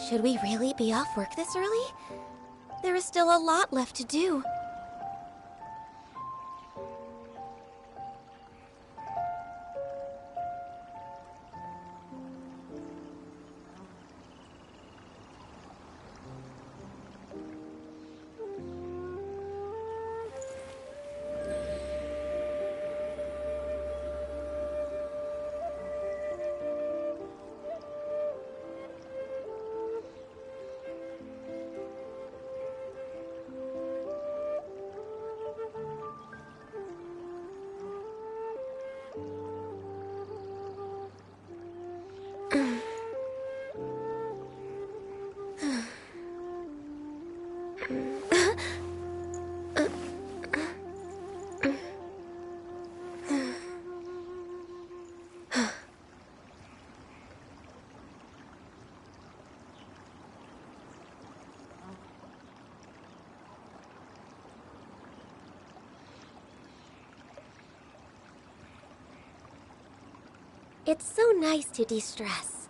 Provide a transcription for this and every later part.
Should we really be off work this early? There is still a lot left to do. It's so nice to de-stress.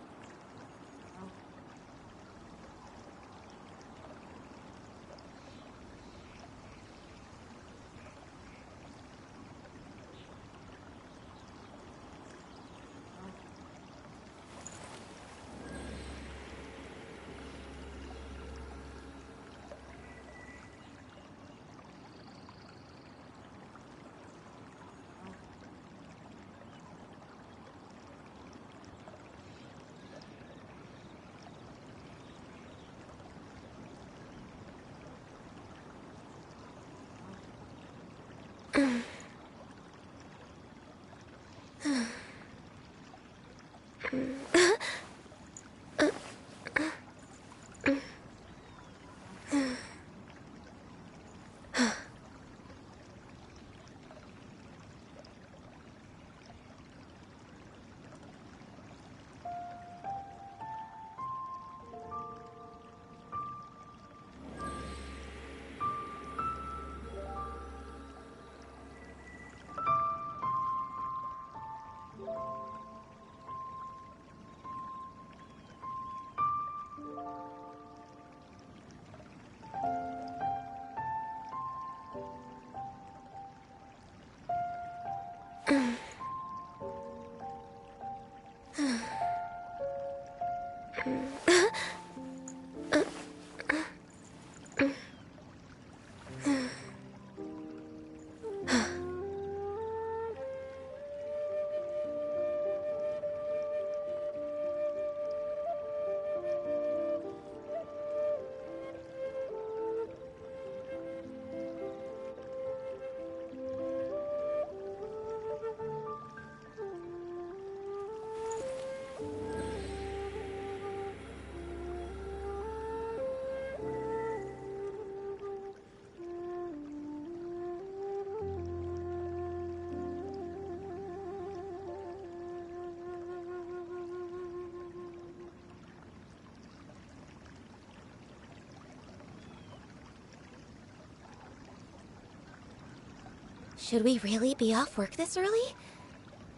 Should we really be off work this early?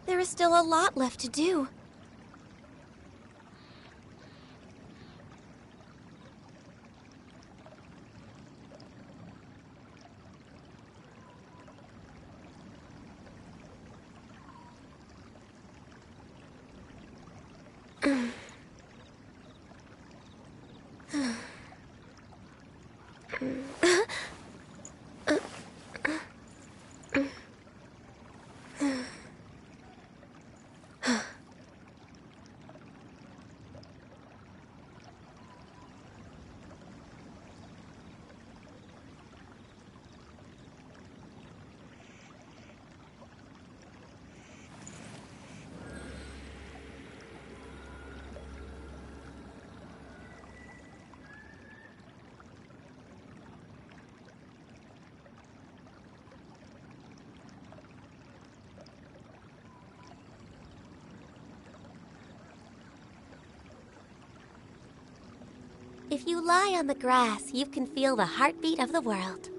There is still a lot left to do. If you lie on the grass, you can feel the heartbeat of the world.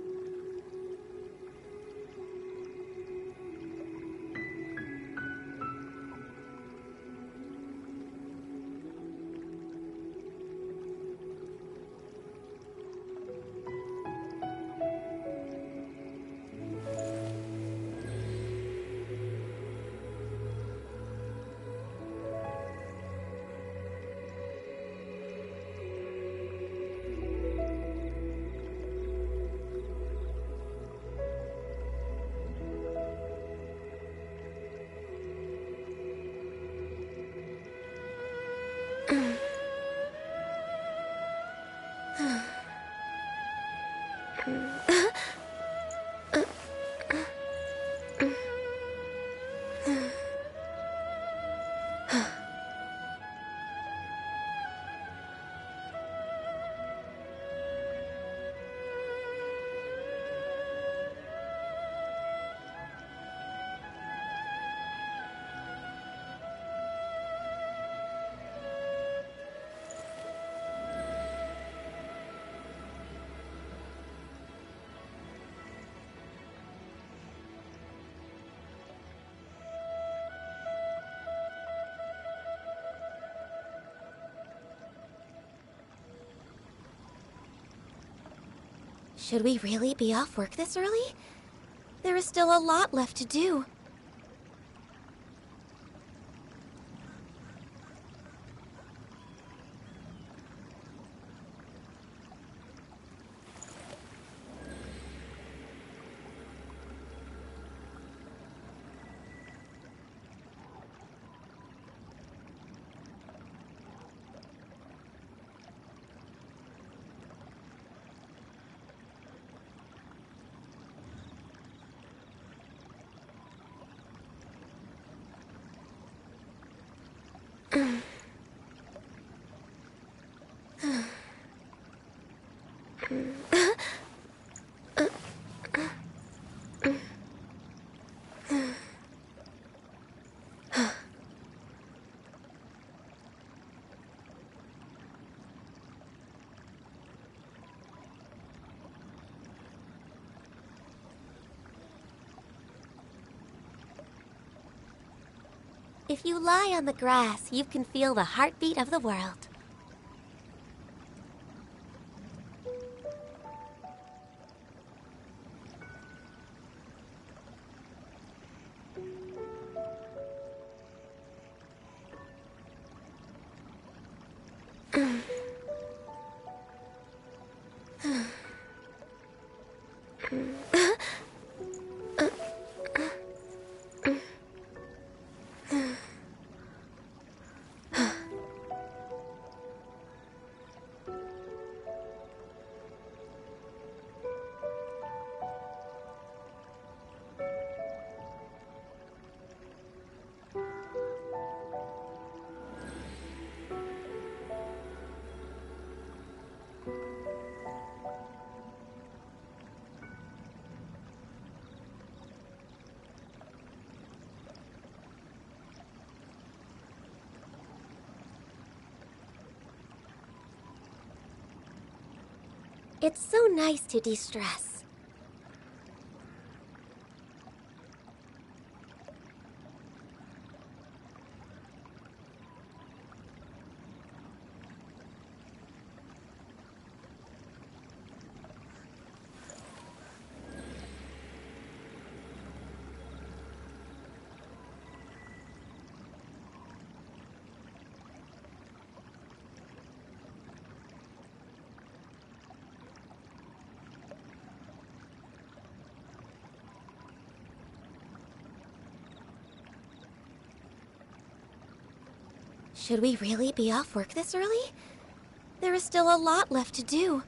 Should we really be off work this early? There is still a lot left to do. If you lie on the grass, you can feel the heartbeat of the world. It's so nice to de-stress. Should we really be off work this early? There is still a lot left to do.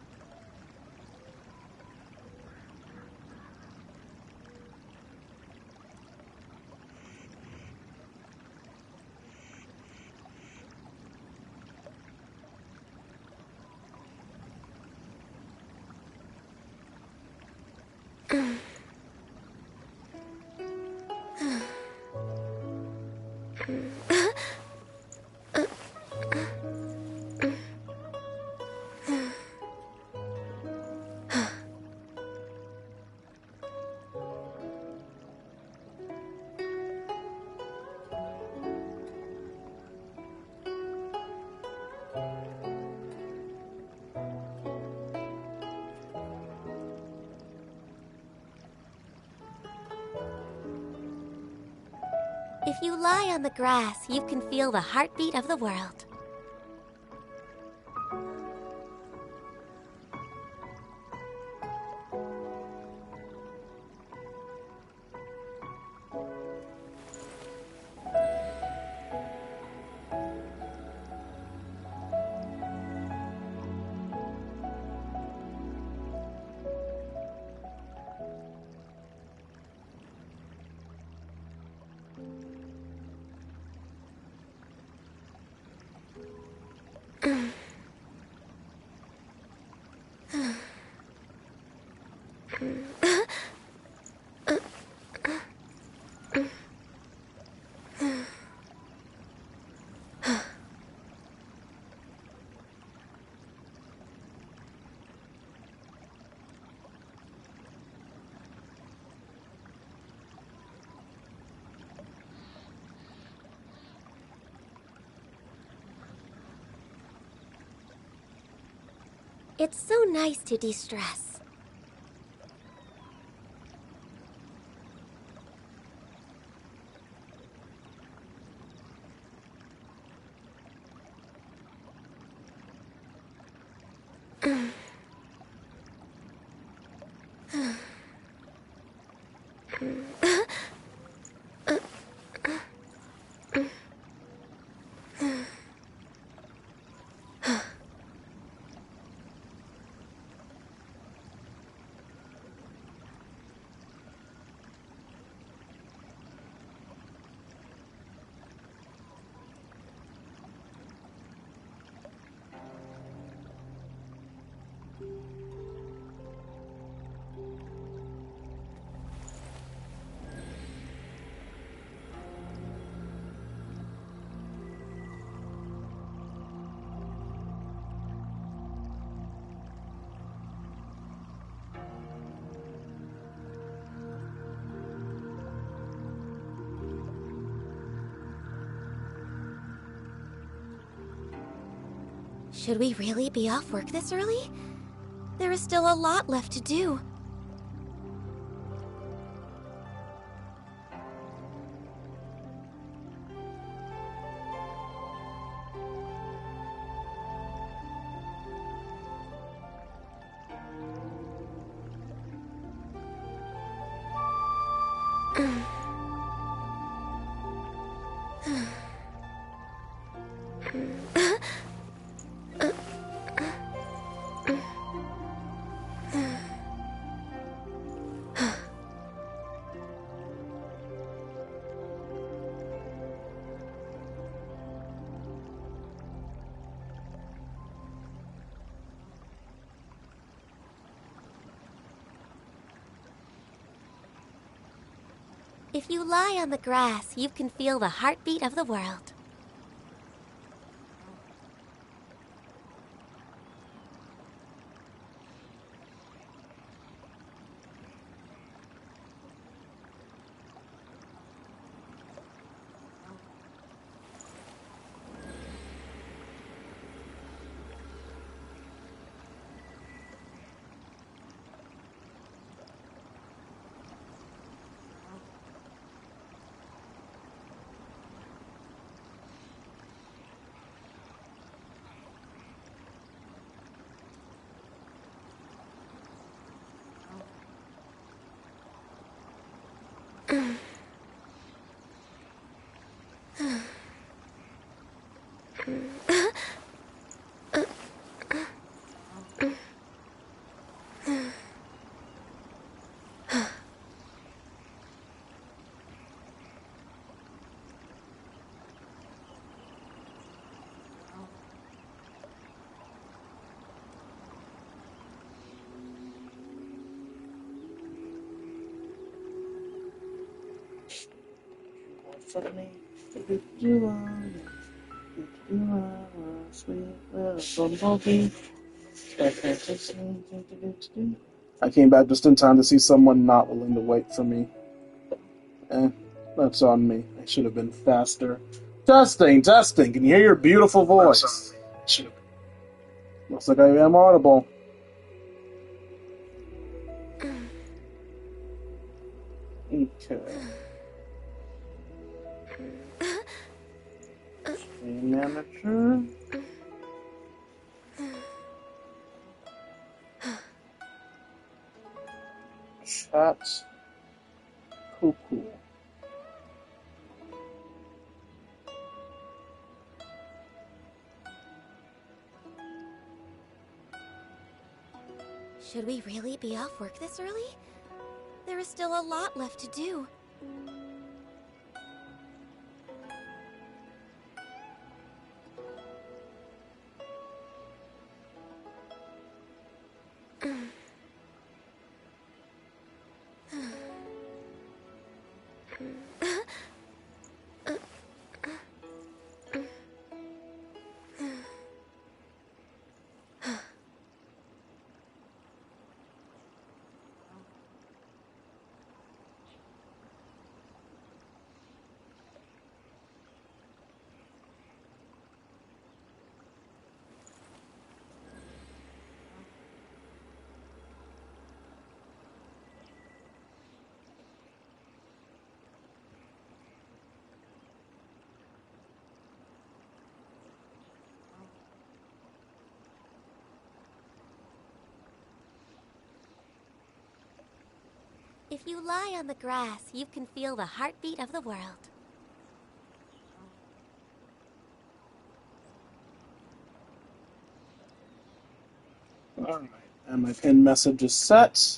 If you lie on the grass, you can feel the heartbeat of the world. It's so nice to de-stress. Should we really be off work this early? There is still a lot left to do. If you lie on the grass, you can feel the heartbeat of the world. Suddenly, sweet little bumblebee. I came back just in time to see someone not willing to wait for me. That's on me. I should have been faster. Testing. Can you hear your beautiful voice? Looks like I am audible. Okay. Furniture. Chat. Cool. Should we really be off work this early? There is still a lot left to do. If you lie on the grass, you can feel the heartbeat of the world. Alright, and my pin message is set.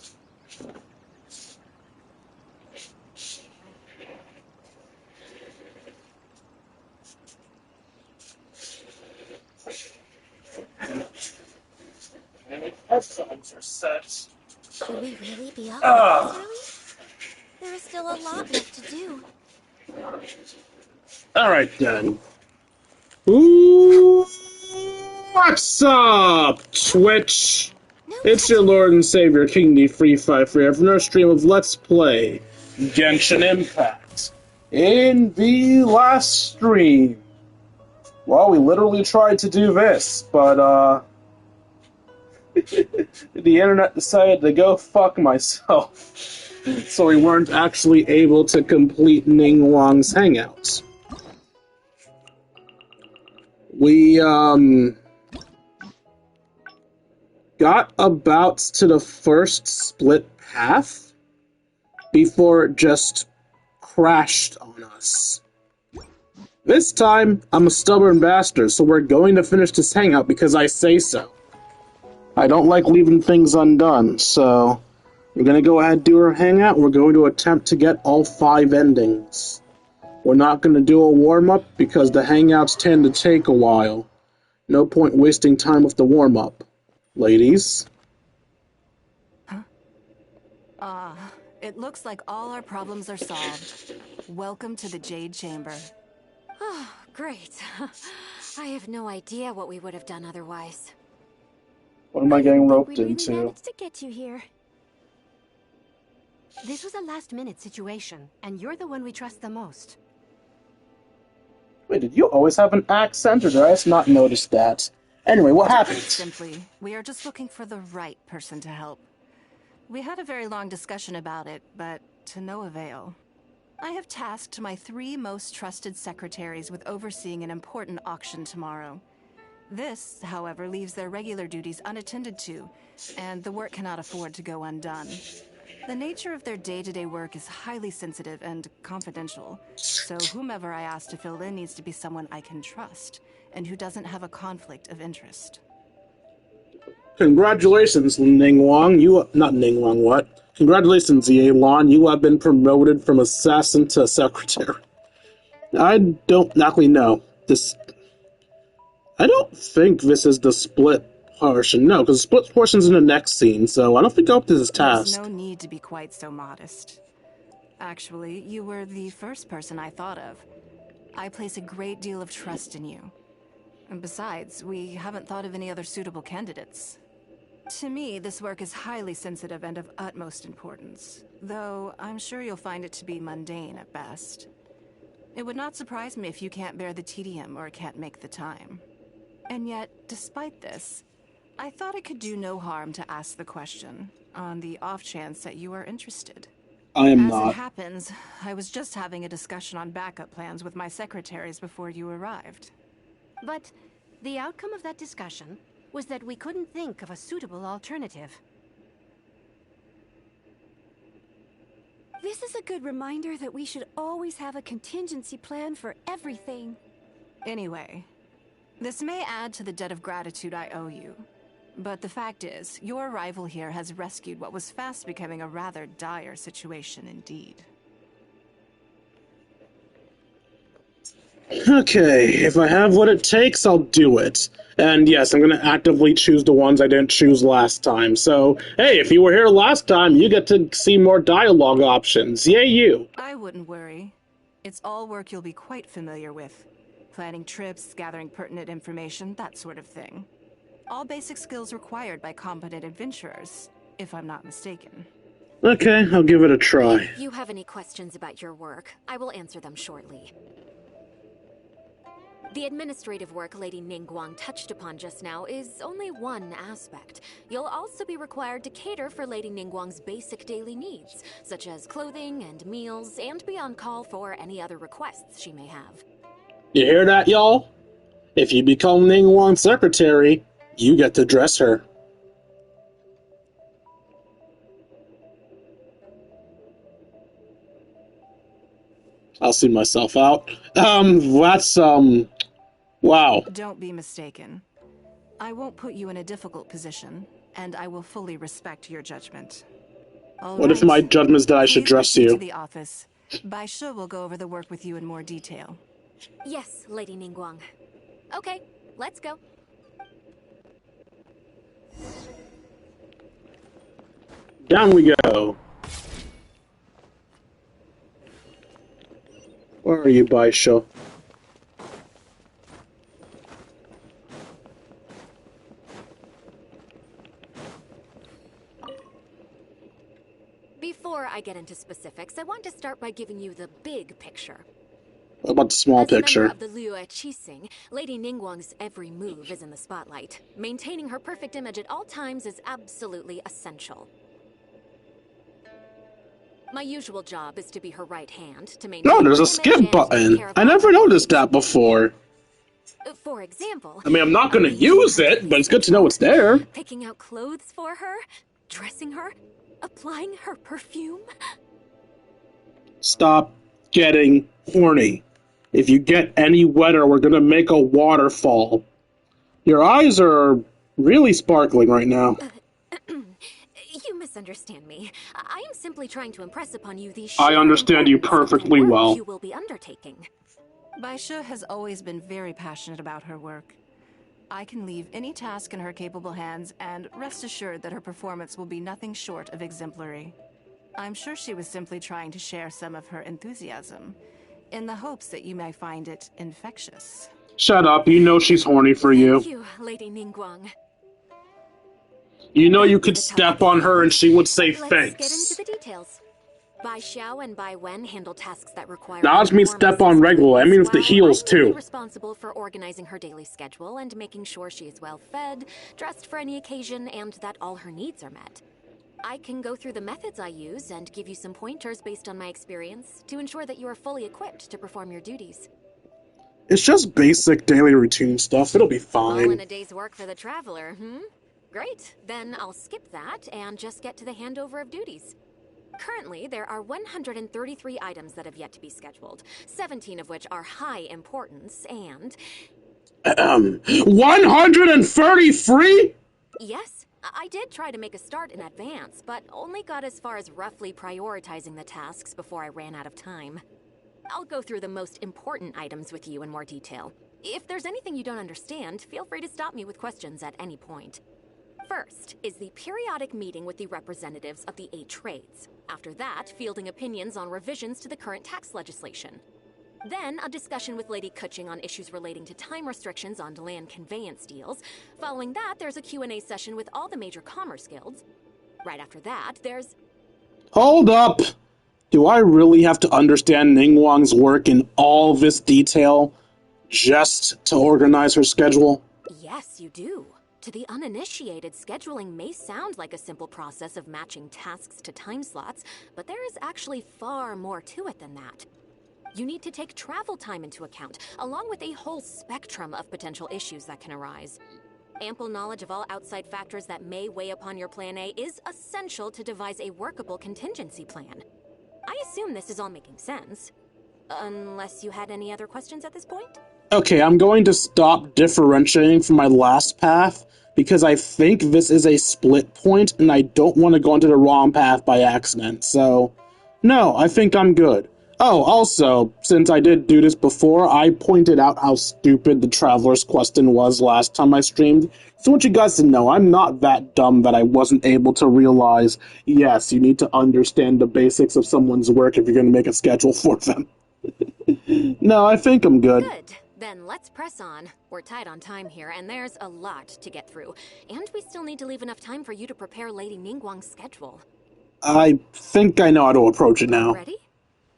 And my headphones are set. Should we really be off work this early? There is still a lot left to do. Alright then. Ooh, what's up, Twitch? It's your Lord and Savior, King D353, from our stream of Let's Play Genshin Impact. In the last stream, well, we literally tried to do this, but, the internet decided to go fuck myself. So we weren't actually able to complete Ninggaung's hangout. We, got about to the first split path before it just crashed on us. This time, I'm a stubborn bastard, so we're going to finish this hangout because I say so. I don't like leaving things undone, so we're going to go ahead and do our hangout. We're going to attempt to get all 5 endings. We're not going to do a warm-up because the hangouts tend to take a while. No point wasting time with the warm-up. Ladies? Huh? It looks like all our problems are solved. Welcome to the Jade Chamber. Oh, great. I have no idea what we would have done otherwise. What am I getting roped We really into? managed to get you here. This was a last-minute situation, and you're the one we trust the most. Wait, did you always have an accent, or did I just not notice that? Anyway, what happened? Simply, we are just looking for the right person to help. We had a very long discussion about it, but to no avail. I have tasked my 3 most trusted secretaries with overseeing an important auction tomorrow. This, however, leaves their regular duties unattended to, and the work cannot afford to go undone. The nature of their day-to-day work is highly sensitive and confidential, so whomever I ask to fill in needs to be someone I can trust, and who doesn't have a conflict of interest. Congratulations, Ninggaung. Not Ninggaung, what? Congratulations, Yelan. You have been promoted from assassin to secretary. I don't exactly know. I don't think this is the split portion. No, because the split portion's in the next scene, so I don't think I'll up to this task. There's no need to be quite so modest. Actually, you were the first person I thought of. I place a great deal of trust in you. And besides, we haven't thought of any other suitable candidates. To me, this work is highly sensitive and of utmost importance, though I'm sure you'll find it to be mundane at best. It would not surprise me if you can't bear the tedium or can't make the time. And yet, despite this, I thought it could do no harm to ask the question, on the off chance that you are interested. I am As not. it happens, I was just having a discussion on backup plans with my secretaries before you arrived. But the outcome of that discussion was that we couldn't think of a suitable alternative. This is a good reminder that we should always have a contingency plan for everything. Anyway, this may add to the debt of gratitude I owe you. But the fact is, your arrival here has rescued what was fast becoming a rather dire situation indeed. Okay, if I have what it takes, I'll do it. And yes, I'm going to actively choose the ones I didn't choose last time. So, hey, if you were here last time, you get to see more dialogue options. Yay, you! I wouldn't worry. It's all work you'll be quite familiar with. Planning trips, gathering pertinent information, that sort of thing. All basic skills required by competent adventurers, if I'm not mistaken. Okay, I'll give it a try. If you have any questions about your work, I will answer them shortly. The administrative work Lady Ninggaung touched upon just now is only one aspect. You'll also be required to cater for Lady Ningguang's basic daily needs, such as clothing and meals, and be on call for any other requests she may have. You hear that, y'all? If you become Ningguang's secretary, you get to dress her. I'll see myself out. Wow. Don't be mistaken. I won't put you in a difficult position, and I will fully respect your judgment. All What if right. my judgment is that I should Please dress proceed you? to the office. Bai Shi will go over the work with you in more detail. Yes, Lady Ningguang. Okay, let's go. Down we go. Where are you, Bai Shi? Before I get into specifics, I want to start by giving you the big picture. What about the small As a picture? member of the Liu Qixing, Lady Ningguang's every move is in the spotlight. Maintaining her perfect image at all times is absolutely essential. My usual job is to be her right hand to maintain. No, there's her a image skip and take button. care of I all never her noticed needs. that before. For example, I mean, I'm not going to arranging use her it, daily but it's good to know schedule, it's there. Picking out clothes for her, dressing her, applying her perfume. Stop getting horny. If you get any wetter, we're going to make a waterfall. Your eyes are really sparkling right now. You misunderstand me. I am simply trying to impress upon you the I sheer understand you importance of the perfectly work well. you will be undertaking. Bai Shi has always been very passionate about her work. I can leave any task in her capable hands, and rest assured that her performance will be nothing short of exemplary. I'm sure she was simply trying to share some of her enthusiasm, in the hopes that you may find it infectious. Shut up, you know she's horny for you. Thank you, Lady Ningguang. You know you Back to could the step topic on at her and hand. she would say Let's get into thanks. the details. Bai Xiao and Bai Wen handle tasks that require. Now, I just mean step on regular. I mean with the heels, I'm mainly too. responsible for organizing her daily schedule and making sure she is well fed, dressed for any occasion, and that all her needs are met. I can go through the methods I use and give you some pointers based on my experience to ensure that you are fully equipped to perform your duties. It's just basic daily routine stuff. It'll be All in fine. a day's work for the traveler, Great. Then I'll skip that and just get to the handover of duties. Currently, there are 133 items that have yet to be scheduled, 17 of which are high importance, and... 133? Yes, I did try to make a start in advance, but only got as far as roughly prioritizing the tasks before I ran out of time. I'll go through the most important items with you in more detail. If there's anything you don't understand, feel free to stop me with questions at any point. First is the periodic meeting with the representatives of the 8 trades. After that, fielding opinions on revisions to the current tax legislation. Then, a discussion with Lady Kuching on issues relating to time restrictions on land conveyance deals. Following that, there's a Q&A session with all the major commerce guilds. Right after that, there's... Hold up! Do I really have to understand Ningguang's work in all this detail just to organize her schedule? Yes, you do. To the uninitiated, scheduling may sound like a simple process of matching tasks to time slots, but there is actually far more to it than that. You need to take travel time into account, along with a whole spectrum of potential issues that can arise. Ample knowledge of all outside factors that may weigh upon your Plan A is essential to devise a workable contingency plan. I assume this is all making sense. Unless you had any other questions at this point? Okay, I'm going to stop differentiating from my last path because I think this is a split point and I don't want to go into the wrong path by accident. So, no, I think I'm good. Oh, also, since I did do this before, I pointed out how stupid the Traveler's Question was last time I streamed. So I want you guys to know, I'm not that dumb that I wasn't able to realize, yes, you need to understand the basics of someone's work if you're going to make a schedule for them. No, I think I'm good. Good. Then let's press on. We're tight on time here, and there's a lot to get through. And we still need to leave enough time for you to prepare Lady Ningguang's schedule. I think I know how to approach it now. Ready?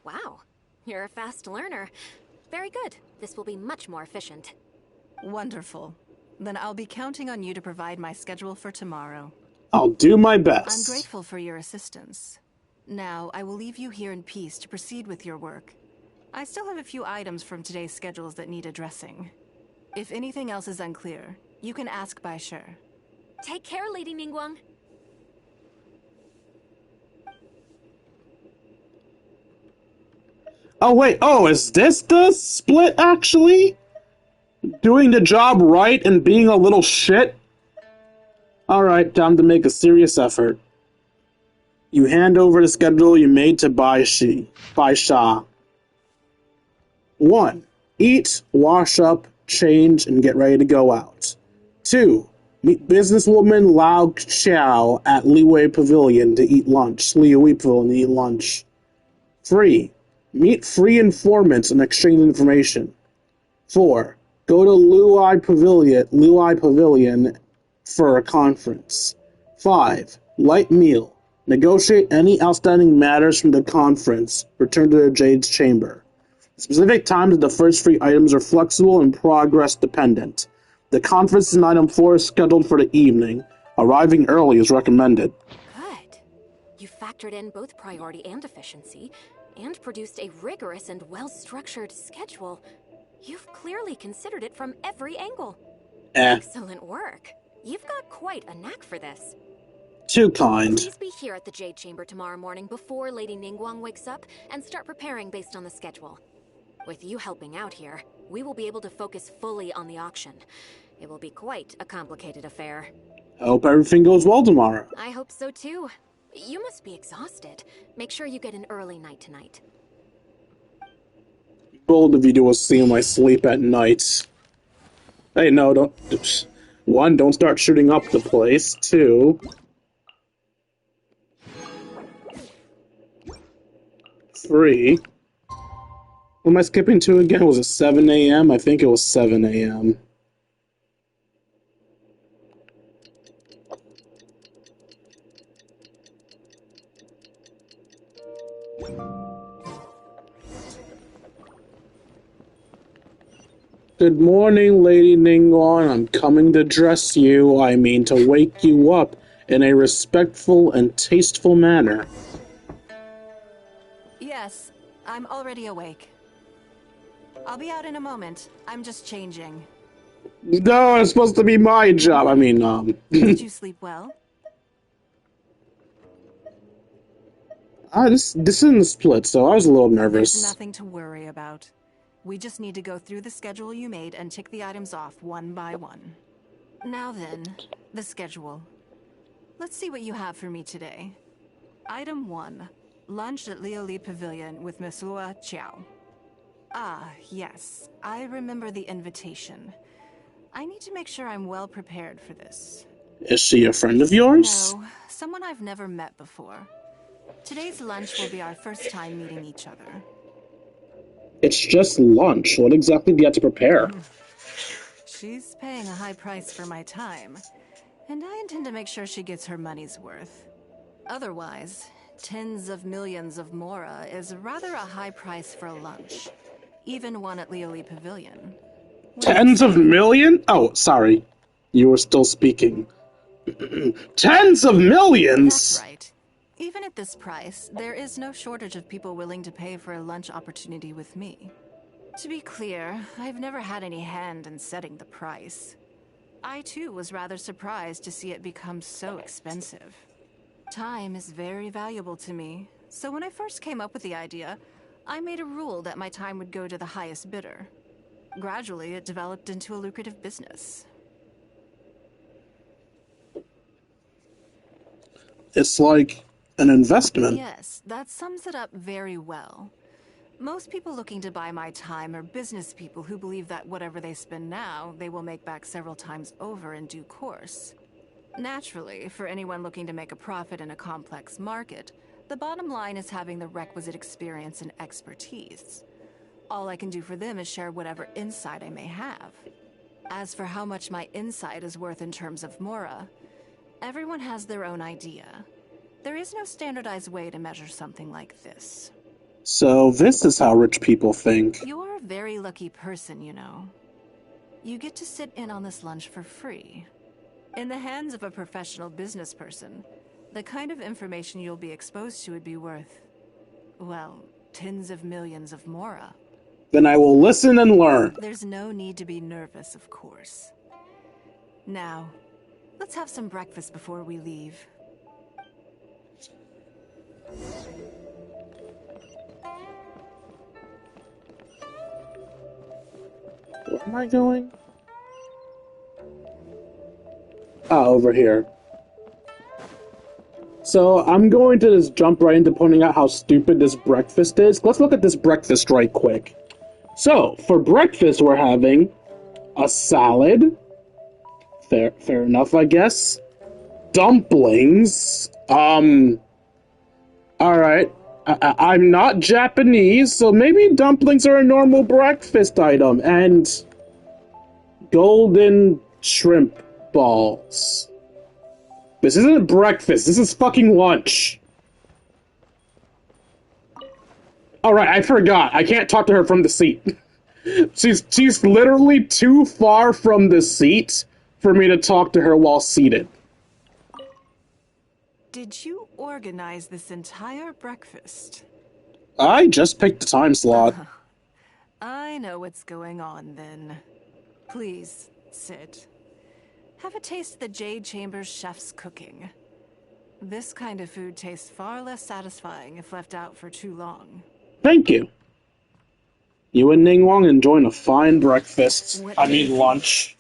Wow. You're a fast learner. Very good. This will be much more efficient. Wonderful. Then I'll be counting on you to provide my schedule for tomorrow. I'll do my I'm best. grateful for your assistance. Now, I will leave you here in peace to proceed with your work. I still have a few items from today's schedules that need addressing. If anything else is unclear, you can ask Bai Shi. Take care, Lady Ningguang. Oh, wait. Oh, is this the split, actually? Doing the job right and being a little shit? Alright, time to make a serious effort. You hand over the schedule you made to Bai Sha. 1. Eat, wash up, change, and get ready to go out. 2. Meet businesswoman Lao Xiao at Liwei Pavilion to eat lunch. 3. Meet free informants and exchange information. 4. Go to Luai Pavilion for a conference. 5. Light meal. Negotiate any outstanding matters from the conference. Return to the Jade's chamber. Specific times of the first 3 items are flexible and progress dependent. The conference in item 4 is scheduled for the evening. Arriving early is recommended. Good. You factored in both priority and efficiency, and produced a rigorous and well-structured schedule. You've clearly considered it from every angle. Excellent work. You've got quite a knack for this. Too kind. Please be here at the Jade Chamber tomorrow morning before Lady Ningguang wakes up and start preparing based on the schedule. With you helping out here, we will be able to focus fully on the auction. It will be quite a complicated affair. I hope everything goes well tomorrow. I hope so too. You must be exhausted. Make sure you get an early night tonight. Bold of you to assume I sleep at night. Hey, no, don't. 1, don't start shooting up the place. 2. 3. What am I skipping to again? Was it 7 a.m.? I think it was 7 a.m. Good morning, Lady Ningguang. I'm coming to dress you, I mean to wake you up, in a respectful and tasteful manner. Yes, I'm already awake. I'll be out in a moment. I'm just changing. No, it's supposed to be my job. I mean, Did you sleep well? This isn't a split, so I was a little nervous. There's nothing to worry about. We just need to go through the schedule you made and tick the items off one by one. Now then, the schedule. Let's see what you have for me today. Item 1. Lunch at Lioli Pavilion with Miss Lua Chiao. Ah, yes. I remember the invitation. I need to make sure I'm well prepared for this. Is she a friend of yours? No, someone I've never met before. Today's lunch will be our first time meeting each other. It's just lunch. What exactly do you have to prepare? She's paying a high price for my time, and I intend to make sure she gets her money's worth. Otherwise, tens of millions of Mora is rather a high price for a lunch, even one at Lioli Pavilion. Tens of million? Oh, sorry. You were still speaking. Tens of millions? That's right. Even at this price, there is no shortage of people willing to pay for a lunch opportunity with me. To be clear, I've never had any hand in setting the price. I too was rather surprised to see it become so expensive. Time is very valuable to me, so when I first came up with the idea, I made a rule that my time would go to the highest bidder. Gradually, it developed into a lucrative business. It's like an investment. Yes, that sums it up very well. Most people looking to buy my time are business people who believe that whatever they spend now, they will make back several times over in due course. Naturally, for anyone looking to make a profit in a complex market, the bottom line is having the requisite experience and expertise. All I can do for them is share whatever insight I may have. As for how much my insight is worth in terms of Mora, everyone has their own idea. There is no standardized way to measure something like this. So this is how rich people think. You're a very lucky person, you know. You get to sit in on this lunch for free. In the hands of a professional business person, the kind of information you'll be exposed to would be worth, well, tens of millions of Mora. Then I will listen and learn. There's no need to be nervous, of course. Now, let's have some breakfast before we leave. Where am I going? Over here. So I'm going to just jump right into pointing out how stupid this breakfast is. Let's look at this breakfast right quick. So, for breakfast we're having a salad. Fair enough, I guess. Dumplings. Alright. I'm not Japanese, so maybe dumplings are a normal breakfast item. And golden shrimp balls. This isn't breakfast, this is fucking lunch. Alright, I forgot. I can't talk to her from the seat. She's literally too far from the seat for me to talk to her while seated. Did you organize this entire breakfast? I just picked a time slot. I know what's going on then. Please, sit. Have a taste of the Jade Chamber's chef's cooking. This kind of food tastes far less satisfying if left out for too long. Thank you. You and Ninggaung enjoying a fine breakfast. Lunch.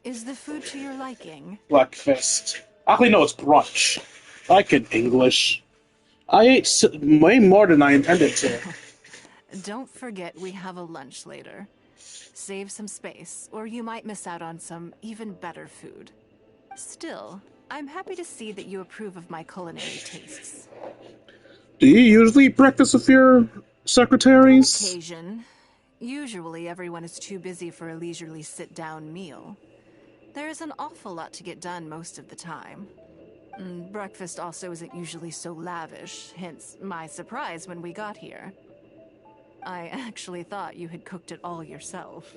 Is the food to your liking? Breakfast. Actually, no, it's brunch. Like in English. I ate way more than I intended to. Don't forget we have a lunch later. Save some space, or you might miss out on some even better food. Still, I'm happy to see that you approve of my culinary tastes. Do you usually eat breakfast with your secretaries? On occasion. Usually everyone is too busy for a leisurely sit-down meal. There is an awful lot to get done most of the time. Breakfast also isn't usually so lavish, hence my surprise when we got here. I actually thought you had cooked it all yourself.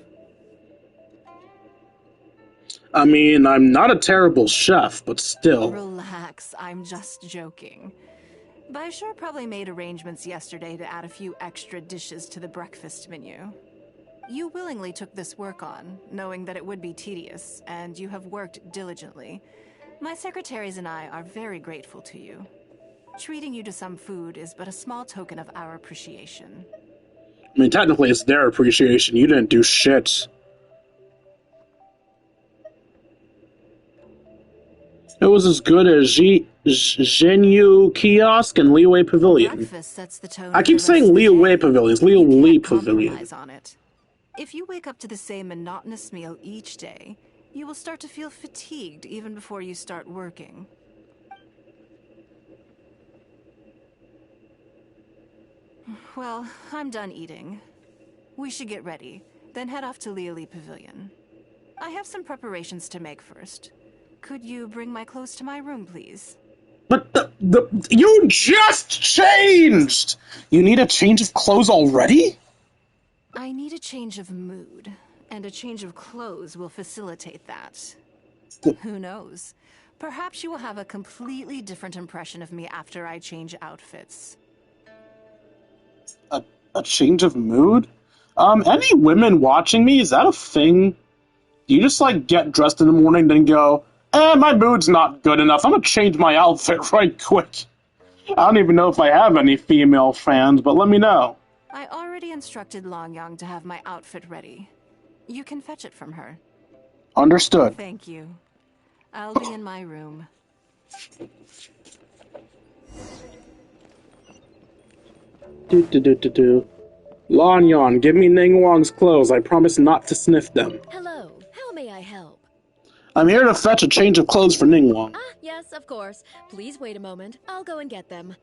I mean, I'm not a terrible chef, but still. Relax, I'm just joking. Baishar probably made arrangements yesterday to add a few extra dishes to the breakfast menu. You willingly took this work on, knowing that it would be tedious, and you have worked diligently. My secretaries and I are very grateful to you. Treating you to some food is but a small token of our appreciation. I mean, technically it's their appreciation. You didn't do shit. It was as good as Zhenyu Kiosk and Liwei Pavilion. Breakfast sets the tone. I keep saying Liwei Pavilion. It's Liwei Pavilion. On it. If you wake up to the same monotonous meal each day, you will start to feel fatigued even before you start working. Well, I'm done eating. We should get ready, then head off to Liwei Pavilion. I have some preparations to make first. Could you bring my clothes to my room, please? But you just changed! You need a change of clothes already? I need a change of mood, and a change of clothes will facilitate that. Who knows? Perhaps you will have a completely different impression of me after I change outfits. A change of mood? Any women watching me, is that a thing? Do you just, like, get dressed in the morning, then go, my mood's not good enough, I'm gonna change my outfit right quick. I don't even know if I have any female fans, but let me know. I already instructed Ninggaung to have my outfit ready. You can fetch it from her. Understood. Thank you. I'll be in my room. Lanyan, give me Ningguang's clothes. I promise not to sniff them. Hello, how may I help? I'm here to fetch a change of clothes for Ningguang. Ah, yes, of course. Please wait a moment. I'll go and get them.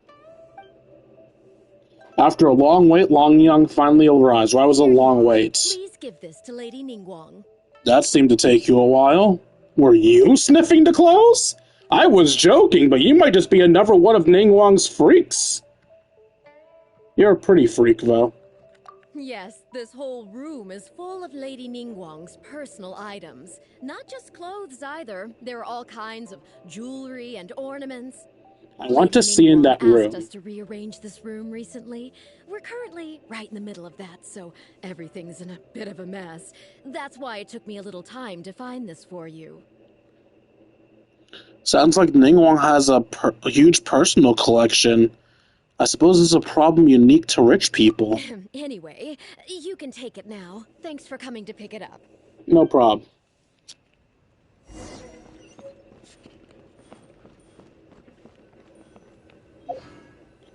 After a long wait, Lanyan finally arrives. Why was a long wait? Please give this to Lady Ningguang. That seemed to take you a while. Were you sniffing the clothes? I was joking, but you might just be another one of Ningguang's freaks. You're a pretty freak, though. Yes, this whole room is full of Lady Ningguang's personal items. Not just clothes either. There are all kinds of jewelry and ornaments. I want to see in that room. Asked us to rearrange this room recently. We're currently right in the middle of that, so everything's in a bit of a mess. That's why it took me a little time to find this for you. Sounds like Ningguang has a huge personal collection. I suppose it's a problem unique to rich people. Anyway, you can take it now. Thanks for coming to pick it up. No problem.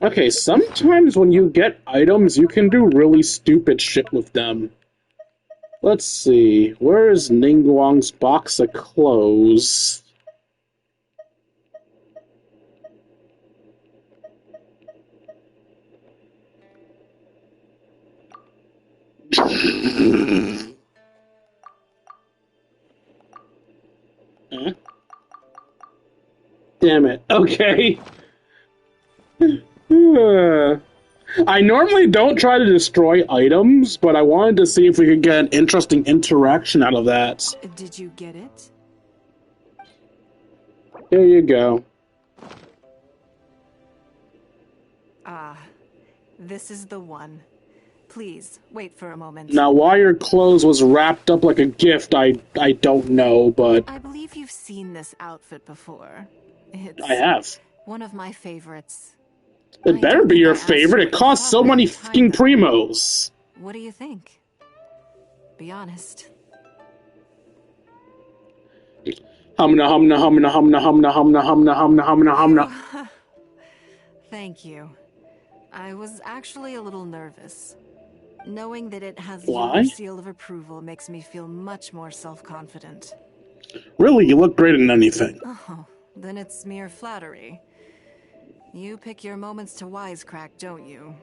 Okay, sometimes when you get items, you can do really stupid shit with them. Let's see, where is Ningguang's box of clothes? Huh? Damn it, okay. I normally don't try to destroy items, but I wanted to see if we could get an interesting interaction out of that. Did you get it? There you go. Ah, this is the one. Please, wait for a moment. Now, why your clothes was wrapped up like a gift, I don't know, but... I believe you've seen this outfit before. It's I have. one of my favorites. It better be your favorite, it costs so many fucking primos. What do you think? Be honest. Humna humna humna humna humna humna humna humna humna humna. Thank you. I was actually a little nervous. Knowing that it has Why? your seal of approval makes me feel much more self-confident. Really, you look great in anything. Oh, then it's mere flattery. You pick your moments to wisecrack, don't you?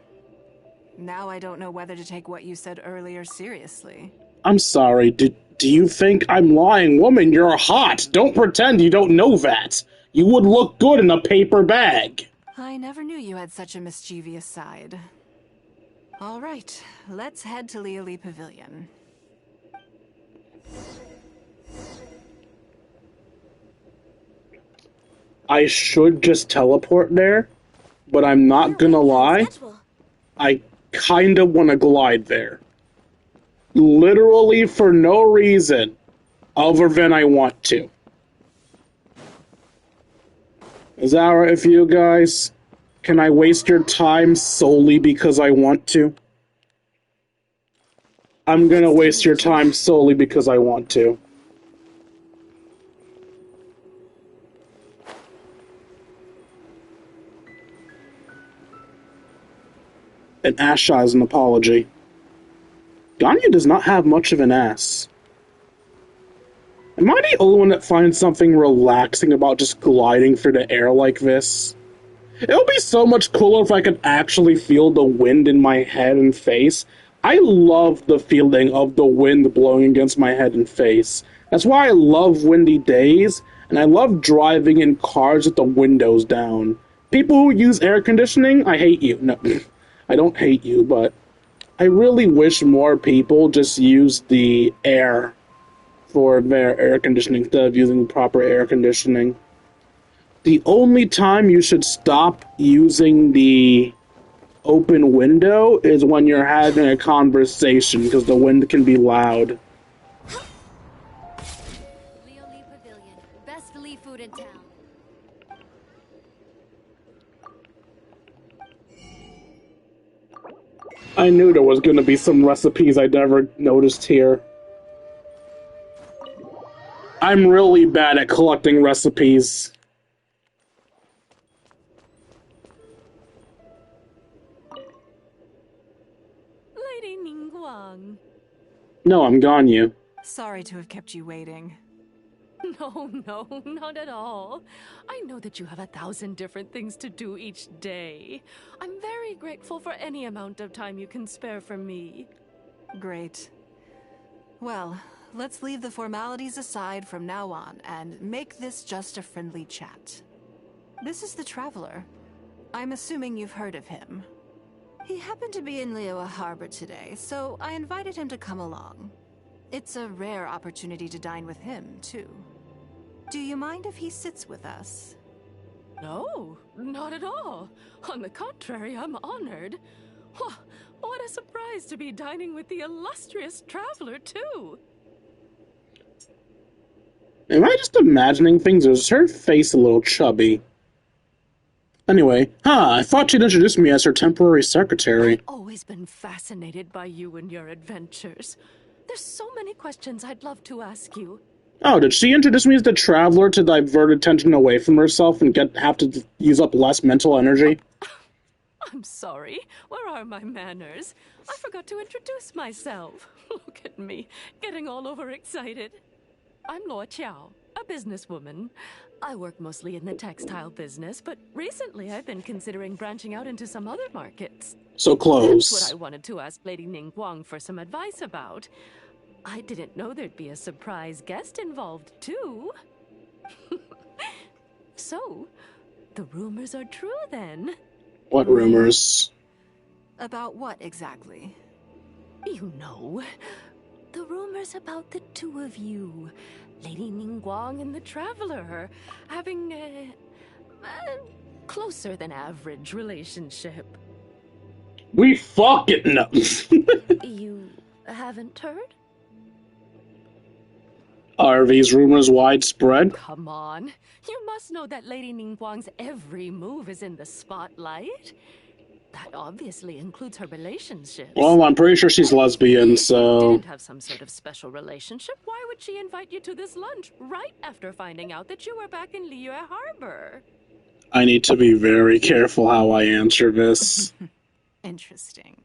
Now I don't know whether to take what you said earlier seriously. I'm sorry, do you think I'm lying? Woman, you're hot. Don't pretend you don't know that. You would look good in a paper bag. I never knew you had such a mischievous side. All right, let's head to Liali Pavilion. I should just teleport there, but I'm not gonna lie. I kinda wanna glide there. Literally for no reason, other than I want to. Is that alright with you guys? Can I waste your time solely because I want to? I'm gonna waste your time solely because I want to. An ass shot is an apology. Ganya does not have much of an ass. Am I the only one that finds something relaxing about just gliding through the air like this? It would be so much cooler if I could actually feel the wind in my head and face. I love the feeling of the wind blowing against my head and face. That's why I love windy days, and I love driving in cars with the windows down. People who use air conditioning, I hate you. No, I don't hate you, but I really wish more people just use the air for their air conditioning instead of using proper air conditioning. The only time you should stop using the open window is when you're having a conversation, because the wind can be loud. Leo Lee Pavilion. Best Lee food in town. I knew there was going to be some recipes I never noticed here. I'm really bad at collecting recipes. Lady Ningguang. No, I'm gone, you. Sorry to have kept you waiting. No, not at all. I know that you have 1,000 different things to do each day. I'm very grateful for any amount of time you can spare for me. Great. Well, let's leave the formalities aside from now on and make this just a friendly chat. This is the Traveler. I'm assuming you've heard of him. He happened to be in Liyue Harbor today, so I invited him to come along. It's a rare opportunity to dine with him, too. Do you mind if he sits with us? No, not at all. On the contrary, I'm honored. What a surprise to be dining with the illustrious Traveler, too. Am I just imagining things, or is her face a little chubby? Anyway, I thought she'd introduce me as her temporary secretary. I've always been fascinated by you and your adventures. There's so many questions I'd love to ask you. Oh, did she introduce me as the Traveler to divert attention away from herself and have to use up less mental energy? I'm sorry. Where are my manners? I forgot to introduce myself. Look at me, getting all overexcited. I'm Luo Qiao, a businesswoman. I work mostly in the textile business, but recently I've been considering branching out into some other markets. So close. That's what I wanted to ask Lady Ningguang for some advice about. I didn't know there'd be a surprise guest involved, too. So, the rumors are true, then? What rumors? About what exactly? You know, the rumors about the two of you, Lady Ningguang and the Traveler, having a closer than average relationship. We fucking know. You haven't heard? Are these rumors widespread? Come on. You must know that Lady Ningguang's every move is in the spotlight. That obviously includes her relationships. Well, I'm pretty sure she's lesbian, so... If you didn't have some sort of special relationship, why would she invite you to this lunch right after finding out that you were back in Liyue Harbor? I need to be very careful how I answer this. Interesting.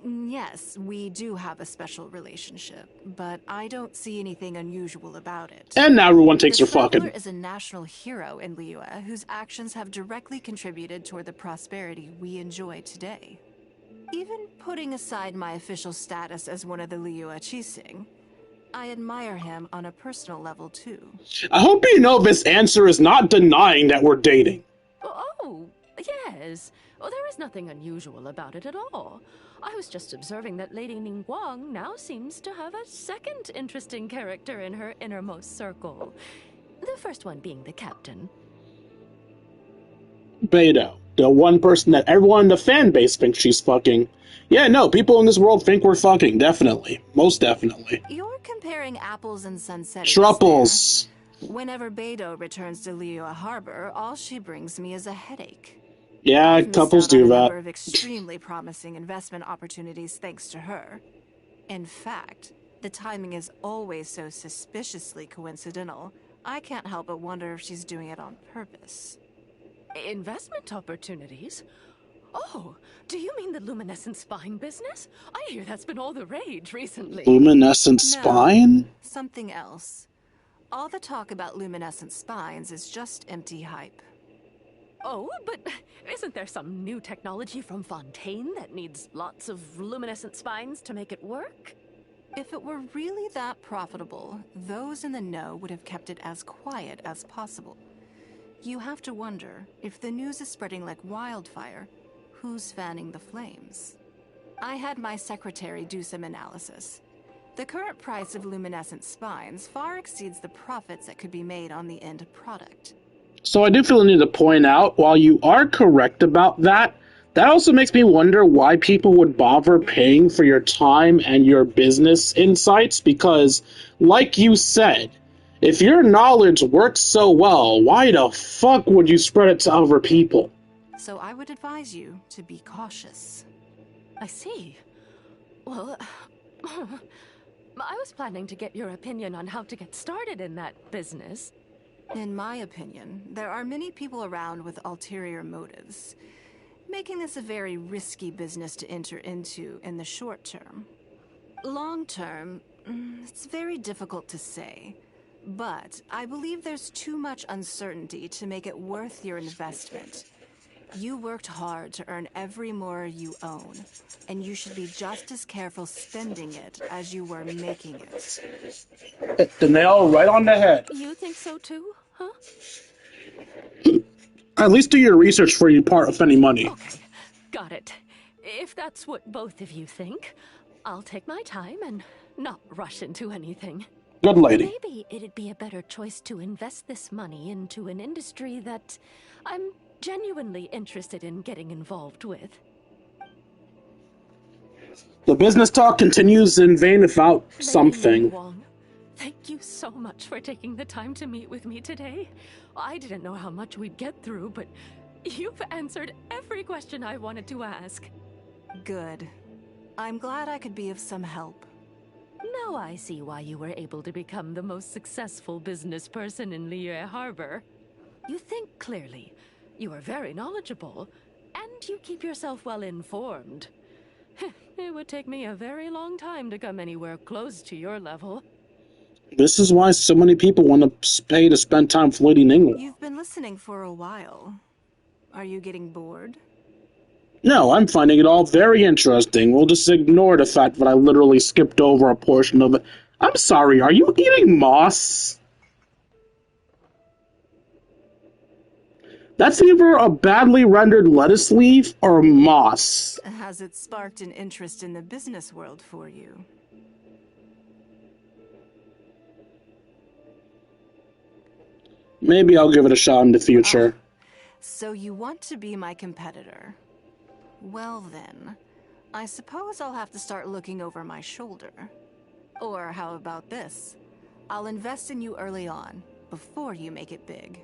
Yes, we do have a special relationship, but I don't see anything unusual about it. And now everyone takes her fucking... The Traveler is a national hero in Liyue whose actions have directly contributed toward the prosperity we enjoy today. Even putting aside my official status as one of the Liyue Qixing, I admire him on a personal level too. I hope you know this answer is not denying that we're dating. Oh, yes. Well, there is nothing unusual about it at all. I was just observing that Lady Ningguang now seems to have a second interesting character in her innermost circle. The first one being the captain. Beidou, the one person that everyone in the fan base thinks she's fucking. Yeah, no, people in this world think we're fucking, definitely. Most definitely. You're comparing apples and sunset. Truffles. Whenever Beidou returns to Liyue Harbor, all she brings me is a headache. Yeah, I've missed couples out on do a that. number of extremely promising investment opportunities thanks to her. In fact, the timing is always so suspiciously coincidental, I can't help but wonder if she's doing it on purpose. Investment opportunities? Oh, do you mean the luminescent spine business? I hear that's been all the rage recently. Luminescent spine? Something else. All the talk about luminescent spines is just empty hype. Oh, but isn't there some new technology from Fontaine that needs lots of luminescent spines to make it work? If it were really that profitable, those in the know would have kept it as quiet as possible. You have to wonder, if the news is spreading like wildfire, who's fanning the flames? I had my secretary do some analysis. The current price of luminescent spines far exceeds the profits that could be made on the end product. So I do feel the need to point out, while you are correct about that, that also makes me wonder why people would bother paying for your time and your business insights, because, like you said, if your knowledge works so well, why the fuck would you spread it to other people? So I would advise you to be cautious. I see. Well, I was planning to get your opinion on how to get started in that business. In my opinion, there are many people around with ulterior motives, making this a very risky business to enter into in the short term. Long term, it's very difficult to say, but I believe there's too much uncertainty to make it worth your investment. You worked hard to earn every more you own, and you should be just as careful spending it as you were making it. Hit the nail right on the head. You think so too, huh? At least do your research before you part with any money. Okay, got it. If that's what both of you think, I'll take my time and not rush into anything. Good lady. Maybe it'd be a better choice to invest this money into an industry that I'm genuinely interested in getting involved with. The business talk continues in vain without Lady something. Ninggaung, thank you so much for taking the time to meet with me today. I didn't know how much we'd get through, but you've answered every question I wanted to ask. Good. I'm glad I could be of some help. Now I see why you were able to become the most successful business person in Liyue Harbor. You think clearly, you are very knowledgeable, and you keep yourself well informed. It would take me a very long time to come anywhere close to your level. This is why so many people want to pay to spend time with Lady Ninggaung. You've been listening for a while. Are you getting bored? No, I'm finding it all very interesting. We'll just ignore the fact that I literally skipped over a portion of it. I'm sorry, are you eating moss? That's either a badly rendered lettuce leaf or moss. Has it sparked an interest in the business world for you? Maybe I'll give it a shot in the future. So you want to be my competitor? Well then, I suppose I'll have to start looking over my shoulder. Or how about this? I'll invest in you early on, before you make it big.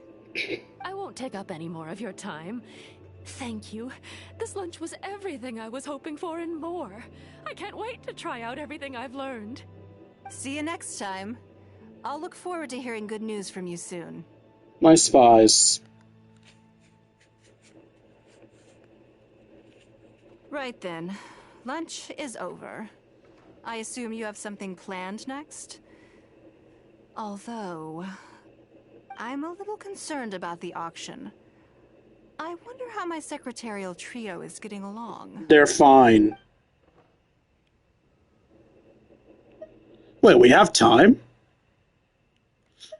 I won't take up any more of your time. Thank you. This lunch was everything I was hoping for and more. I can't wait to try out everything I've learned. See you next time. I'll look forward to hearing good news from you soon. My spies. Right then. Lunch is over. I assume you have something planned next? Although, I'm a little concerned about the auction. I wonder how my secretarial trio is getting along. They're fine. Wait, we have time?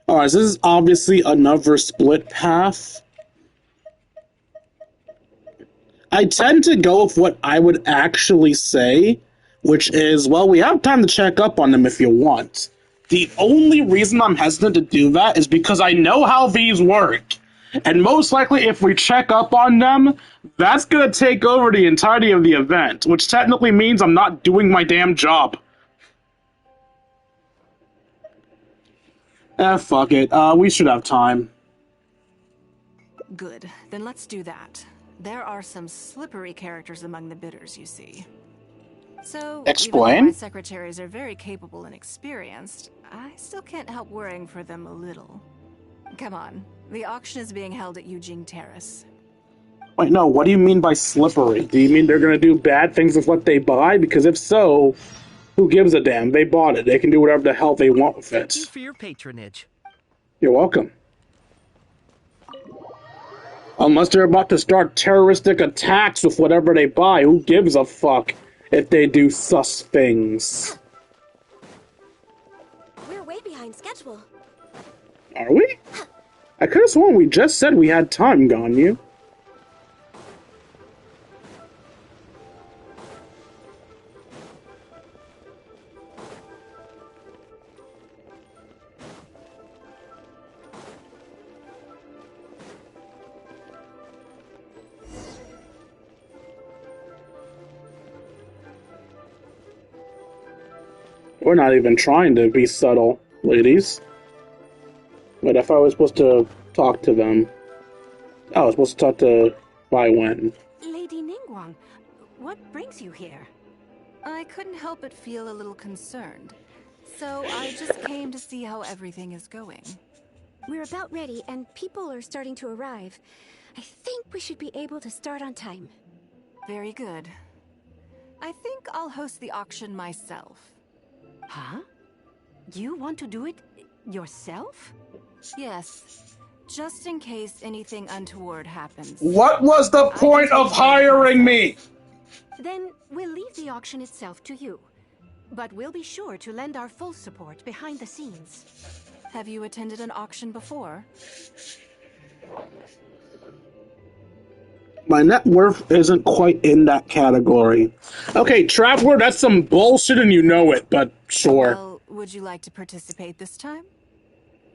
Alright, so this is obviously another split path. I tend to go with what I would actually say, which is, well, we have time to check up on them if you want. The only reason I'm hesitant to do that is because I know how these work. And most likely, if we check up on them, that's going to take over the entirety of the event, which technically means I'm not doing my damn job. Fuck it. We should have time. Good. Then let's do that. There are some slippery characters among the bidders, you see. So, Explain? even though my secretaries are very capable and experienced, I still can't help worrying for them a little. Come on. The auction is being held at Eugene Terrace. Wait, no, what do you mean by slippery? Do you mean they're gonna do bad things with what they buy? Because if so, who gives a damn? They bought it. They can do whatever the hell they want with it. Thank you for your patronage. You're welcome. Unless they're about to start terroristic attacks with whatever they buy, who gives a fuck if they do sus things? We're way behind schedule. Are we? I could have sworn we just said we had time, Ganyu. We're not even trying to be subtle, ladies. But if I was supposed to talk to them, I was supposed to talk to Bai Wen. Lady Ningguang, what brings you here? I couldn't help but feel a little concerned. So I just came to see how everything is going. We're about ready, and people are starting to arrive. I think we should be able to start on time. Very good. I think I'll host the auction myself. Huh? You want to do it yourself? Yes, just in case anything untoward happens. What was the point of hiring me? Then we'll leave the auction itself to you. But we'll be sure to lend our full support behind the scenes. Have you attended an auction before? My net worth isn't quite in that category. Okay, Traveler, that's some bullshit and you know it, but sure. Well, would you like to participate this time?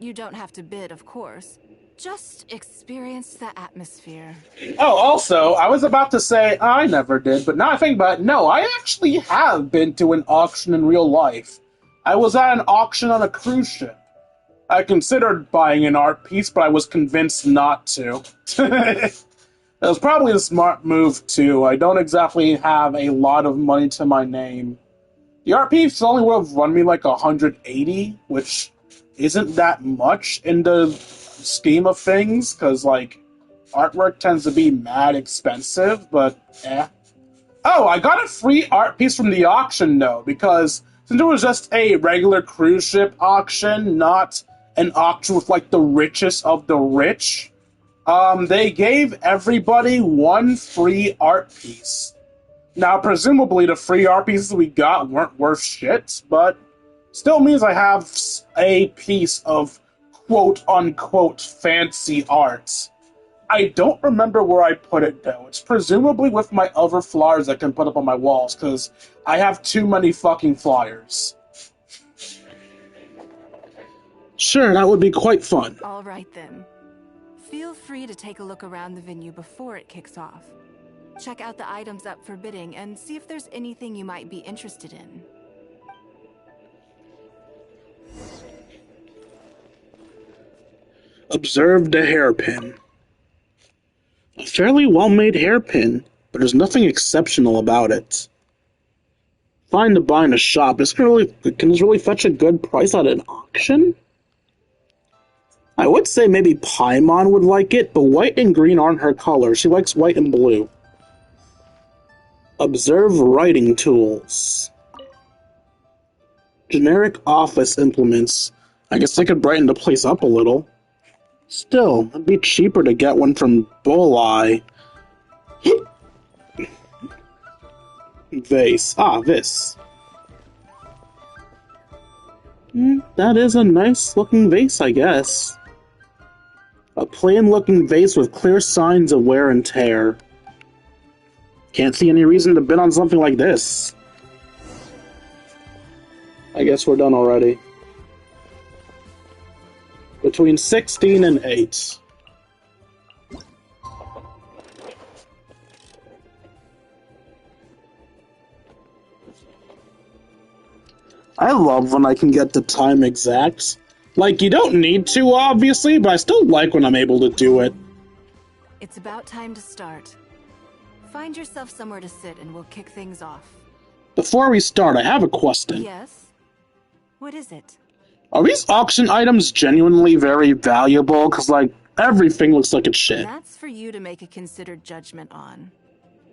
You don't have to bid, of course. Just experience the atmosphere. Oh, also, I was about to say I never did, but now I think about it, no, I actually have been to an auction in real life. I was at an auction on a cruise ship. I considered buying an art piece, but I was convinced not to. It was probably a smart move, too. I don't exactly have a lot of money to my name. The art piece only would have run me like 180, which isn't that much in the scheme of things, because, like, artwork tends to be mad expensive, but eh. Oh, I got a free art piece from the auction, though, because since it was just a regular cruise ship auction, not an auction with, like, the richest of the rich, they gave everybody one free art piece. Now, presumably, the free art pieces we got weren't worth shit, but still means I have a piece of quote-unquote fancy art. I don't remember where I put it, though. It's presumably with my other flyers I can put up on my walls, because I have too many fucking flyers. Sure, that would be quite fun. All right, then. Feel free to take a look around the venue before it kicks off. Check out the items up for bidding and see if there's anything you might be interested in. Observe the hairpin. A fairly well-made hairpin, but there's nothing exceptional about it. Fine to buy in a shop. Can this really fetch a good price at an auction? I would say maybe Paimon would like it, but white and green aren't her colors. She likes white and blue. Observe writing tools. Generic office implements. I guess they could brighten the place up a little. Still, it'd be cheaper to get one from Bolai. Vase. Ah, this. That is a nice looking vase, I guess. A plain looking vase with clear signs of wear and tear. Can't see any reason to bid on something like this. I guess we're done already. Between 16 and 8. I love when I can get the time exact. Like, you don't need to, obviously, but I still like when I'm able to do it. It's about time to start. Find yourself somewhere to sit and we'll kick things off. Before we start, I have a question. Yes? What is it? Are these auction items genuinely very valuable? Because, like, everything looks like it's shit. That's for you to make a considered judgment on.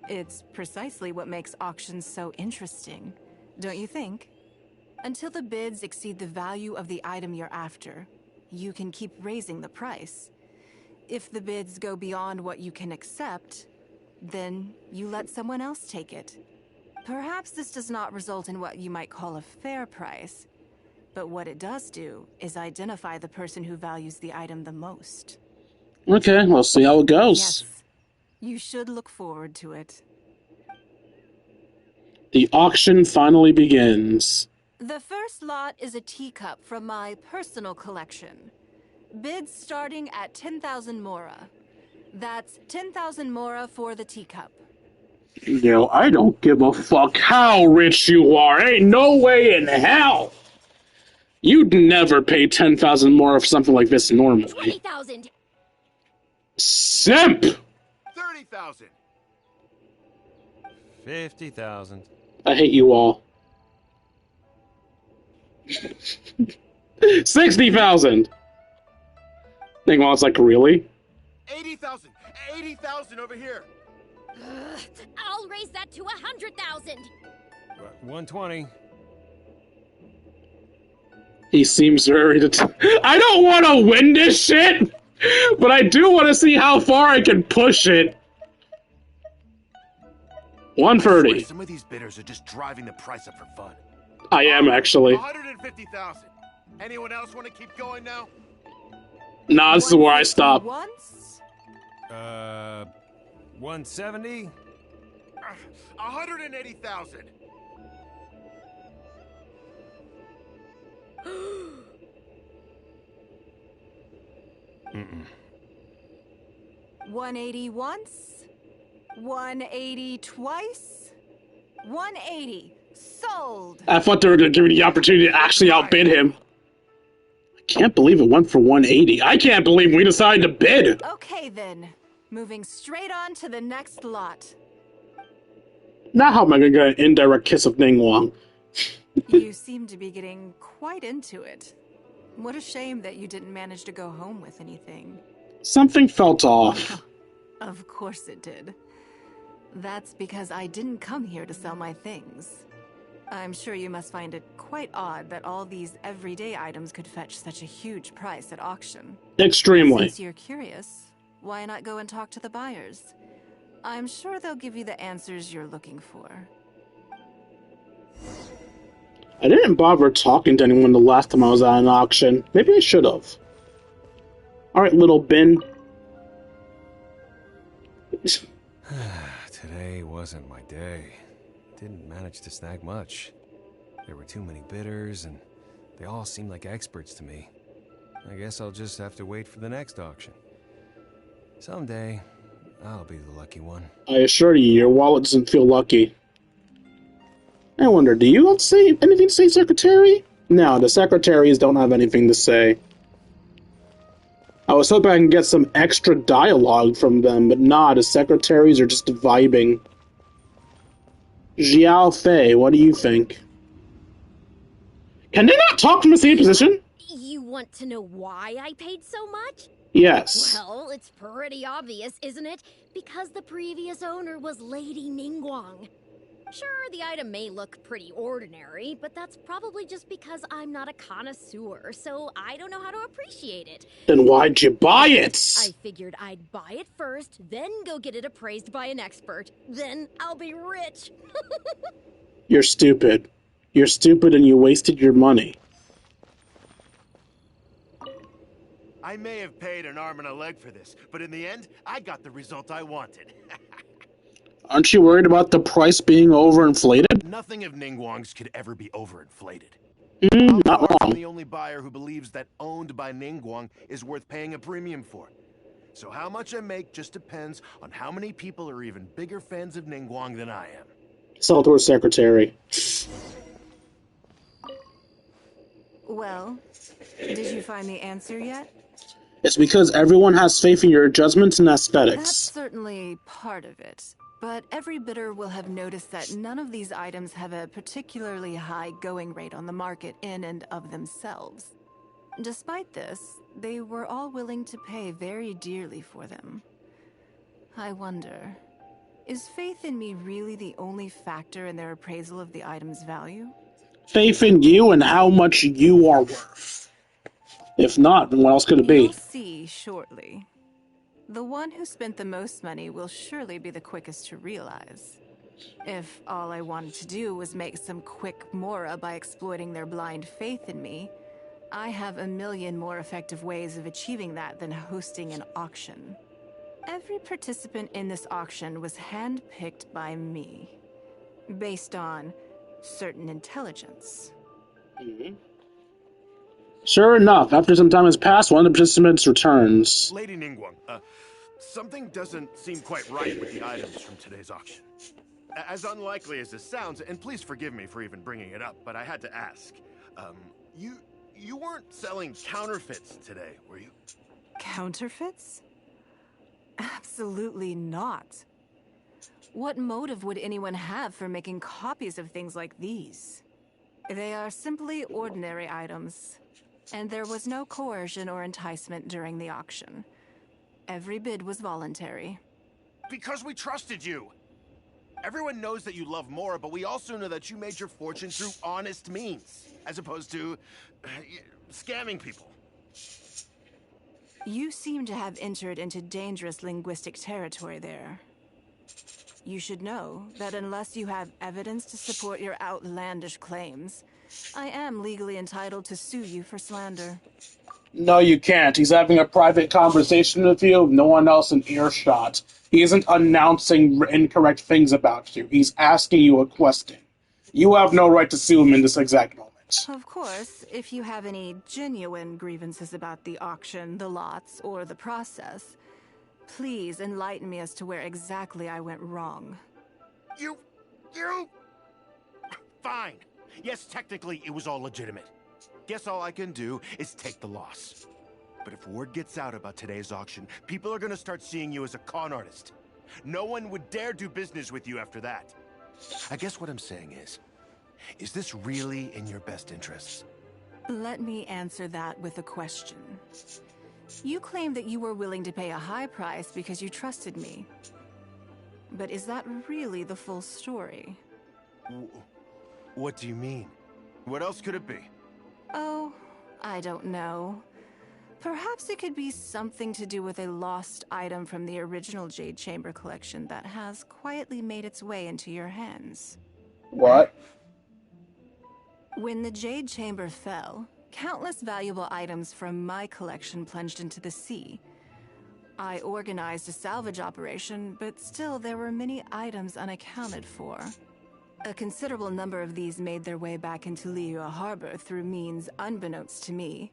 It's precisely what makes auctions so interesting, don't you think? Until the bids exceed the value of the item you're after, you can keep raising the price. If the bids go beyond what you can accept, then you let someone else take it. Perhaps this does not result in what you might call a fair price, but what it does do is identify the person who values the item the most. Okay, we'll see how it goes. Yes, you should look forward to it. The auction finally begins. The first lot is a teacup from my personal collection. Bids starting at 10,000 mora. That's 10,000 mora for the teacup. You know, I don't give a fuck how rich you are. Ain't no way in hell. You'd never pay 10,000 more for something like this normally. 20,000. Simp! 30,000. 50,000. I hate you all. 60,000. Ninggaung, it's like, really? 80,000. 80,000 over here. I'll raise that to 100,000. 120. He seems very I don't want to win this shit, but I do want to see how far I can push it. 130. Some of these bidders are just driving the price up for fun. I am, actually. 150,000. Anyone else want to keep going now? Nah, this is where I stop. 170? 180,000. Mm-mm. 180 once, 180 twice, 180. Sold. I thought they were going to give me the opportunity to actually outbid him. I can't believe it went for 180. I can't believe we decided to bid. Okay then, moving straight on to the next lot. Now how am I going to get an indirect kiss of Ninggaung? You seem to be getting quite into it. What a shame that you didn't manage to go home with anything. Something felt off. Of course it did. That's because I didn't come here to sell my things. I'm sure you must find it quite odd that all these everyday items could fetch such a huge price at auction. Extremely. Since you're curious, why not go and talk to the buyers? I'm sure they'll give you the answers you're looking for. I didn't bother talking to anyone the last time I was at an auction. Maybe I should have. Alright, little bin. Today wasn't my day. Didn't manage to snag much. There were too many bidders, and they all seemed like experts to me. I guess I'll just have to wait for the next auction. Someday, I'll be the lucky one. I assure you, your wallet doesn't feel lucky. I wonder, do you have anything to say, Secretary? No, the secretaries don't have anything to say. I was hoping I can get some extra dialogue from them, but nah, the secretaries are just vibing. Xiao Fei, what do you think? Can they not talk from the same position? You want to know why I paid so much? Yes. Well, it's pretty obvious, isn't it? Because the previous owner was Lady Ninggaung. Sure, the item may look pretty ordinary, but that's probably just because I'm not a connoisseur, so I don't know how to appreciate it. Then why'd you buy it? I figured I'd buy it first, then go get it appraised by an expert. Then I'll be rich. You're stupid. You're stupid and you wasted your money. I may have paid an arm and a leg for this, but in the end, I got the result I wanted. Aren't you worried about the price being overinflated? Nothing of Ningguang's could ever be overinflated. Not I'm wrong. the only buyer who believes that owned by Ninggaung is worth paying a premium for. So how much I make just depends on how many people are even bigger fans of Ninggaung than I am. Sell to her secretary. Well, did you find the answer yet? It's because everyone has faith in your judgments and That's aesthetics. certainly part of it. But every bidder will have noticed that none of these items have a particularly high going rate on the market in and of themselves. Despite this, they were all willing to pay very dearly for them. I wonder, is faith in me really the only factor in their appraisal of the item's value? Faith in you and how much you are worth. If not, then what else could it You'll be? see shortly. The one who spent the most money will surely be the quickest to realize. If all I wanted to do was make some quick mora by exploiting their blind faith in me, I have a million more effective ways of achieving that than hosting an auction. Every participant in this auction was handpicked by me, based on certain intelligence. Sure enough, after some time has passed, one of the participants returns. Lady Ningguang, something doesn't seem quite right with the items from today's auction. as unlikely as this sounds, and please forgive me for even bringing it up, but I had to ask. You weren't selling counterfeits today, were you? Counterfeits? Absolutely not. What motive would anyone have for making copies of things like these? They are simply ordinary items, and there was no coercion or enticement during the auction. Every bid was voluntary. Because we trusted you! Everyone knows that you love more, but we also know that you made your fortune through honest means, as opposed to scamming people. You seem to have entered into dangerous linguistic territory there. You should know that unless you have evidence to support your outlandish claims, I am legally entitled to sue you for slander. No, you can't. He's having a private conversation with you, no one else in earshot. He isn't announcing incorrect things about you. He's asking you a question. You have no right to sue him in this exact moment. Of course, if you have any genuine grievances about the auction, the lots, or the process, please enlighten me as to where exactly I went wrong. You... Fine. Yes, technically, it was all legitimate. Guess all I can do is take the loss. But if word gets out about today's auction, people are gonna start seeing you as a con artist. No one would dare do business with you after that. I guess what I'm saying is this really in your best interests? Let me answer that with a question. You claim that you were willing to pay a high price because you trusted me. But is that really the full story? What do you mean? What else could it be? Oh, I don't know. Perhaps it could be something to do with a lost item from the original Jade Chamber collection that has quietly made its way into your hands. What? When the Jade Chamber fell, countless valuable items from my collection plunged into the sea. I organized a salvage operation, but still there were many items unaccounted for. A considerable number of these made their way back into Liyue Harbor through means unbeknownst to me,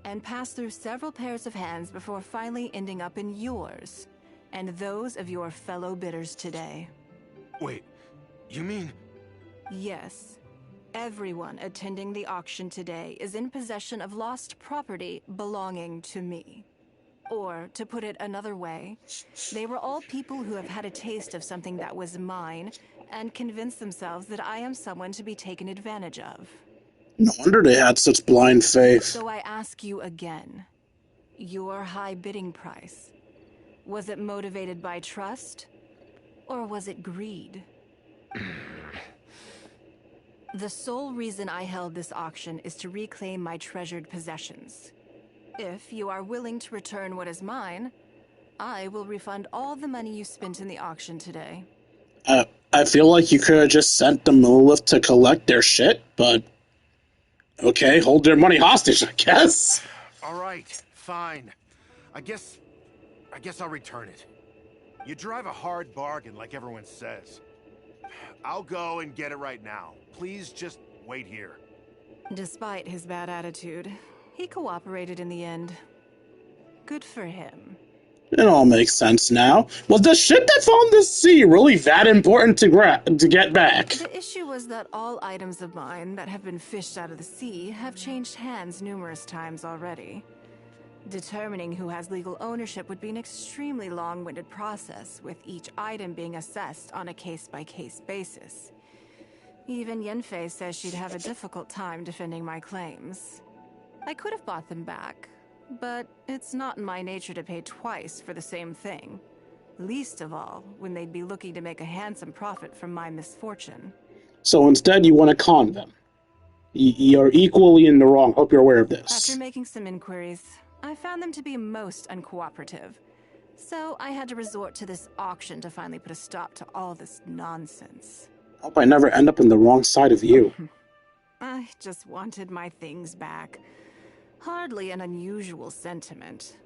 and passed through several pairs of hands before finally ending up in yours, and those of your fellow bidders today. Wait, you mean... Yes. Everyone attending the auction today is in possession of lost property belonging to me. Or, to put it another way, they were all people who have had a taste of something that was mine and convinced themselves that I am someone to be taken advantage of. No wonder they had such blind faith. So I ask you again, your high bidding price, was it motivated by trust, or was it greed? The sole reason I held this auction is to reclaim my treasured possessions. If you are willing to return what is mine, I will refund all the money you spent in the auction today. I feel like you could have just sent the Monolith to collect their shit, but... Okay, hold their money hostage, I guess. Alright, fine. I guess I'll return it. You drive a hard bargain like everyone says. I'll go and get it right now. Please just wait here. Despite his bad attitude, he cooperated in the end. Good for him. It all makes sense now. Was the shit that fell in the sea really that important to get back? The issue was that all items of mine that have been fished out of the sea have changed hands numerous times already. Determining who has legal ownership would be an extremely long-winded process, with each item being assessed on a case-by-case basis. Even Yenfei says she'd have a difficult time defending my claims. I could have bought them back, but it's not in my nature to pay twice for the same thing. Least of all, when they'd be looking to make a handsome profit from my misfortune. So instead you want to con them. You're equally in the wrong. Hope you're aware of this. After making some inquiries, I found them to be most uncooperative. So I had to resort to this auction to finally put a stop to all this nonsense. Hope I never end up on the wrong side of you. I just wanted my things back. Hardly an unusual sentiment.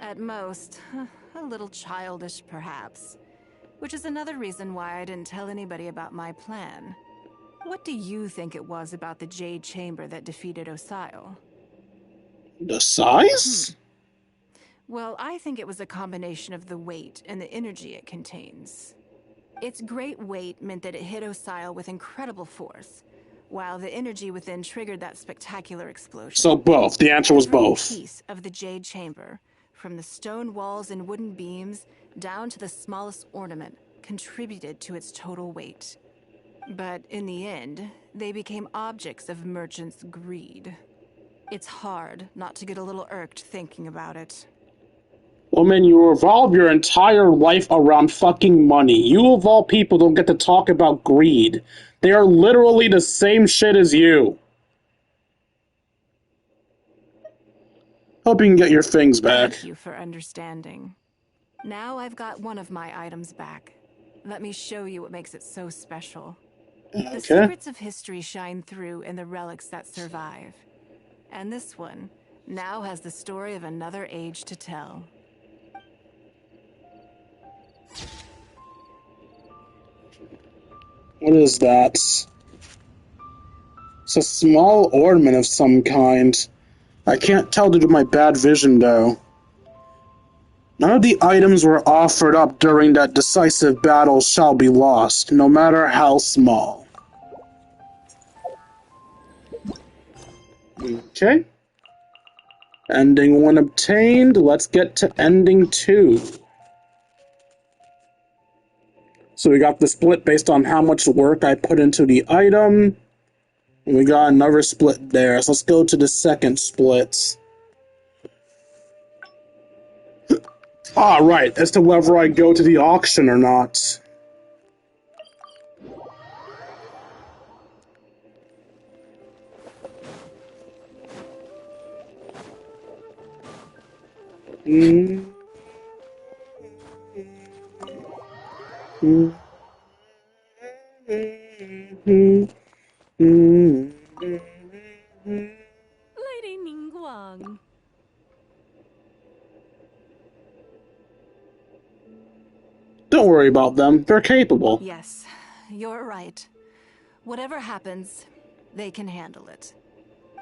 At most, a little childish perhaps. Which is another reason why I didn't tell anybody about my plan. What do you think it was about the Jade Chamber that defeated Osile? The size? Well, I think it was a combination of the weight and the energy it contains. Its great weight meant that it hit Osile with incredible force, while the energy within triggered that spectacular explosion. So both. The answer was Every both. piece of the Jade Chamber, from the stone walls and wooden beams down to the smallest ornament, contributed to its total weight. But in the end, they became objects of merchants' greed. It's hard not to get a little irked thinking about it. Woman, you revolve your entire life around fucking money. You of all people don't get to talk about greed. They are literally the same shit as you. Hope you can get your things back. Thank you for understanding. Now I've got one of my items back. Let me show you what makes it so special. The secrets of history shine through in the relics that survive. And this one now has the story of another age to tell. What is that? It's a small ornament of some kind. I can't tell due to my bad vision, though. None of the items were offered up during that decisive battle shall be lost, no matter how small. Okay. Ending 1 obtained. Let's get to ending 2. So we got the split based on how much work I put into the item. And we got another split there. So let's go to the second split. Right. As to whether I go to the auction or not. Lady Ningguang. Don't worry about them. They're capable. Yes, you're right. Whatever happens, they can handle it.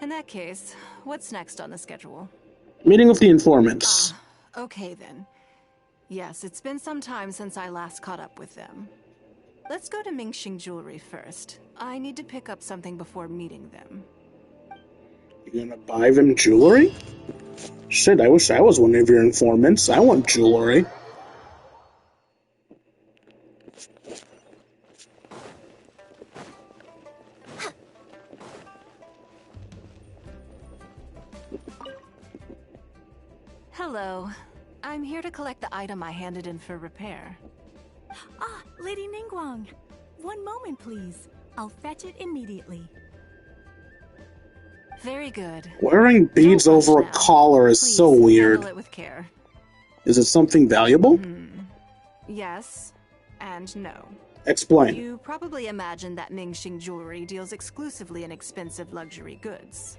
In that case, what's next on the schedule? Meeting with the informants. Okay then. Yes, it's been some time since I last caught up with them. Let's go to Mingxing Jewelry first. I need to pick up something before meeting them. You gonna buy them jewelry? Shit, I wish I was one of your informants. I want jewelry. Hello. I'm here to collect the item I handed in for repair. Ah, Lady Ningguang. One moment, please. I'll fetch it immediately. Very good. Wearing beads Don't rush over a now. collar is Please, so weird. handle it with care. Is it something valuable? Yes and no. Explain. You probably imagine that Mingxing Jewelry deals exclusively in expensive luxury goods.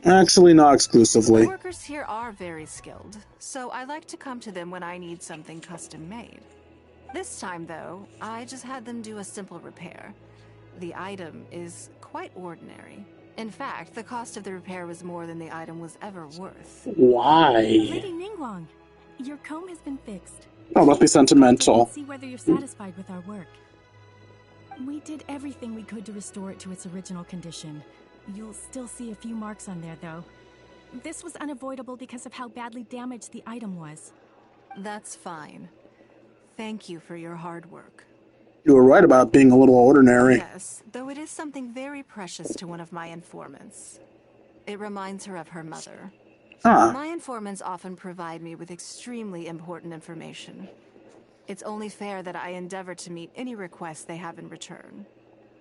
Actually, not The exclusively. workers here are very skilled, so I like to come to them when I need something custom made. This time, though, I just had them do a simple repair. The item is quite ordinary. In fact, the cost of the repair was more than the item was ever worth. Why? Lady Ningguang, your comb has been fixed. Oh, must be sentimental. See whether you're satisfied with our work. We did everything we could to restore it to its original condition. You'll still see a few marks on there, though. This was unavoidable because of how badly damaged the item was. That's fine. Thank you for your hard work. You were right about being a little ordinary. Yes, though it is something very precious to one of my informants. It reminds her of her mother. My informants often provide me with extremely important information. It's only fair that I endeavor to meet any requests they have in return.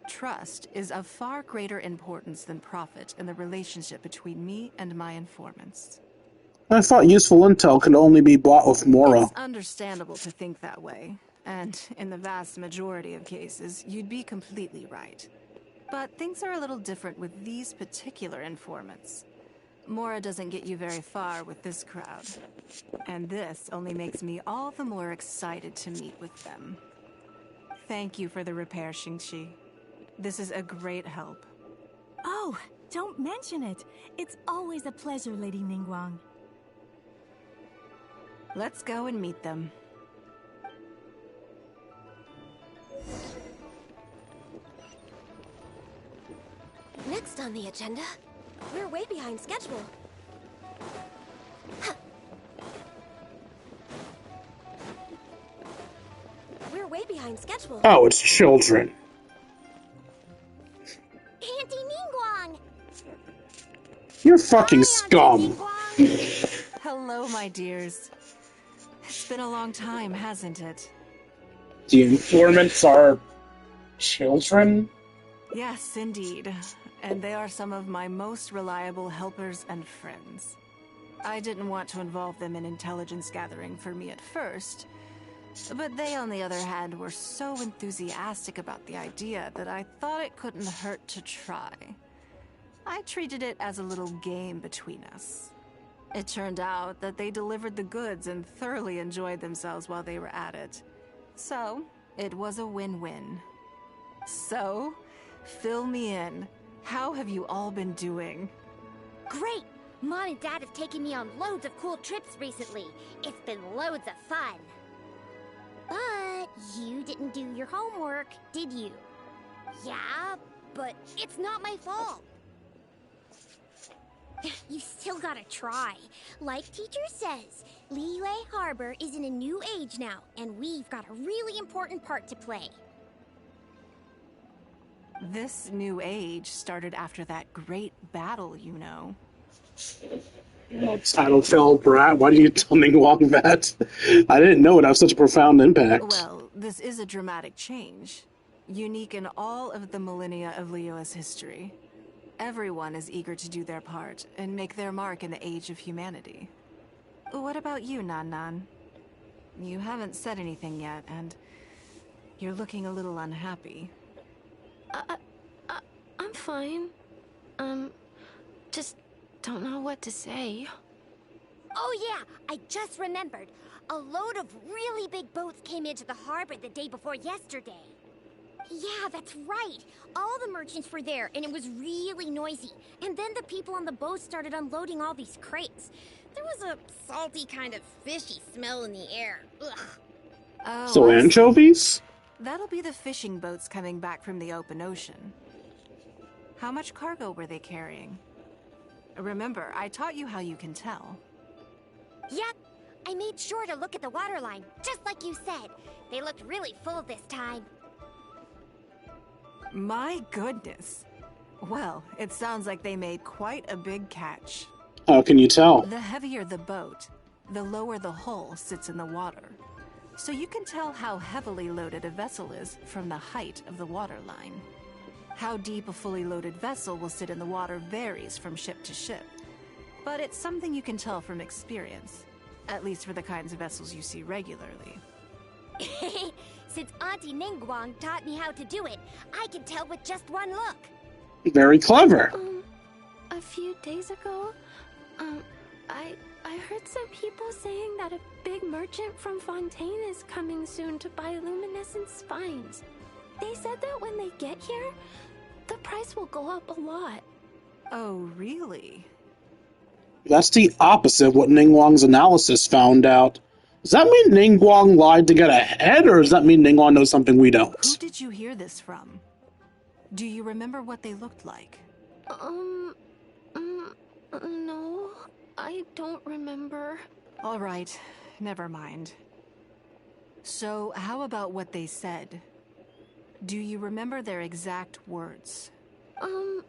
Trust is of far greater importance than profit in the relationship between me and my informants. I thought useful intel could only be bought with Mora. It's understandable to think that way, and in the vast majority of cases, you'd be completely right. But things are a little different with these particular informants. Mora doesn't get you very far with this crowd, and this only makes me all the more excited to meet with them. Thank you for the repair, Xingqi. This is a great help. Oh, don't mention it. It's always a pleasure, Lady Ningguang. Let's go and meet them. next on the agenda? We're way behind schedule. We're way behind schedule. Oh, it's children. Auntie Ningguang! You're fucking Hi, scum. Auntie Ningguang! Hello, my dears. It's been a long time, hasn't it? The informants are children? Yes, indeed. And they are some of my most reliable helpers and friends. I didn't want to involve them in intelligence gathering for me at first, but they, on the other hand, were so enthusiastic about the idea that I thought it couldn't hurt to try. I treated it as a little game between us. It turned out that they delivered the goods and thoroughly enjoyed themselves while they were at it. So, it was a win-win. So, fill me in. How have you all been doing? Great! Mom and Dad have taken me on loads of cool trips recently. It's been loads of fun. But you didn't do your homework, did you? Yeah, but it's not my fault. You still gotta try. Like teacher says, Liyue Harbor is in a new age now, and we've got a really important part to play. This new age started after that great battle, you know. Tattletale brat, why did you tell Ningguang that? I didn't know it had such a profound impact. Well, this is a dramatic change, unique in all of the millennia of Liyue's history. Everyone is eager to do their part and make their mark in the age of humanity. What about you, Nan Nan? You haven't said anything yet, and you're looking a little unhappy. I'm fine. Just don't know what to say. Oh yeah, I just remembered. A load of really big boats came into the harbor the day before yesterday. Yeah, that's right. All the merchants were there, and it was really noisy. And then the people on the boat started unloading all these crates. There was a salty kind of fishy smell in the air. Ugh. Oh, So I see. anchovies? That'll be the fishing boats coming back from the open ocean. How much cargo were they carrying? Remember, I taught you how you can tell. Yep, I made sure to look at the waterline, just like you said. They looked really full this time. My goodness. Well, it sounds like they made quite a big catch. How can you tell? The heavier the boat, the lower the hull sits in the water. So you can tell how heavily loaded a vessel is from the height of the waterline. How deep a fully loaded vessel will sit in the water varies from ship to ship. But it's something you can tell from experience, at least for the kinds of vessels you see regularly. Since Auntie Ningguang taught me how to do it, I can tell with just one look. Very clever. A few days ago, I heard some people saying that a big merchant from Fontaine is coming soon to buy luminescent spines. They said that when they get here, the price will go up a lot. Oh, really? That's the opposite of what Ningguang's analysis found out. Does that mean Ningguang lied to get ahead, or does that mean Ningguang knows something we don't? Who did you hear this from? Do you remember what they looked like? No, I don't remember. All right, never mind. So, how about what they said? Do you remember their exact words? I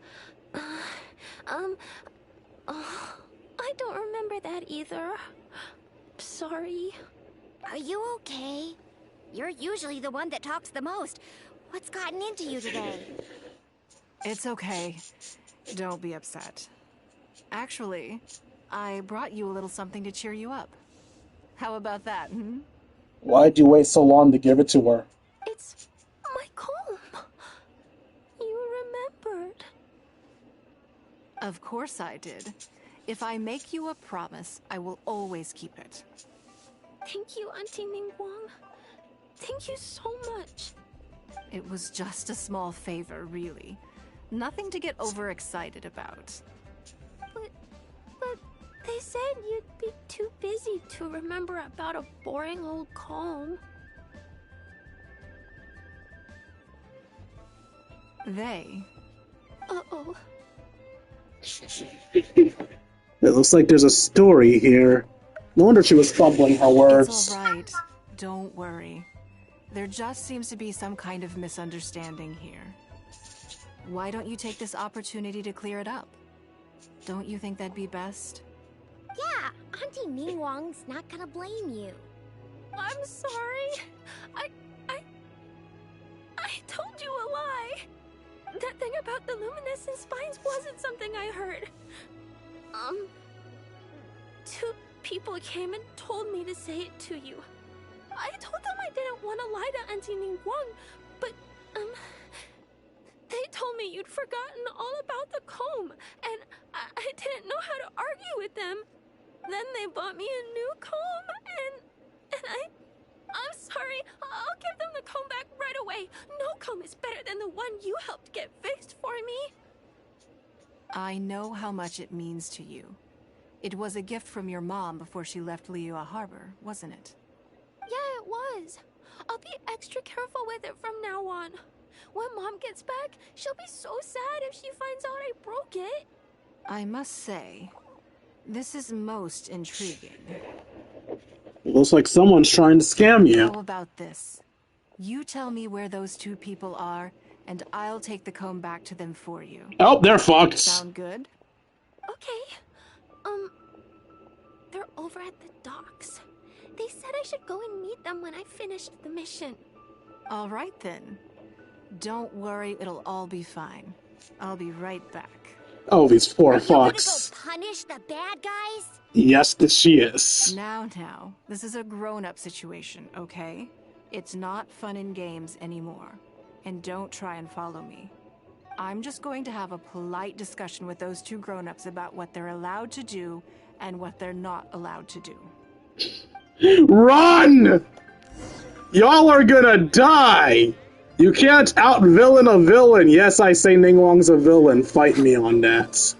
don't remember that either. Sorry. Are you okay? You're usually the one that talks the most. What's gotten into you today? It's okay. Don't be upset. Actually, I brought you a little something to cheer you up. How about that, hmm? Why'd you wait so long to give it to her? It's my comb. You remembered. Of course I did. If I make you a promise, I will always keep it. Thank you, Auntie Ningguang. Thank you so much. It was just a small favor, really. Nothing to get overexcited about. But they said you'd be too busy to remember about a boring old comb. They? Uh-oh. It looks like there's a story here. No wonder she was fumbling her words. It's all right. Don't worry. There just seems to be some kind of misunderstanding here. Why don't you take this opportunity to clear it up? Don't you think that'd be best? Yeah, Auntie Ninggaung's not gonna blame you. I'm sorry. I told you a lie. That thing about the luminescent spines wasn't something I heard. Two people came and told me to say it to you. I told them I didn't want to lie to Auntie Ningguang, but, they told me you'd forgotten all about the comb, and I didn't know how to argue with them. Then they bought me a new comb, and I'm sorry, I'll give them the comb back right away. No comb is better than the one you helped get fixed for me. I know how much it means to you. It was a gift from your mom before she left Liyue Harbor, wasn't it? Yeah, it was. I'll be extra careful with it from now on. When Mom gets back, she'll be so sad if she finds out I broke it. I must say, this is most intriguing. It looks like someone's trying to scam you. How about this? You tell me where those two people are, and I'll take the comb back to them for you. Oh, they're fucked. Sound good? Okay. They're over at the docks. They said I should go and meet them when I finished the mission. All right then. Don't worry, it'll all be fine. I'll be right back. Oh, these poor Are you gonna fucks. go punish the bad guys? Yes, that she is. Now, this is a grown-up situation, okay? It's not fun and games anymore. And don't try and follow me. I'm just going to have a polite discussion with those two grown-ups about what they're allowed to do and what they're not allowed to do. Run! Y'all are gonna die! You can't out-villain a villain! Yes, I say Ningguang's a villain. Fight me on that.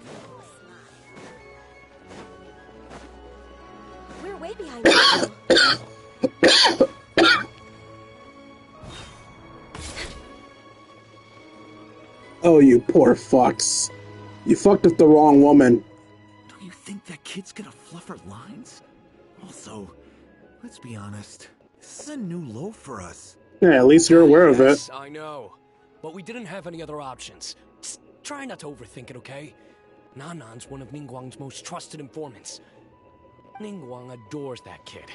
We're way behind. Oh, you poor fucks. You fucked with the wrong woman. Don't you think that kid's gonna fluff her lines? Also, let's be honest, this is a new low for us. Yeah, at least you're aware of it. Yes, I know. But we didn't have any other options. Just try not to overthink it, okay? Nanan's one of Ningguang's most trusted informants. Ningguang adores that kid.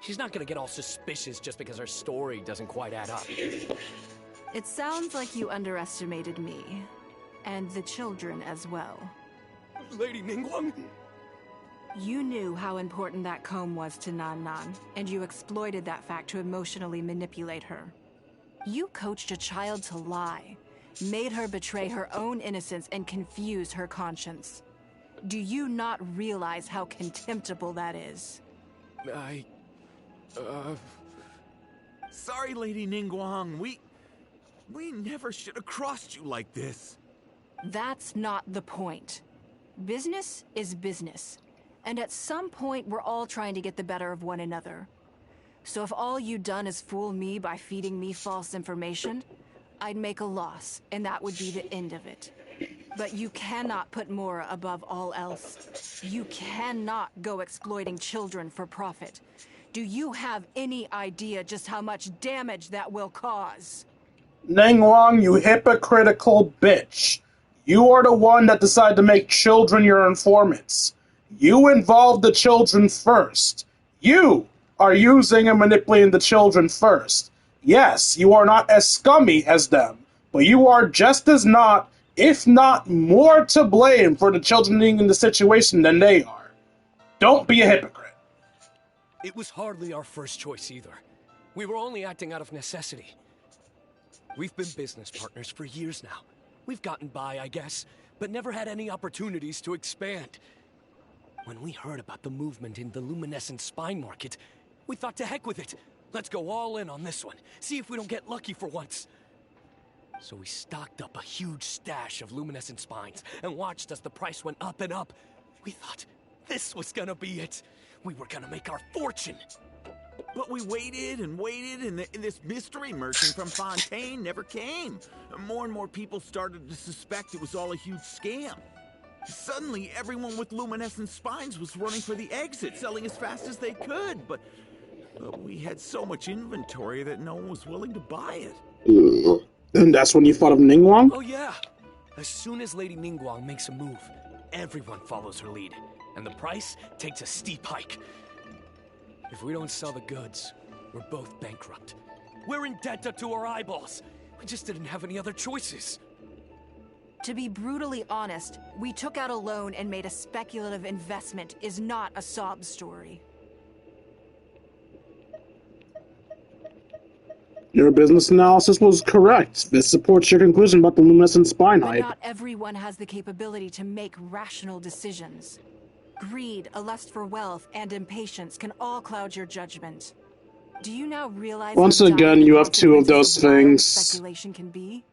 She's not gonna get all suspicious just because her story doesn't quite add up. It sounds like you underestimated me. And the children as well. Lady Ningguang? You knew how important that comb was to Nan, and you exploited that fact to emotionally manipulate her. You coached a child to lie, made her betray her own innocence and confuse her conscience. Do you not realize how contemptible that is? Sorry, Lady Ningguang, we never should have crossed you like this. That's not the point. Business is business. And at some point, we're all trying to get the better of one another. So if all you've done is fool me by feeding me false information, I'd make a loss, and that would be the end of it. But you cannot put Mora above all else. You cannot go exploiting children for profit. Do you have any idea just how much damage that will cause? Ningguang, you hypocritical bitch. You are the one that decided to make children your informants. You involved the children first. You are using and manipulating the children first. Yes, you are not as scummy as them, but you are just as not, if not more to blame for the children being in the situation than they are. Don't be a hypocrite. It was hardly our first choice either. We were only acting out of necessity. We've been business partners for years now. We've gotten by, I guess, but never had any opportunities to expand. When we heard about the movement in the luminescent spine market, we thought to heck with it. Let's go all in on this one. See if we don't get lucky for once. So we stocked up a huge stash of luminescent spines and watched as the price went up and up. We thought this was gonna be it. We were gonna make our fortune. But we waited and waited, and this mystery merchant from Fontaine never came. More and more people started to suspect it was all a huge scam. Suddenly, everyone with luminescent spines was running for the exit, selling as fast as they could, but we had so much inventory that no one was willing to buy it. Ugh. And that's when you thought of Ningguang? Oh yeah! As soon as Lady Ningguang makes a move, everyone follows her lead, and the price takes a steep hike. If we don't sell the goods, we're both bankrupt. We're in debt up to our eyeballs. We just didn't have any other choices. To be brutally honest, we took out a loan and made a speculative investment is not a sob story. Your business analysis was correct. This supports your conclusion about the luminescent spine But hype. not everyone has the capability to make rational decisions. Greed, a lust for wealth, and impatience can all cloud your judgment. Do you now realize Once how again, dire you the have two of consequences those wild things. speculation can be?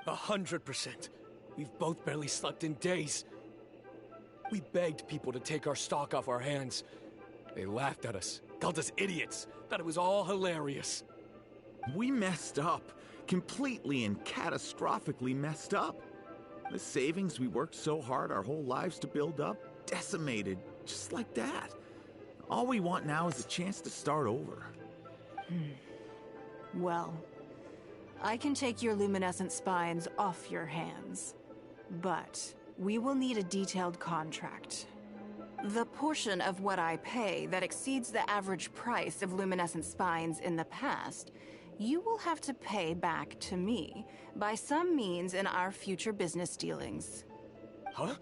100%. We've both barely slept in days. We begged people to take our stock off our hands. They laughed at us, called us idiots, thought it was all hilarious. We messed up. Completely and catastrophically messed up. The savings we worked so hard our whole lives to build up, decimated, just like that. All we want now is a chance to start over. Well, I can take your luminescent spines off your hands. But we will need a detailed contract. The portion of what I pay that exceeds the average price of luminescent spines in the past, you will have to pay back to me by some means in our future business dealings. Huh?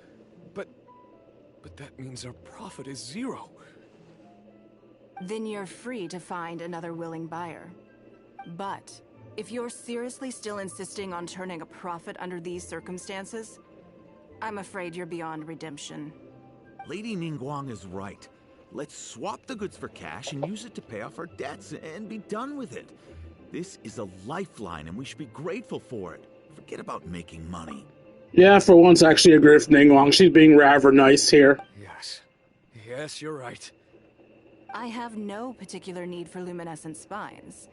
But that means our profit is 0. Then you're free to find another willing buyer. But if you're seriously still insisting on turning a profit under these circumstances, I'm afraid you're beyond redemption. Lady Ningguang is right. Let's swap the goods for cash and use it to pay off our debts and be done with it. This is a lifeline and we should be grateful for it. Forget about making money. Yeah, for once I actually agree with Ningguang. She's being rather nice here. Yes, you're right. I have no particular need for luminescent spines.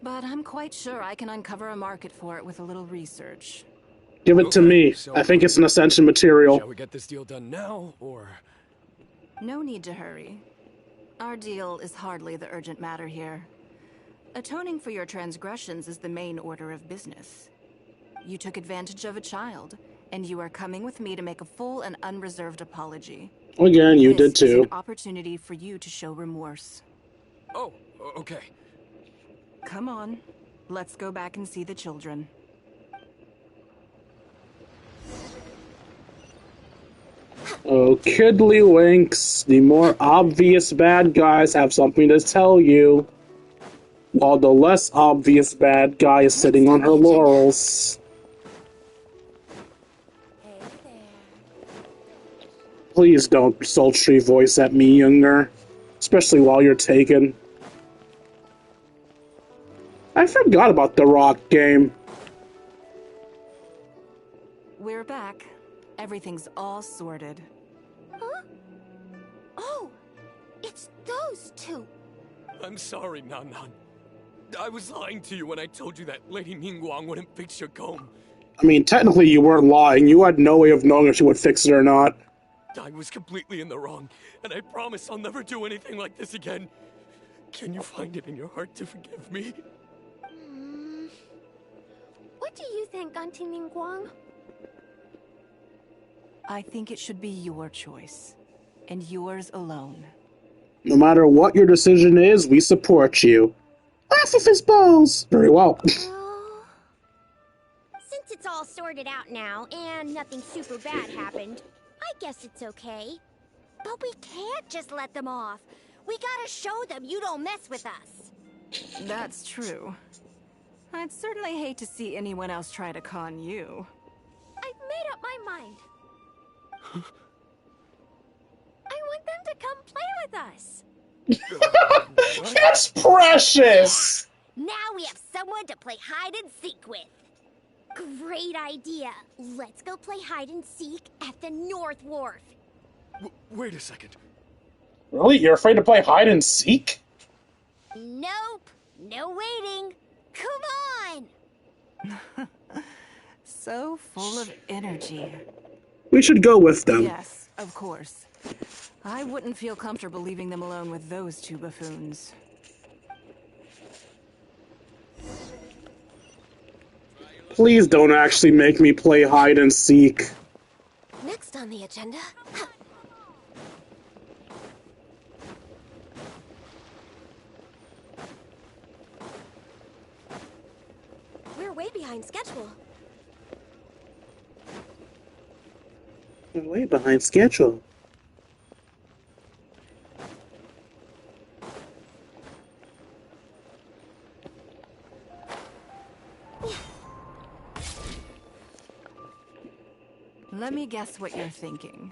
But I'm quite sure I can uncover a market for it with a little research. Give it to me. I think it's an essential material. Shall we get this deal done now, or...? No need to hurry. Our deal is hardly the urgent matter here. Atoning for your transgressions is the main order of business. You took advantage of a child, and you are coming with me to make a full and unreserved apology. Again, you did This is too. an opportunity for you to show remorse. Oh, okay. Come on, let's go back and see the children. Oh, Kiddlywinks, the more obvious bad guys have something to tell you, while the less obvious bad guy is sitting on her laurels. Please don't sultry voice at me, Younger, especially while you're taken. I forgot about the rock game. We're back. Everything's all sorted. Huh? Oh, it's those two. I'm sorry, Nan. I was lying to you when I told you that Lady Ningguang wouldn't fix your comb. I mean, technically you weren't lying. You had no way of knowing if she would fix it or not. I was completely in the wrong, and I promise I'll never do anything like this again. Can you find it in your heart to forgive me? What do you think, Auntie Ningguang? I think it should be your choice, and yours alone. No matter what your decision is, we support you. Laugh of his balls! Very well. Well, since it's all sorted out now, and nothing super bad happened, I guess it's okay. But we can't just let them off. We gotta show them you don't mess with us. That's true. I'd certainly hate to see anyone else try to con you. I've made up my mind. I want them to come play with us. That's precious! Now we have someone to play hide and seek with. Great idea. Let's go play hide and seek at the North Wharf. Wait a second. Really? You're afraid to play hide and seek? Nope. No waiting. Come on. So full of energy. We should go with them. Yes, of course. I wouldn't feel comfortable leaving them alone with those two buffoons. Please don't actually make me play hide and seek. Next on the agenda... We're way behind schedule. We're way behind schedule. Let me guess what you're thinking.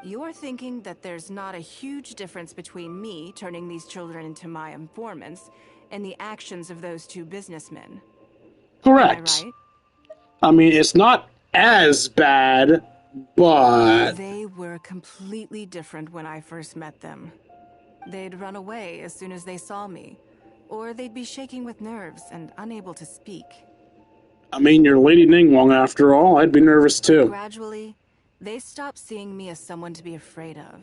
You're thinking that there's not a huge difference between me turning these children into my informants and the actions of those two businessmen. Correct. Am I right? I mean, it's not as bad, but... They were completely different when I first met them. They'd run away as soon as they saw me, or they'd be shaking with nerves and unable to speak. I mean, you're Lady Ninggaung after all. I'd be nervous too. Gradually, they stopped seeing me as someone to be afraid of,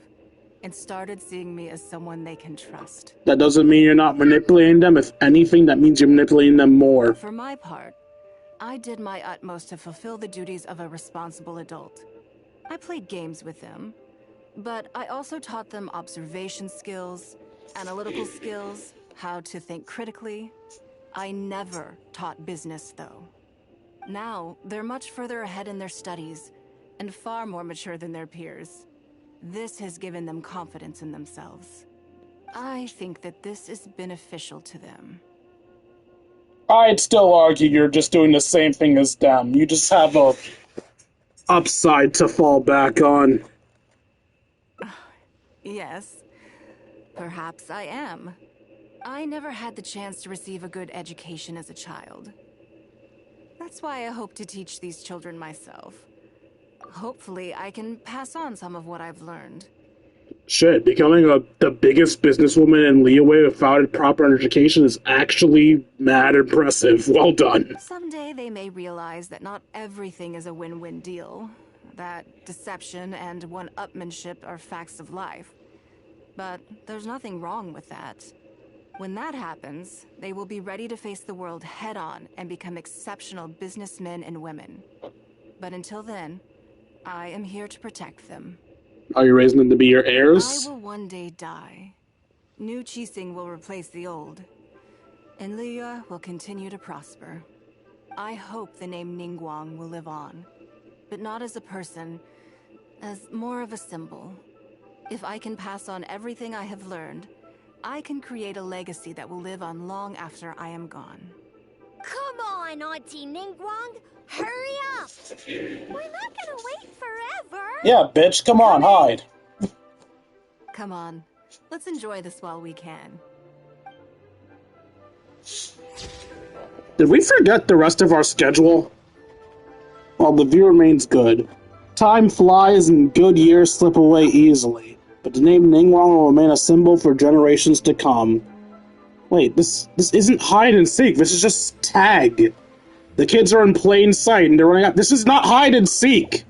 and started seeing me as someone they can trust. That doesn't mean you're not manipulating them. If anything, that means you're manipulating them more. For my part, I did my utmost to fulfill the duties of a responsible adult. I played games with them, but I also taught them observation skills, analytical skills, how to think critically. I never taught business, though. Now, they're much further ahead in their studies, and far more mature than their peers. This has given them confidence in themselves. I think that this is beneficial to them. I'd still argue you're just doing the same thing as them. You just have a upside to fall back on. Yes, perhaps I am. I never had the chance to receive a good education as a child. That's why I hope to teach these children myself. Hopefully, I can pass on some of what I've learned. Shit, becoming the biggest businesswoman in Liyue without a proper education is actually mad impressive. Well done. Someday they may realize that not everything is a win-win deal, that deception and one-upmanship are facts of life. But there's nothing wrong with that. When that happens, they will be ready to face the world head-on and become exceptional businessmen and women. But until then, I am here to protect them. Are you raising them to be your heirs? I will one day die. New Qixing will replace the old. And Liyue will continue to prosper. I hope the name Ningguang will live on. But not as a person, as more of a symbol. If I can pass on everything I have learned, I can create a legacy that will live on long after I am gone. Come on, Auntie Ningguang! Hurry up! We're not gonna wait forever! Yeah, bitch, come on, hide. Come on, let's enjoy this while we can. Did we forget the rest of our schedule? Well, the view remains good. Time flies and good years slip away easily, but the name Ningguang will remain a symbol for generations to come. Wait, this isn't hide and seek, this is just tag. The kids are in plain sight and they're running out. This is not hide and seek!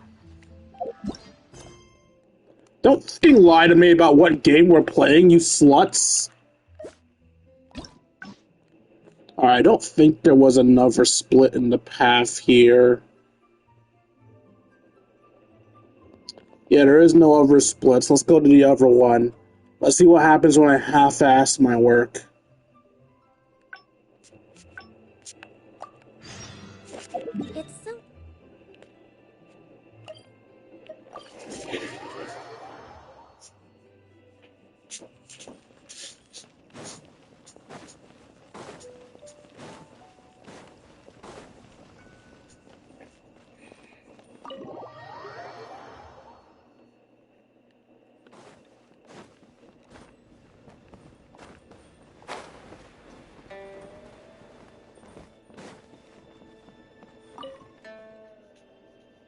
Don't fucking lie to me about what game we're playing, you sluts! Alright, I don't think there was another split in the path here. Yeah, there is no other splits. Let's go to the other one. Let's see what happens when I half-ass my work. It's so...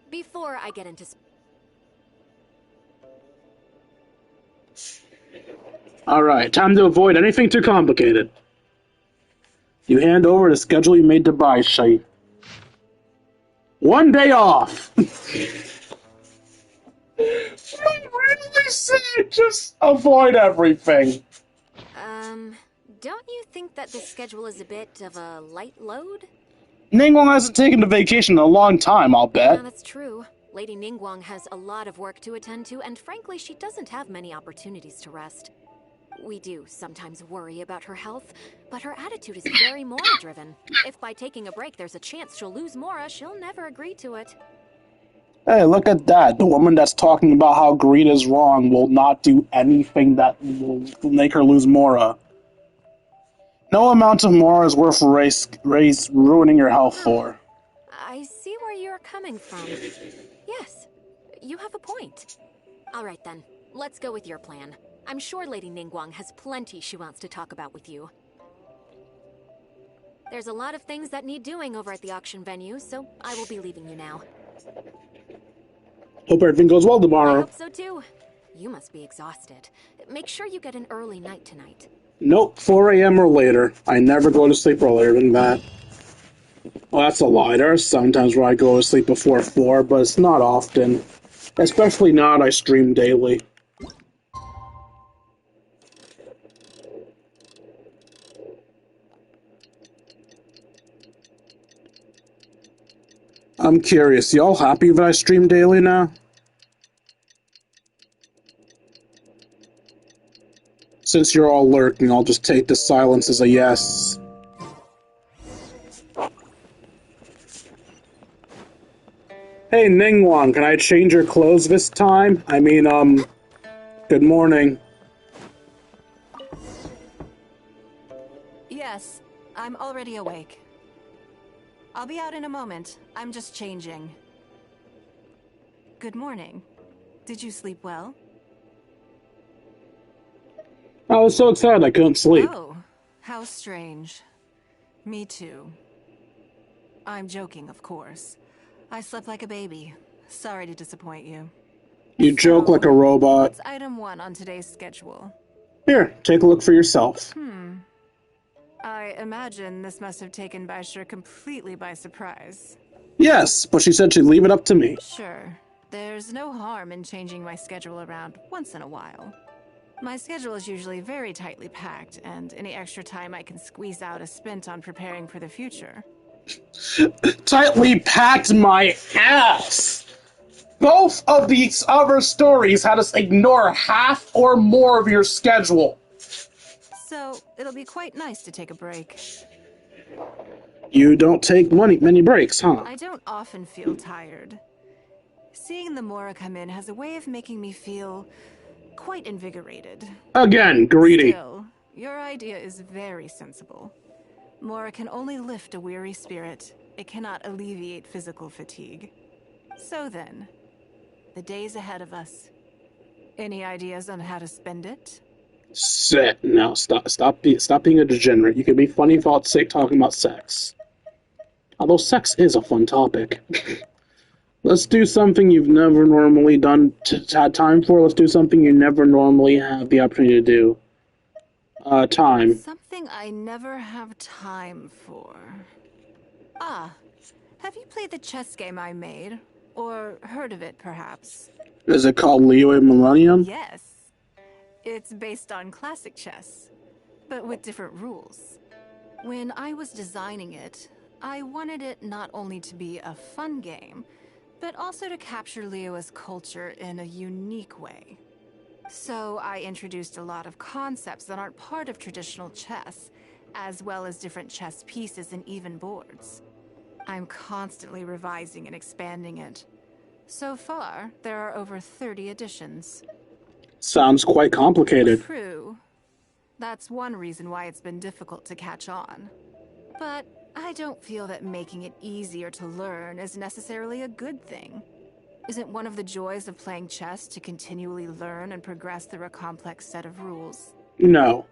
Before I get into... Alright, time to avoid anything too complicated. You hand over the schedule you made to buy, Shite. 1 day off! I said just avoid everything. Don't you think that this schedule is a bit of a light load? Ninggaung hasn't taken a vacation in a long time, I'll bet. Yeah, that's true. Lady Ningguang has a lot of work to attend to, and frankly, she doesn't have many opportunities to rest. We do sometimes worry about her health, but her attitude is very Mora-driven. If by taking a break there's a chance she'll lose Mora, she'll never agree to it. Hey, look at that. The woman that's talking about how greed is wrong will not do anything that will make her lose Mora. No amount of Mora is worth ruining your health for. I see where you're coming from. Yes, you have a point. All right then, let's go with your plan. I'm sure Lady Ningguang has plenty she wants to talk about with you. There's a lot of things that need doing over at the auction venue, so I will be leaving you now. Hope everything goes well tomorrow. I hope so too. You must be exhausted. Make sure you get an early night tonight. Nope, 4 a.m. or later. I never go to sleep earlier than that. Well, that's a lie. There are sometimes where I go to sleep before 4, but it's not often. Especially now that I stream daily. I'm curious, y'all happy that I stream daily now? Since you're all lurking, I'll just take the silence as a yes. Hey, Ningguang, can I change your clothes this time? I mean, good morning. Yes, I'm already awake. I'll be out in a moment. I'm just changing. Good morning. Did you sleep well? I was so excited I couldn't sleep. Oh, how strange. Me too. I'm joking, of course. I slept like a baby. Sorry to disappoint you. You joke like a robot. What's item 1 on today's schedule? Here, take a look for yourself. I imagine this must have taken Baisha completely by surprise. Yes, but she said she'd leave it up to me. Sure. There's no harm in changing my schedule around once in a while. My schedule is usually very tightly packed, and any extra time I can squeeze out is spent on preparing for the future. Tightly packed my ass! Both of these other stories had us ignore half or more of your schedule. So, it'll be quite nice to take a break. You don't take many breaks, huh? I don't often feel tired. Seeing the Mora come in has a way of making me feel quite invigorated. Again, greedy. Still, your idea is very sensible. Mora can only lift a weary spirit. It cannot alleviate physical fatigue. So then, the days ahead of us. Any ideas on how to spend it? Sit. No, stop being a degenerate. You can be funny for its sake talking about sex. Although sex is a fun topic. Let's do something you've never normally had time for. Let's do something you never normally have the opportunity to do. Time. Something I never have time for. Ah, have you played the chess game I made? Or heard of it, perhaps? Is it called Leo Millennium? Yes. It's based on classic chess, but with different rules. When I was designing it, I wanted it not only to be a fun game, but also to capture Liyue's culture in a unique way. So I introduced a lot of concepts that aren't part of traditional chess, as well as different chess pieces and even boards. I'm constantly revising and expanding it. So far, there are over 30 editions. Sounds quite complicated. True. That's one reason why it's been difficult to catch on. But I don't feel that making it easier to learn is necessarily a good thing. Isn't one of the joys of playing chess to continually learn and progress through a complex set of rules? No.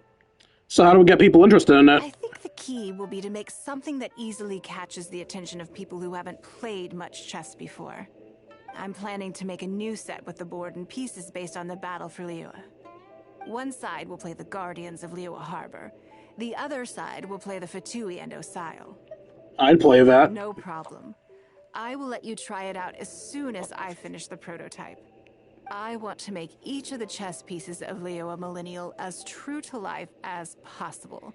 So how do we get people interested in it? I think the key will be to make something that easily catches the attention of people who haven't played much chess before. I'm planning to make a new set with the board and pieces based on the battle for Liyue. One side will play the Guardians of Liyue Harbor. The other side will play the Fatui and Osile. I'd play that. No problem. I will let you try it out as soon as I finish the prototype. I want to make each of the chess pieces of Leo a millennial as true to life as possible.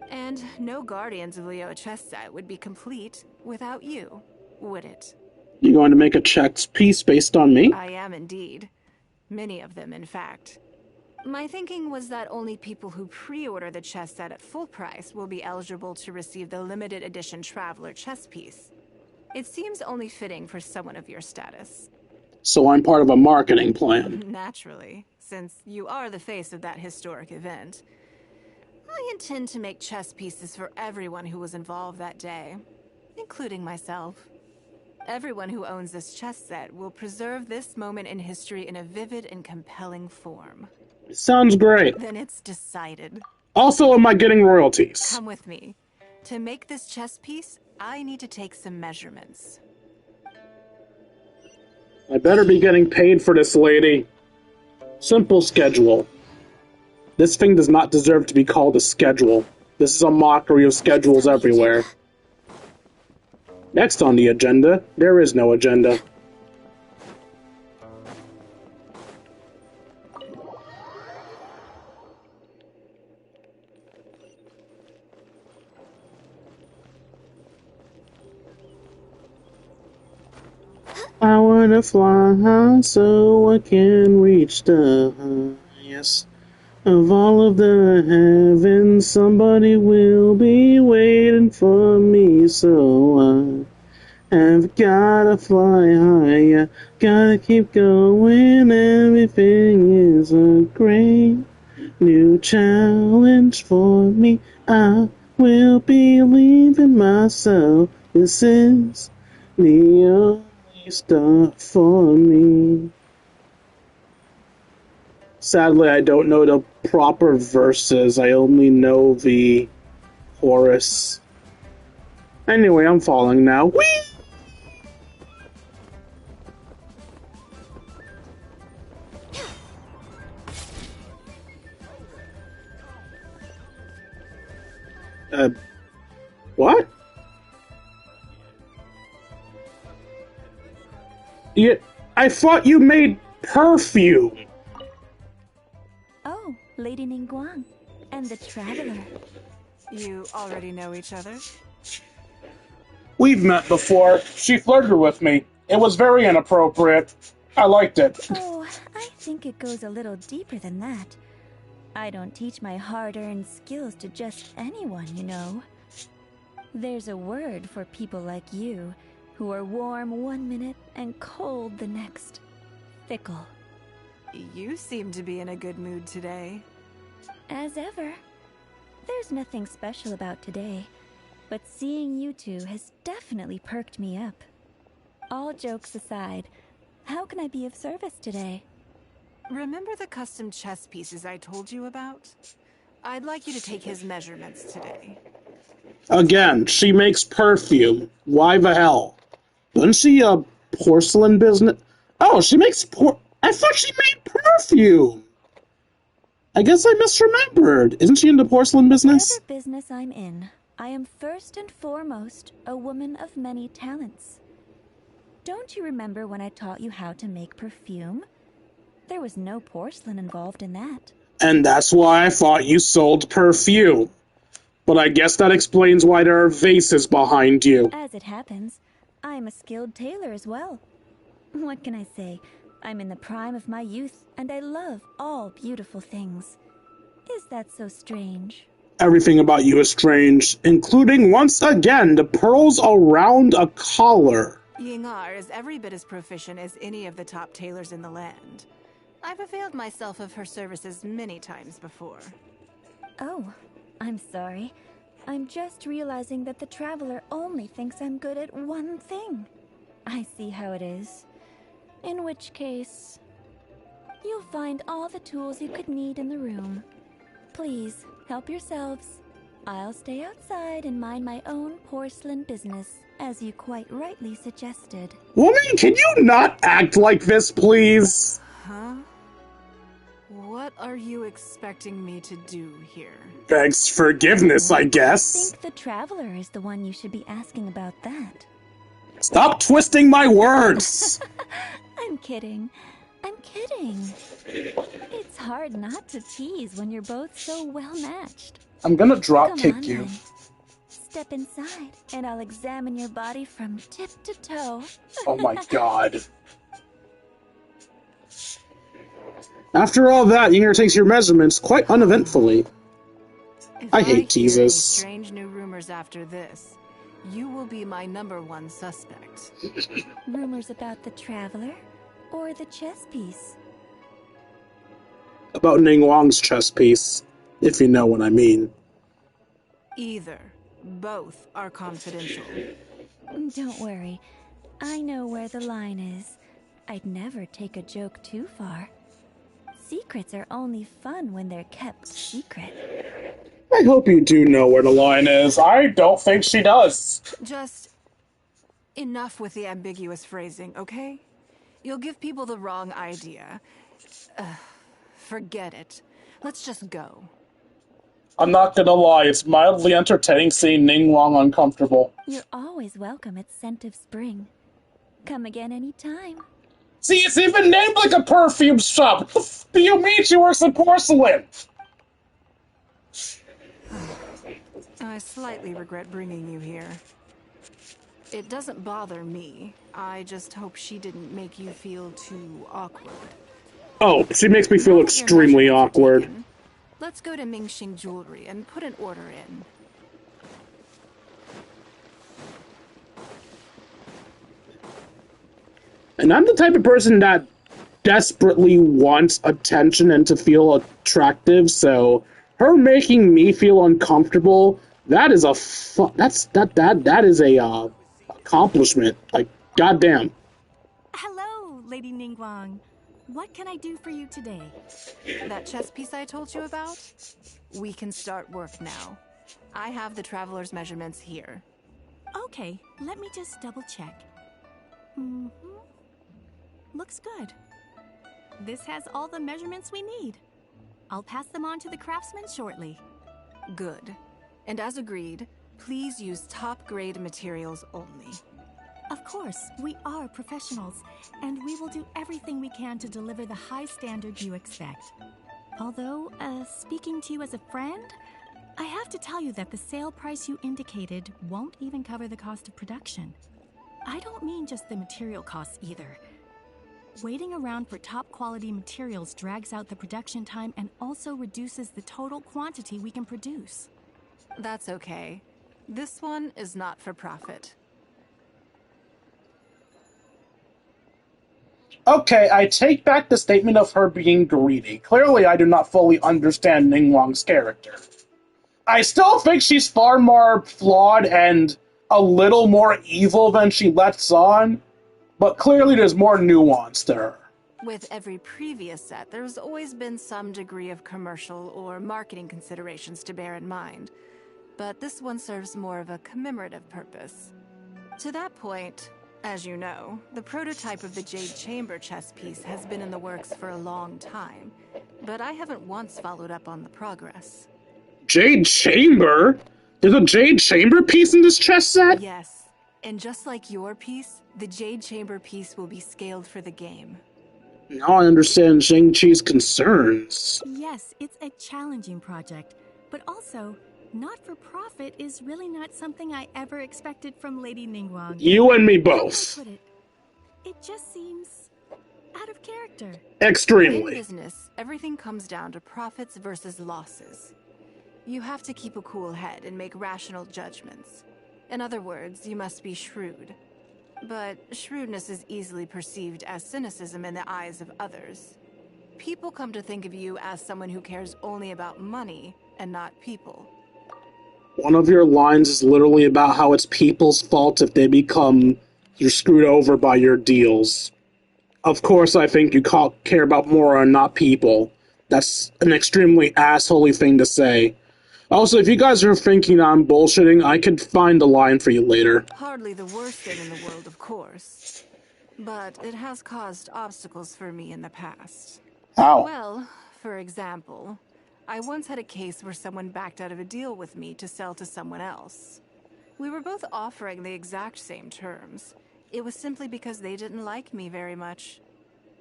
And no Guardians of Leo chess set would be complete without you, would it? You going to make a chess piece based on me? I am indeed. Many of them, in fact. My thinking was that only people who pre-order the chess set at full price will be eligible to receive the limited edition Traveler chess piece. It seems only fitting for someone of your status. So I'm part of a marketing plan. Naturally, since you are the face of that historic event. I intend to make chess pieces for everyone who was involved that day, including myself. Everyone who owns this chess set will preserve this moment in history in a vivid and compelling form. Sounds great. Then it's decided. Also, am I getting royalties? Come with me. To make this chess piece, I need to take some measurements. I better be getting paid for this, lady. Simple schedule. This thing does not deserve to be called a schedule. This is a mockery of schedules everywhere. Next on the agenda, there is no agenda. I wanna fly high so I can reach the highest of all of the heavens. Somebody will be waiting for me, so I have gotta fly higher. Gotta keep going. Everything is a great new challenge for me. I will believe in myself. This is the only stuff for me. Sadly, I don't know the proper verses. I only know the chorus. Anyway, I'm falling now. Whee! What? Yeah, I thought you made perfume. Oh, Lady Ninggaung and the Traveler. You already know each other? We've met before. She flirted with me. It was very inappropriate. I liked it. Oh, I think it goes a little deeper than that. I don't teach my hard-earned skills to just anyone, you know. There's a word for people like you, who are warm one minute and cold the next. Fickle. You seem to be in a good mood today. As ever. There's nothing special about today, but seeing you two has definitely perked me up. All jokes aside, how can I be of service today? Remember the custom chess pieces I told you about? I'd like you to take his measurements today. Again, she makes perfume. Why the hell? Doesn't she a porcelain business? Oh, she makes I thought she made perfume. I guess I misremembered. Isn't she in the porcelain business? Whatever business I'm in, I am first and foremost a woman of many talents. Don't you remember when I taught you how to make perfume? There was no porcelain involved in that. And that's why I thought you sold perfume. But I guess that explains why there are vases behind you. As it happens, I'm a skilled tailor as well. What can I say? I'm in the prime of my youth, and I love all beautiful things. Is that so strange? Everything about you is strange, including, once again, the pearls around a collar. Yingar is every bit as proficient as any of the top tailors in the land. I've availed myself of her services many times before. Oh, I'm sorry. I'm just realizing that the Traveler only thinks I'm good at one thing. I see how it is. In which case, you'll find all the tools you could need in the room. Please, help yourselves. I'll stay outside and mind my own porcelain business, as you quite rightly suggested. Woman, can you not act like this, please? Huh? What are you expecting me to do here? Begs forgiveness, I guess. I think the Traveler is the one you should be asking about that. Stop twisting my words! I'm kidding. I'm kidding. It's hard not to tease when you're both so well matched. I'm gonna drop Come kick on, you. then. Step inside, and I'll examine your body from tip to toe. Oh my god. After all that, Yinger takes your measurements quite uneventfully. If I I hate hear any teases. strange new rumors after this, you will be my #1 suspect. Rumors about the Traveler or the chess piece? About Ningguang's chess piece, if you know what I mean. Either. Both are confidential. Don't worry. I know where the line is. I'd never take a joke too far. Secrets are only fun when they're kept secret. I hope you do know where the line is. I don't think she does. Just enough with the ambiguous phrasing, okay? You'll give people the wrong idea. Forget it. Let's just go. I'm not gonna lie, it's mildly entertaining seeing Ningguang uncomfortable. You're always welcome at Scent of Spring. Come again anytime. See, it's even named like a perfume shop. What the f do you mean she works in porcelain? I slightly regret bringing you here. It doesn't bother me. I just hope she didn't make you feel too awkward. Oh, she makes me feel extremely awkward. Let's go to Mingxing Jewelry and put an order in. And I'm the type of person that desperately wants attention and to feel attractive, so her making me feel uncomfortable, that is a that is a accomplishment. Like, goddamn. Hello, Lady Ningguang. What can I do for you today? That chess piece I told you about? We can start work now. I have the Traveler's measurements here. Okay, let me just double check. Looks good. This has all the measurements we need. I'll pass them on to the craftsman shortly. Good. And as agreed, please use top-grade materials only. Of course, we are professionals, and we will do everything we can to deliver the high standard you expect. Although, speaking to you as a friend, I have to tell you that the sale price you indicated won't even cover the cost of production. I don't mean just the material costs either. Waiting around for top-quality materials drags out the production time and also reduces the total quantity we can produce. That's okay. This one is not for profit. Okay, I take back the statement of her being greedy. Clearly, I do not fully understand Ningguang's character. I still think she's far more flawed and a little more evil than she lets on, but clearly there's more nuance to her. With every previous set, there's always been some degree of commercial or marketing considerations to bear in mind, but this one serves more of a commemorative purpose. To that point, as you know, the prototype of the Jade Chamber chess piece has been in the works for a long time, but I haven't once followed up on the progress. Jade Chamber? There's a Jade Chamber piece in this chess set? Yes, and just like your piece, the Jade Chamber piece will be scaled for the game. Now I understand Shang-Chi's concerns. Yes, it's a challenging project, but also, not-for-profit is really not something I ever expected from Lady Ningguang. You and me How can I both. put it? It just seems out of character. Extremely. In business, everything comes down to profits versus losses. You have to keep a cool head and make rational judgments. In other words, you must be shrewd. But shrewdness is easily perceived as cynicism in the eyes of others. People come to think of you as someone who cares only about money and not people. One of your lines is literally about how it's people's fault if they become you're screwed over by your deals. Of course, I think you care about more and not people. That's an extremely assholey thing to say. Also, if you guys are thinking I'm bullshitting, I could find a line for you later. Hardly the worst thing in the world, of course. But it has caused obstacles for me in the past. How? Well, for example, I once had a case where someone backed out of a deal with me to sell to someone else. We were both offering the exact same terms. It was simply because they didn't like me very much.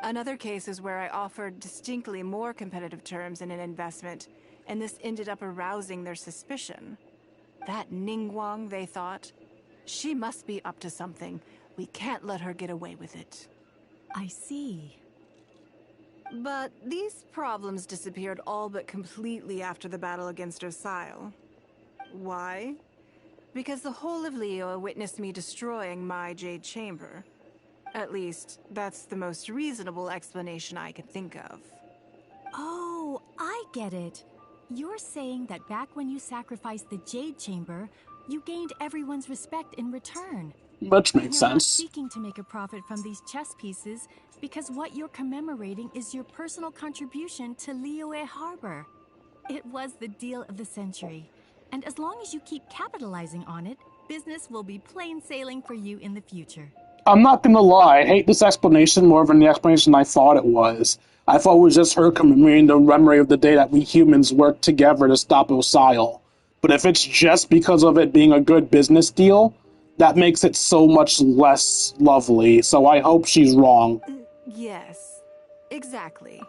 Another case is where I offered distinctly more competitive terms in an investment, and this ended up arousing their suspicion. That Ninggaung, they thought, she must be up to something. We can't let her get away with it. I see. But these problems disappeared all but completely after the battle against Osile. Why? Because the whole of Liyue witnessed me destroying my Jade Chamber. At least, that's the most reasonable explanation I could think of. Oh, I get it. You're saying that back when you sacrificed the Jade Chamber, you gained everyone's respect in return. Which makes You're not sense. seeking to make a profit from these chess pieces because what you're commemorating is your personal contribution to Liyue Harbor. It was the deal of the century, and as long as you keep capitalizing on it, business will be plain sailing for you in the future. I'm not gonna lie, I hate this explanation more than the explanation I thought it was. I thought it was just her commemorating the memory of the day that we humans worked together to stop Osile. But if it's just because of it being a good business deal, that makes it so much less lovely, so I hope she's wrong. Yes, exactly.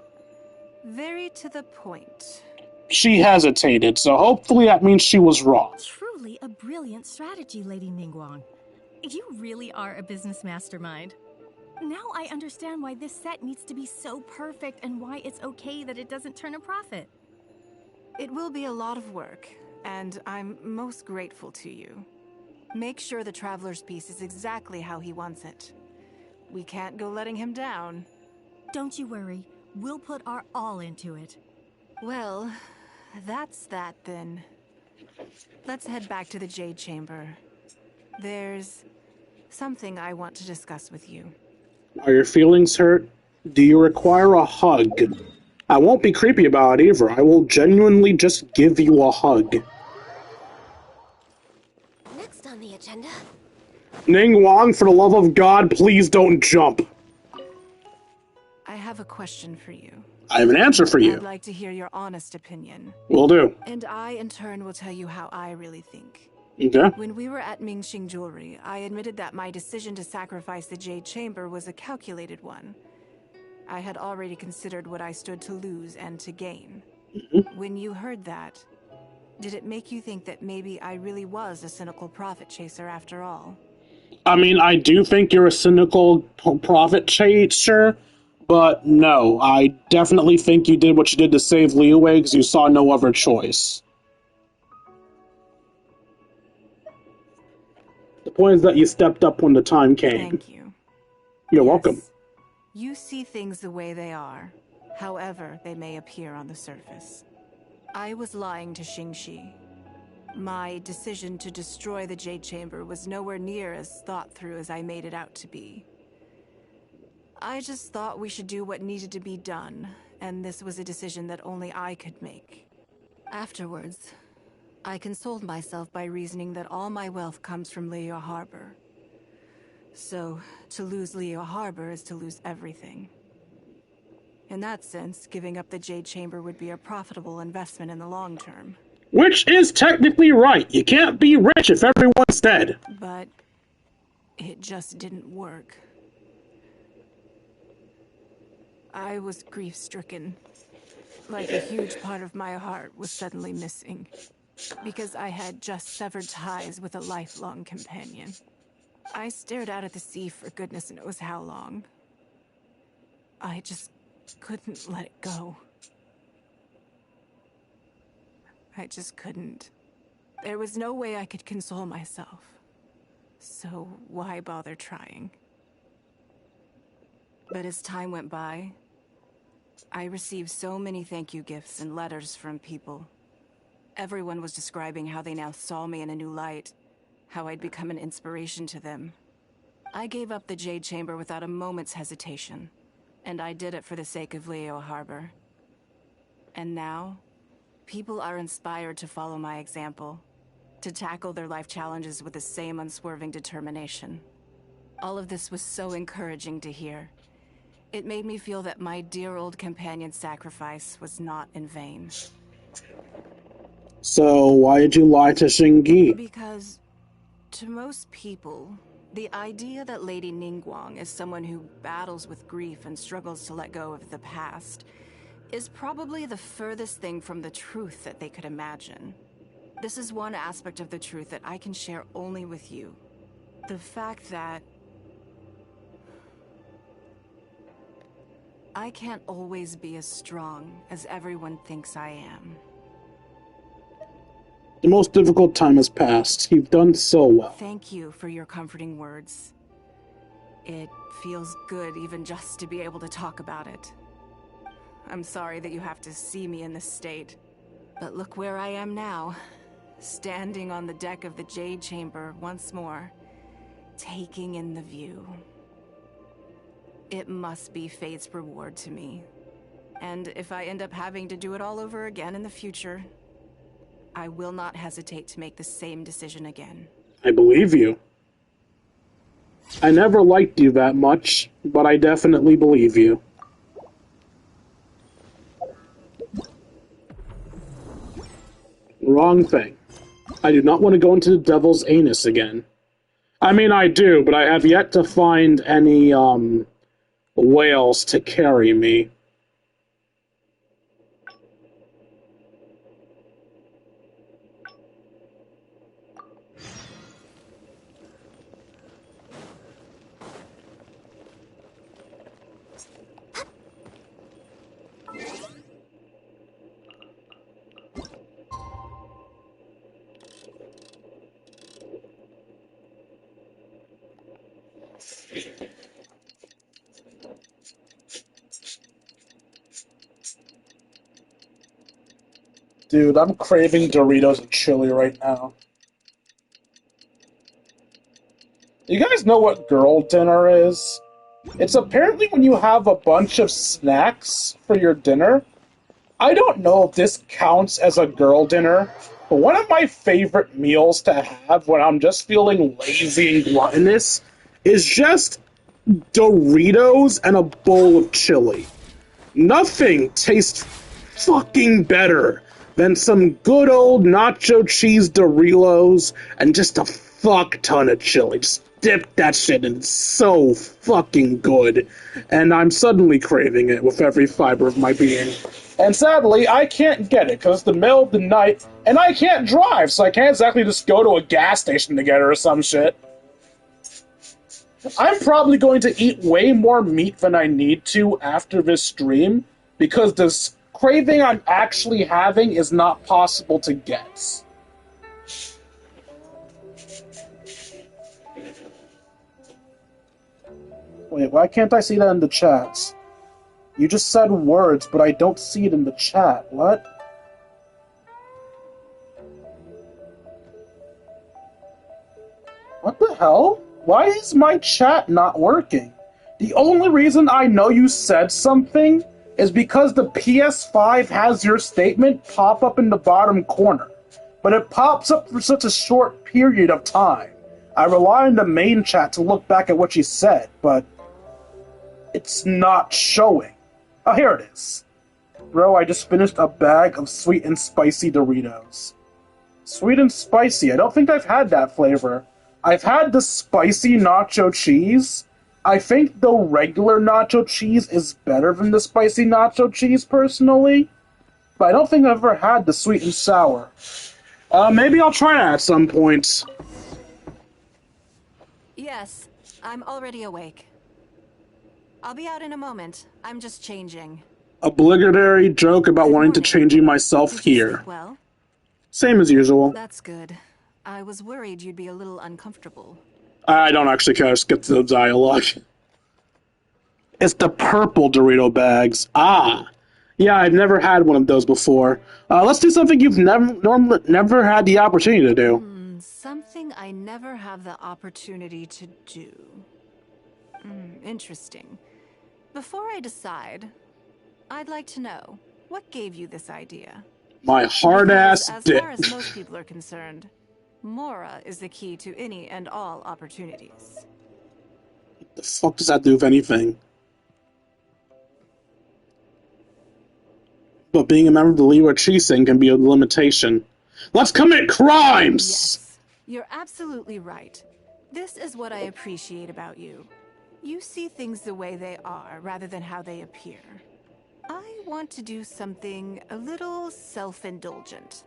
Very to the point. She hesitated, so hopefully that means she was wrong. Truly a brilliant strategy, Lady Ningguang. You really are a business mastermind. Now I understand why this set needs to be so perfect and why it's okay that it doesn't turn a profit. It will be a lot of work, and I'm most grateful to you. Make sure the Traveler's piece is exactly how he wants it. We can't go letting him down. Don't you worry. We'll put our all into it. Well, that's that then. Let's head back to the Jade Chamber. There's something I want to discuss with you. Are your feelings hurt? Do you require a hug? I won't be creepy about it either. I will genuinely just give you a hug. Next on the agenda. Ningguang, for the love of God, please don't jump. I have a question for you. I have an answer for you. I'd like to hear your honest opinion. Will do. And I, in turn, will tell you how I really think. Okay. When we were at Mingxing Jewelry, I admitted that my decision to sacrifice the Jade Chamber was a calculated one. I had already considered what I stood to lose and to gain. When you heard that, did it make you think that maybe I really was a cynical profit chaser after all? I mean, I do think you're a cynical profit chaser, but no, I definitely think you did what you did to save Liyue because you saw no other choice. The point is that you stepped up when the time came. Thank you. You're welcome. You see things the way they are, however they may appear on the surface. I was lying to Xingxi. My decision to destroy the Jade Chamber was nowhere near as thought through as I made it out to be. I just thought we should do what needed to be done, and this was a decision that only I could make. Afterwards, I consoled myself by reasoning that all my wealth comes from Liyue Harbor. So, to lose Liyue Harbor is to lose everything. In that sense, giving up the Jade Chamber would be a profitable investment in the long term. Which is technically right. You can't be rich if everyone's dead. But it just didn't work. I was grief-stricken. Like a huge part of my heart was suddenly missing. Because I had just severed ties with a lifelong companion. I stared out at the sea for goodness knows how long. I just couldn't let it go. I just couldn't. There was no way I could console myself. So why bother trying? But as time went by, I received so many thank you gifts and letters from people. Everyone was describing how they now saw me in a new light, how I'd become an inspiration to them. I gave up the Jade Chamber without a moment's hesitation, and I did it for the sake of Liyue Harbor. And now, people are inspired to follow my example, to tackle their life challenges with the same unswerving determination. All of this was so encouraging to hear. It made me feel that my dear old companion's sacrifice was not in vain. So, why did you lie to Xingyi? Because, to most people, The idea that Lady Ninggaung is someone who battles with grief and struggles to let go of the past is probably the furthest thing from the truth that they could imagine. This is one aspect of the truth that I can share only with you. The fact that I can't always be as strong as everyone thinks I am. The most difficult time has passed. You've done so well. Thank you for your comforting words. It feels good even just to be able to talk about it. I'm sorry that you have to see me in this state, but look where I am now, standing on the deck of the Jade Chamber once more, taking in the view. It must be fate's reward to me. And if I end up having to do it all over again in the future, I will not hesitate to make the same decision again. I believe you. I never liked you that much, but I definitely believe you. Wrong thing. I do not want to go into the devil's anus again. I mean, I do, but I have yet to find any, whales to carry me. Dude, I'm craving Doritos and chili right now. You guys know what girl dinner is? It's apparently when you have a bunch of snacks for your dinner. I don't know if this counts as a girl dinner, but one of my favorite meals to have when I'm just feeling lazy and gluttonous is just Doritos and a bowl of chili. Nothing tastes fucking better than some good old nacho cheese Doritos and just a fuck ton of chili. Just dip that shit in. It's so fucking good. And I'm suddenly craving it with every fiber of my being. And sadly, I can't get it because it's the middle of the night and I can't drive, so I can't exactly just go to a gas station to get it or some shit. I'm probably going to eat way more meat than I need to after this stream because this craving I'm actually having is not possible to get. Wait, why can't I see that in the chat? You just said words, but I don't see it in the chat. What? What the hell? Why is my chat not working? The only reason I know you said something is because the PS5 has your statement pop up in the bottom corner. But it pops up for such a short period of time. I rely on the main chat to look back at what you said, but it's not showing. Oh, here it is. Bro, I just finished a bag of sweet and spicy Doritos. Sweet and spicy, I don't think I've had that flavor. I've had the spicy nacho cheese. I think the regular nacho cheese is better than the spicy nacho cheese, personally. But I don't think I've ever had the sweet and sour. Maybe I'll try that at some point. Yes, I'm already awake. I'll be out in a moment. I'm just changing. Obligatory joke about wanting to changing myself here. Well, same as usual. That's good. I was worried you'd be a little uncomfortable. I don't actually care. Just get to the dialogue. It's the purple Dorito bags. Ah. Yeah, I've never had one of those before. Let's do something you've never had the opportunity to do. Something I never have the opportunity to do. Interesting. Before I decide, I'd like to know, what gave you this idea? My hard-ass dick. As far as most people are concerned, Mora is the key to any and all opportunities. What the fuck does that do with anything? But being a member of the Liwa Chising can be a limitation. Let's commit crimes! Yes, you're absolutely right. This is what I appreciate about you. You see things the way they are, rather than how they appear. I want to do something a little self-indulgent.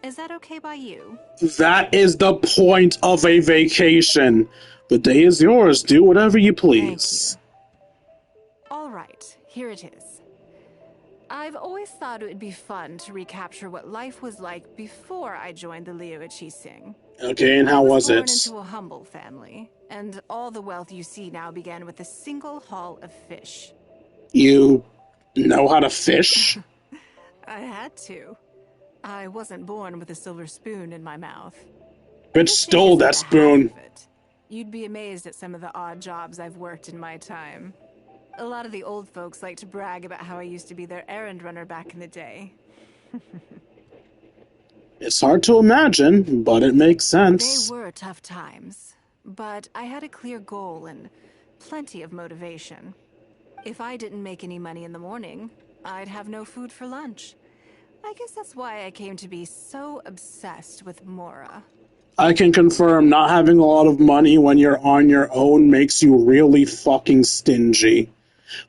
Is that okay by you? That is the point of a vacation. The day is yours. Do whatever you please. All right, here it is. I've always thought it would be fun to recapture what life was like before I joined the Liuichi Sing. Okay, and how was I it? was born into a humble family, and all the wealth you see now began with a single haul of fish. You know how to fish? I had to. I wasn't born with a silver spoon in my mouth. Bitch stole that spoon. You'd be amazed at some of the odd jobs I've worked in my time. A lot of the old folks like to brag about how I used to be their errand runner back in the day. It's hard to imagine, but it makes sense. They were tough times, but I had a clear goal and plenty of motivation. If I didn't make any money in the morning, I'd have no food for lunch. I guess that's why I came to be so obsessed with Mora. I can confirm not having a lot of money when you're on your own makes you really fucking stingy.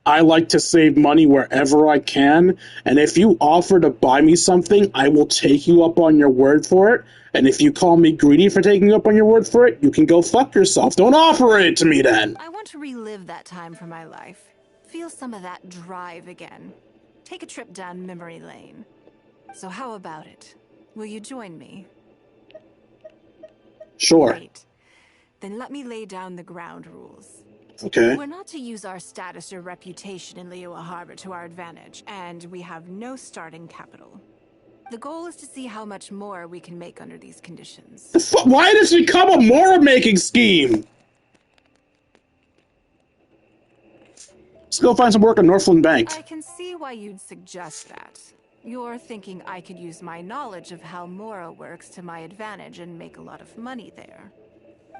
I like to save money wherever I can, and if you offer to buy me something, I will take you up on your word for it, and if you call me greedy for taking you up on your word for it, you can go fuck yourself. Don't offer it to me then! I want to relive that time for my life. Feel some of that drive again. Take a trip down memory lane. So how about it? Will you join me? Sure. Great. Then let me lay down the ground rules. Okay. We're not to use our status or reputation in Liyue Harbor to our advantage, and we have no starting capital. The goal is to see how much more we can make under these conditions. Why does it become a Mora-making scheme? Let's go find some work at Northland Bank. I can see why you'd suggest that. You're thinking I could use my knowledge of how Mora works to my advantage and make a lot of money there.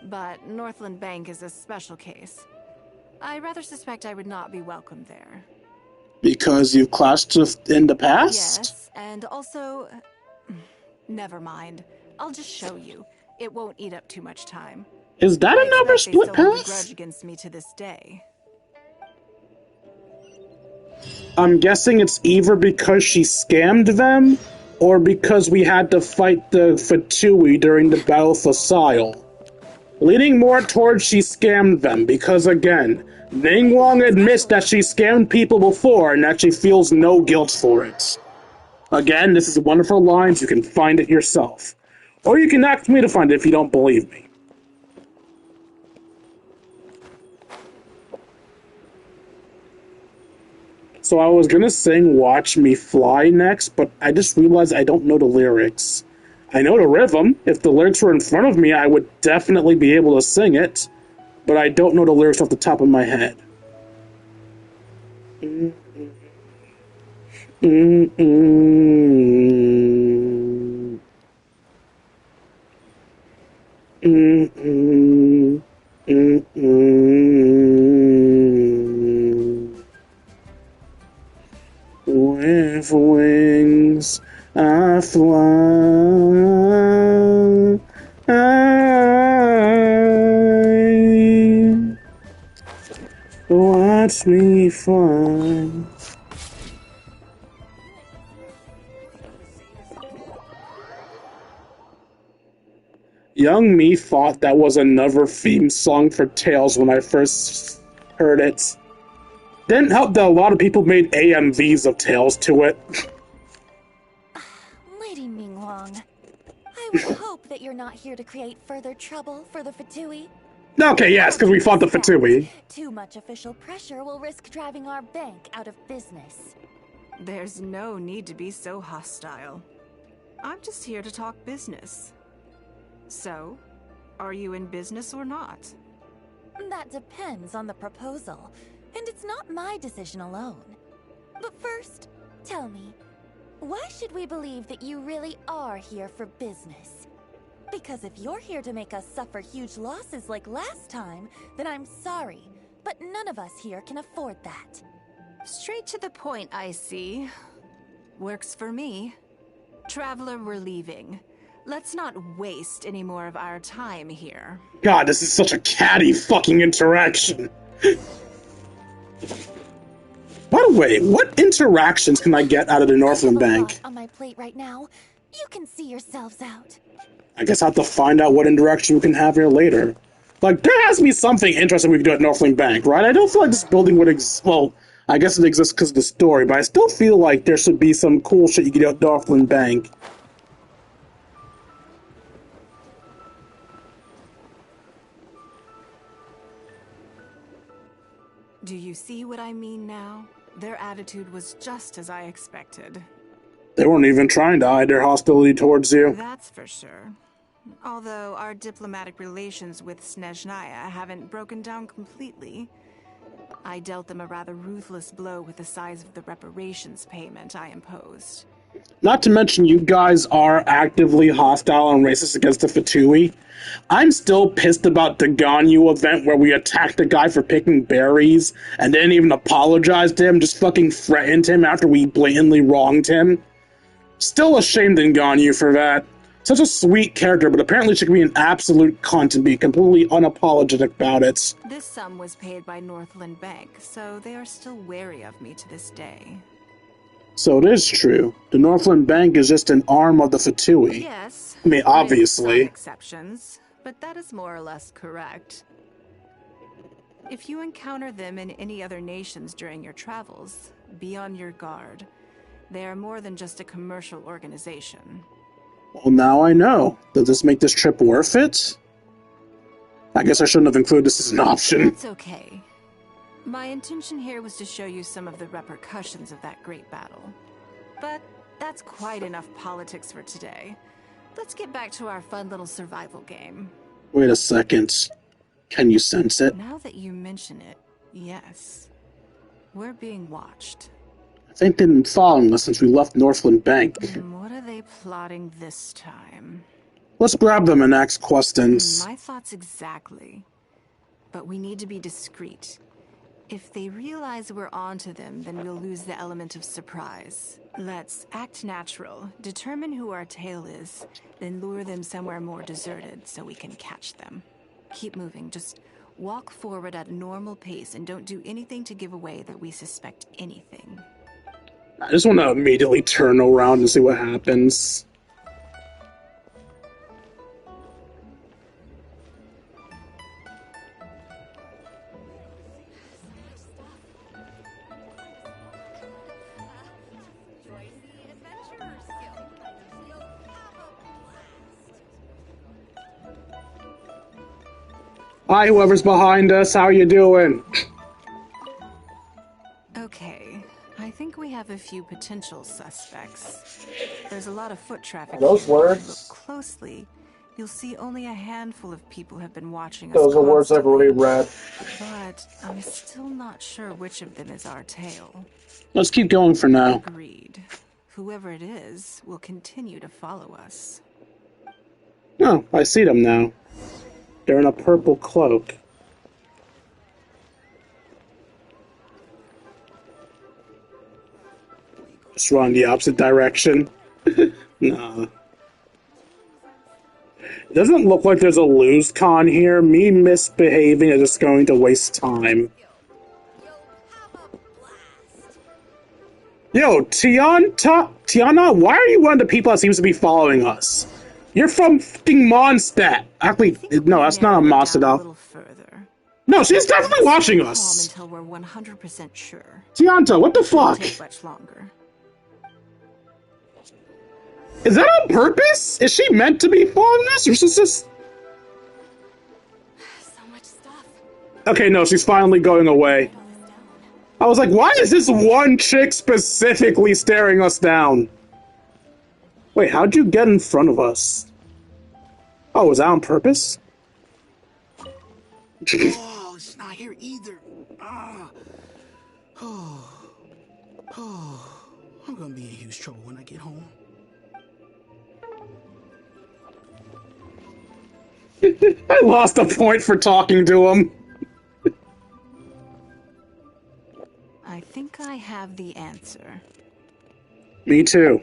But Northland Bank is a special case. I rather suspect I would not be welcome there. Because you've clashed in the past? Yes, and also... never mind. I'll just show you. It won't eat up too much time. Is that another split they still hold a path? grudge against me to this day. I'm guessing it's either because she scammed them, or because we had to fight the Fatui during the Battle for Sile. Leaning more towards she scammed them, because again, Ninggaung admits that she scammed people before and that she feels no guilt for it. Again, this is one of her lines, you can find it yourself. Or you can ask me to find it if you don't believe me. So I was gonna sing Watch Me Fly next, but I just realized I don't know the lyrics. I know the rhythm. If the lyrics were in front of me, I would definitely be able to sing it, but I don't know the lyrics off the top of my head. With wings I fly. Watch me fly. Young me thought that was another theme song for Tales when I first heard it. Didn't help that a lot of people made AMVs of Tales to it. Lady Ninggaung, I would hope that you're not here to create further trouble for the Fatui. Okay, yes, because we fought the Fatui. Too much official pressure will risk driving our bank out of business. There's no need to be so hostile. I'm just here to talk business. So, are you in business or not? That depends on the proposal, and it's not my decision alone. But first, tell me, why should we believe that you really are here for business? Because if you're here to make us suffer huge losses like last time, then I'm sorry, but none of us here can afford that. Straight to the point, I see. Works for me. Traveler, we're leaving. Let's not waste any more of our time here. God, this is such a catty fucking interaction. By the way, what interactions can I get out of the Northland Bank? On my plate right now. You can see yourselves out. I guess I'll have to find out what interaction we can have here later. Like, there has to be something interesting we can do at Northland Bank, right? I don't feel like this building would exist. Well, I guess it exists because of the story, but I still feel like there should be some cool shit you can do at Northland Bank. Do you see what I mean now? Their attitude was just as I expected. They weren't even trying to hide their hostility towards you. That's for sure. Although our diplomatic relations with Snezhnaya haven't broken down completely. I dealt them a rather ruthless blow with the size of the reparations payment I imposed. Not to mention you guys are actively hostile and racist against the Fatui. I'm still pissed about the Ganyu event where we attacked a guy for picking berries and didn't even apologize to him, just fucking threatened him after we blatantly wronged him. Still ashamed in Ganyu for that. Such a sweet character, but apparently she can be an absolute cunt and be completely unapologetic about it. This sum was paid by Northland Bank, so they are still wary of me to this day. So it is true. The Northland Bank is just an arm of the Fatui. Yes. I mean, obviously. Some exceptions, but that is more or less correct. If you encounter them in any other nations during your travels, be on your guard. They are more than just a commercial organization. Well, now I know. Does this make this trip worth it? I guess I shouldn't have included this as an option. It's okay. My intention here was to show you some of the repercussions of that great battle. But that's quite enough politics for today. Let's get back to our fun little survival game. Wait a second. Can you sense it? Now that you mention it, yes. We're being watched. I think they've been following us since we left Northland Bank. What are they plotting this time? Let's grab them and ask questions. My thoughts exactly. But we need to be discreet. If they realize we're onto them, then we'll lose the element of surprise. Let's act natural, determine who our tail is, then lure them somewhere more deserted so we can catch them. Keep moving, just walk forward at a normal pace and don't do anything to give away that we suspect anything. I just want to immediately turn around and see what happens. Hi, whoever's behind us. How you doing? Okay, I think we have a few potential suspects. There's a lot of foot traffic. Those here. words? If you look closely, you'll see only a handful of people have been watching us. Those are words I've already read. But I'm still not sure which of them is our tail. Let's keep going for now. Agreed. Whoever it is will continue to follow us. Oh, I see them now. They're in a purple cloak. Just run the opposite direction. Nah. It doesn't look like there's a lose con here. Me misbehaving is just going to waste time. Yo, Tiana, why are you one of the people that seems to be following us? You're from fucking Mondstadt. Actually, no, that's not a Mondstadt. No, she's definitely watching us. Until we're 100% sure. Tianta, what the fuck? Take much longer. Is that on purpose? Is she meant to be following us, or is this just... So much stuff. Okay, no, she's finally going away. I was like, why is this one chick specifically staring us down? Wait, how'd you get in front of us? Oh, was that on purpose? Oh, it's not here either. I'm gonna be in huge trouble when I get home. I lost a point for talking to him. I think I have the answer. Me too.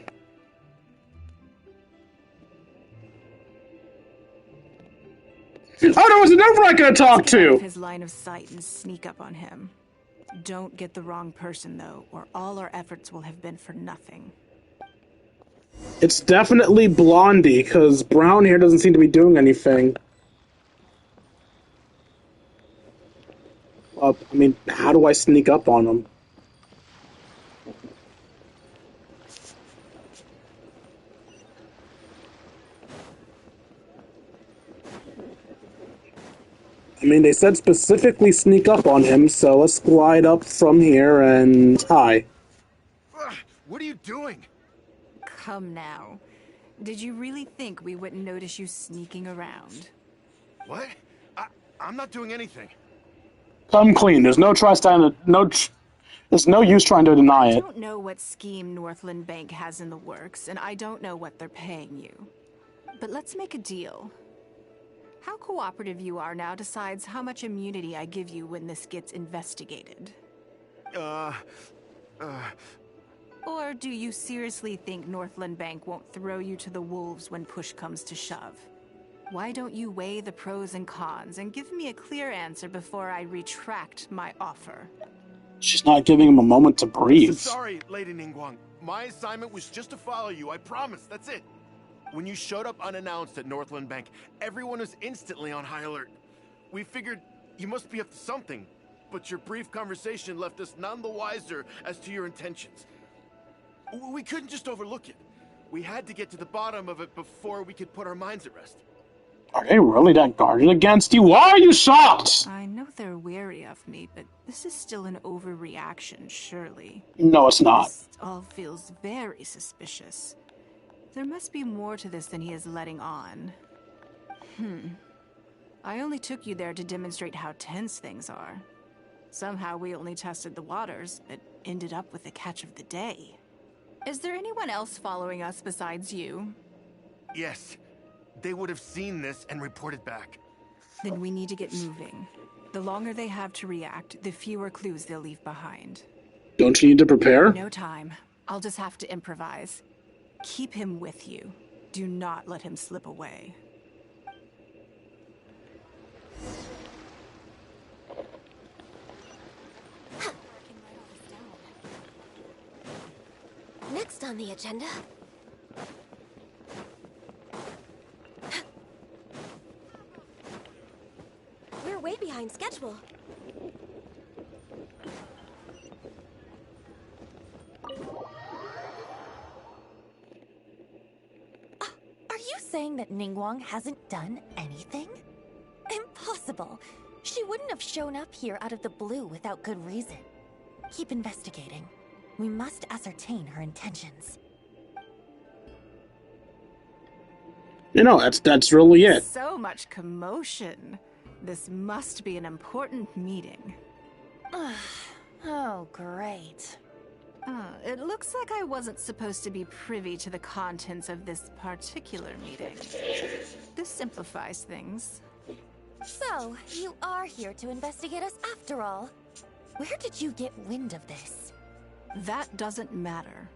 was never I gonna talk Let's get out to? of his line of sight and sneak up on him. Don't get the wrong person, though, or all our efforts will have been for nothing. It's definitely Blondie, because brown hair doesn't seem to be doing anything. I mean, how do I sneak up on him? I mean, they said specifically sneak up on him, so let's glide up from here and... Hi. What are you doing? Come now. Did you really think we wouldn't notice you sneaking around? What? I'm not doing anything. Come clean. There's no there's no use trying to deny I it. don't know what scheme Northland Bank has in the works, and I don't know what they're paying you. But let's make a deal. How cooperative you are now decides how much immunity I give you when this gets investigated. Or do you seriously think Northland Bank won't throw you to the wolves when push comes to shove? Why don't you weigh the pros and cons and give me a clear answer before I retract my offer? She's not giving him a moment to breathe. Sorry, Lady Ninggaung. My assignment was just to follow you, I promise, that's it. When you showed up unannounced at Northland Bank, everyone was instantly on high alert. We figured you must be up to something, but your brief conversation left us none the wiser as to your intentions. We couldn't just overlook it. We had to get to the bottom of it before we could put our minds at rest. Are they really that guarded against you? Why are you shocked? I know they're wary of me, but this is still an overreaction, surely. No, it's not. This all feels very suspicious. There must be more to this than he is letting on. I only took you there to demonstrate how tense things are. Somehow we only tested the waters, but ended up with the catch of the day. Is there anyone else following us besides you? Yes. They would have seen this and reported back. Then we need to get moving. The longer they have to react, the fewer clues they'll leave behind. Don't you need to prepare? No time. I'll just have to improvise. Keep him with you. Do not let him slip away. Next on the agenda... We're way behind schedule. Are you saying that Ningguang hasn't done anything? Impossible. She wouldn't have shown up here out of the blue without good reason. Keep investigating. We must ascertain her intentions. You know, that's really it. So much commotion. This must be an important meeting. Oh, great. It looks like I wasn't supposed to be privy to the contents of this particular meeting. This simplifies things. So, you are here to investigate us after all. Where did you get wind of this? That doesn't matter.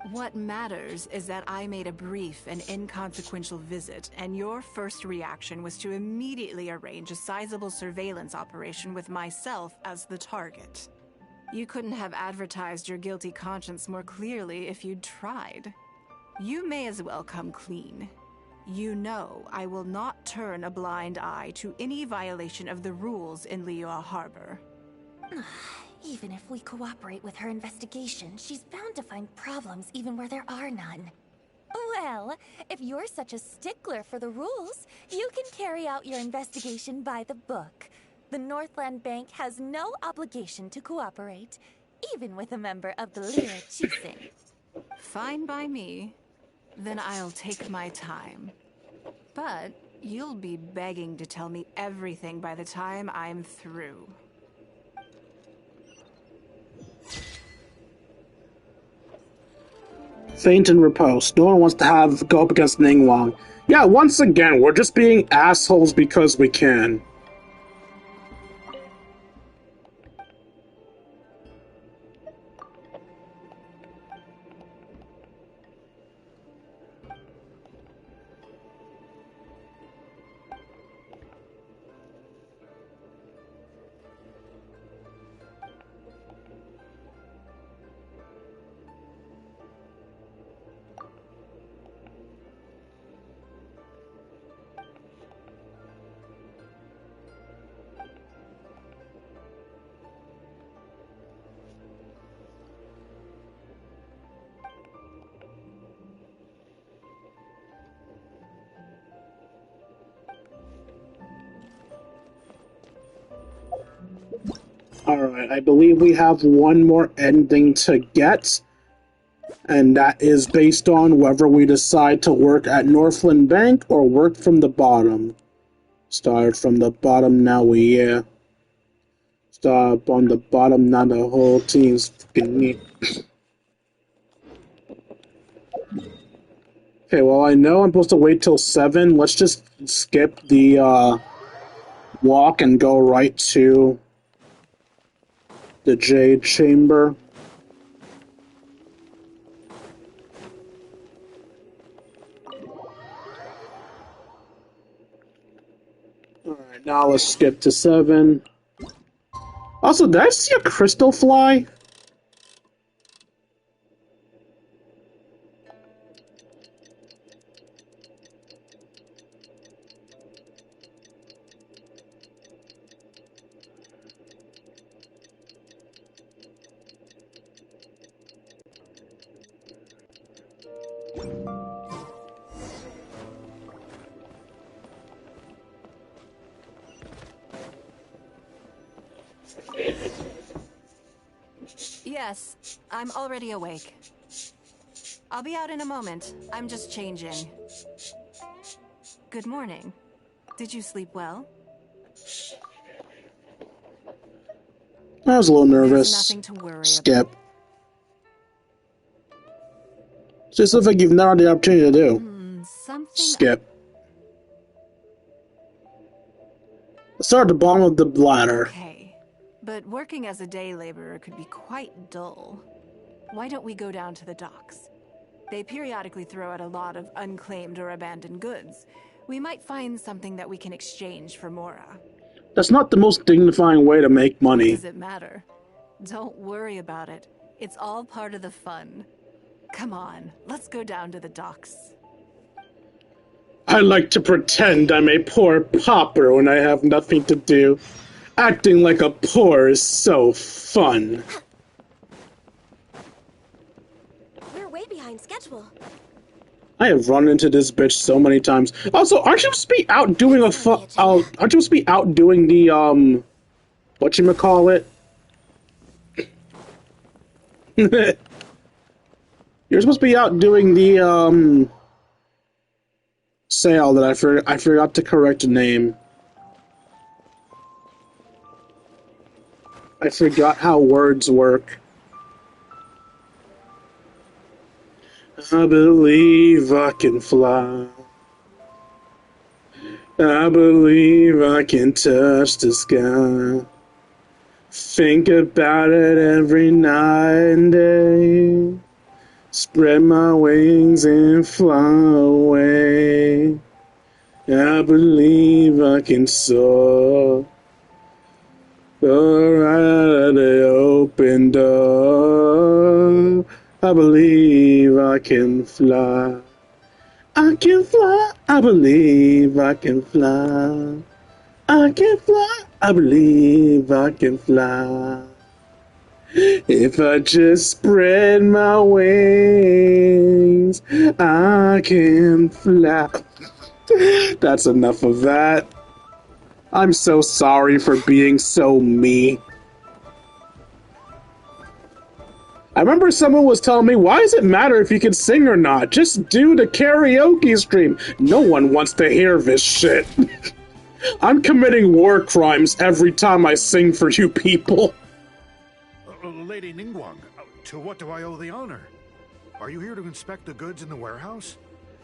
What matters is that I made a brief and inconsequential visit, and your first reaction was to immediately arrange a sizable surveillance operation with myself as the target. You couldn't have advertised your guilty conscience more clearly if you'd tried. You may as well come clean. You know I will not turn a blind eye to any violation of the rules in Liyue Harbor. Even if we cooperate with her investigation, she's bound to find problems even where there are none. Well, if you're such a stickler for the rules, you can carry out your investigation by the book. The Northland Bank has no obligation to cooperate, even with a member of the Liyue Chising. Fine by me. Then I'll take my time. But you'll be begging to tell me everything by the time I'm through. Faint and repose. No one wants to go up against Ningguang. Yeah, once again, we're just being assholes because we can. Alright, I believe we have one more ending to get, and that is based on whether we decide to work at Northland Bank or work from the bottom. Start from the bottom now, stop on the bottom, now the whole team's fucking me. Okay, well, I know I'm supposed to wait till 7. Let's just skip the walk and go right to the Jade Chamber. Alright, now let's skip to 7. Also, did I see a crystal fly? Yes, I'm already awake. I'll be out in a moment. I'm just changing. Good morning. Did you sleep well? I was a little nervous. There's nothing to worry Skip. Just looks like you've not had the opportunity to do. Something. Skip. Let's start at the bottom of the ladder. Okay, but working as a day laborer could be quite dull. Why don't we go down to the docks? They periodically throw out a lot of unclaimed or abandoned goods. We might find something that we can exchange for Mora. That's not the most dignifying way to make money. Does it matter? Don't worry about it. It's all part of the fun. Come on, let's go down to the docks. I like to pretend I'm a poor pauper when I have nothing to do. Acting like a poor is so fun. We're way behind schedule. I have run into this bitch so many times. Also, aren't you supposed to be out doing aren't you supposed to be out doing the whatchamacallit? You're supposed to be out doing the sale that I forgot to correct the name. I forgot how words work. I believe I can fly. I believe I can touch the sky. Think about it every night and day. Spread my wings and fly away. I believe I can soar. Go right out of the open door. I believe I can fly. I can fly. I believe I can fly. I can fly. I believe I can fly. If I just spread my wings, I can fly. That's enough of that. I'm so sorry for being so me. I remember someone was telling me, why does it matter if you can sing or not? Just do the karaoke stream. No one wants to hear this shit. I'm committing war crimes every time I sing for you people. Lady Ninggaung, to what do I owe the honor? Are you here to inspect the goods in the warehouse?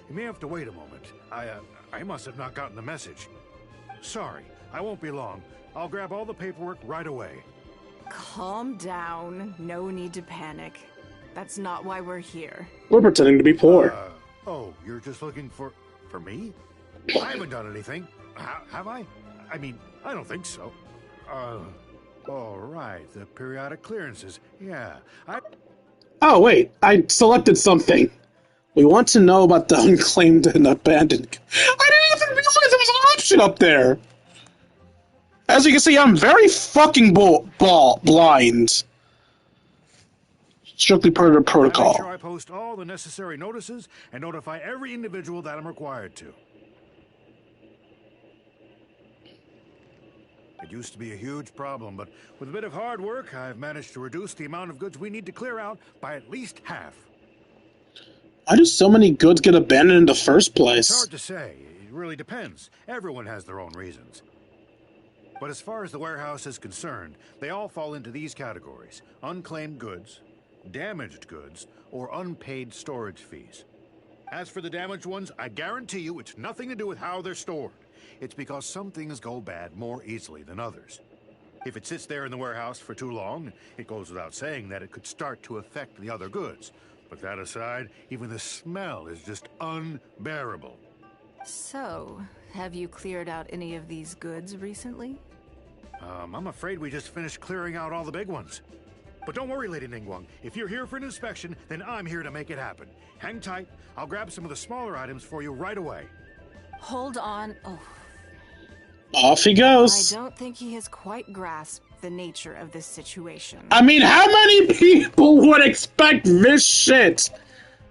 You may have to wait a moment. I must have not gotten the message. Sorry, I won't be long. I'll grab all the paperwork right away. Calm down. No need to panic. That's not why we're here. We're pretending to be poor. Oh, you're just looking for me? I haven't done anything. Have I? I mean, I don't think so. All right, the periodic clearances. Yeah, Oh, wait, I selected something. We want to know about the unclaimed and abandoned. I didn't even realize there was an option up there. As you can see, I'm very fucking blind. Strictly part of the protocol. I make sure I post all the necessary notices and notify every individual that I'm required to. It used to be a huge problem, but with a bit of hard work, I've managed to reduce the amount of goods we need to clear out by at least half. Why do so many goods get abandoned in the first It's place? hard to say. It really depends. Everyone has their own reasons. But as far as the warehouse is concerned, they all fall into these categories: unclaimed goods, damaged goods, or unpaid storage fees. As for the damaged ones, I guarantee you it's nothing to do with how they're stored. It's because some things go bad more easily than others. If it sits there in the warehouse for too long, it goes without saying that it could start to affect the other goods. But that aside, even the smell is just unbearable. So, have you cleared out any of these goods recently? I'm afraid we just finished clearing out all the big ones. But don't worry, Lady Ninggaung. If you're here for an inspection, then I'm here to make it happen. Hang tight. I'll grab some of the smaller items for you right away. Hold on. Oh. Off he goes. I don't think he has quite grasped the nature of this situation. I mean, how many people would expect this shit?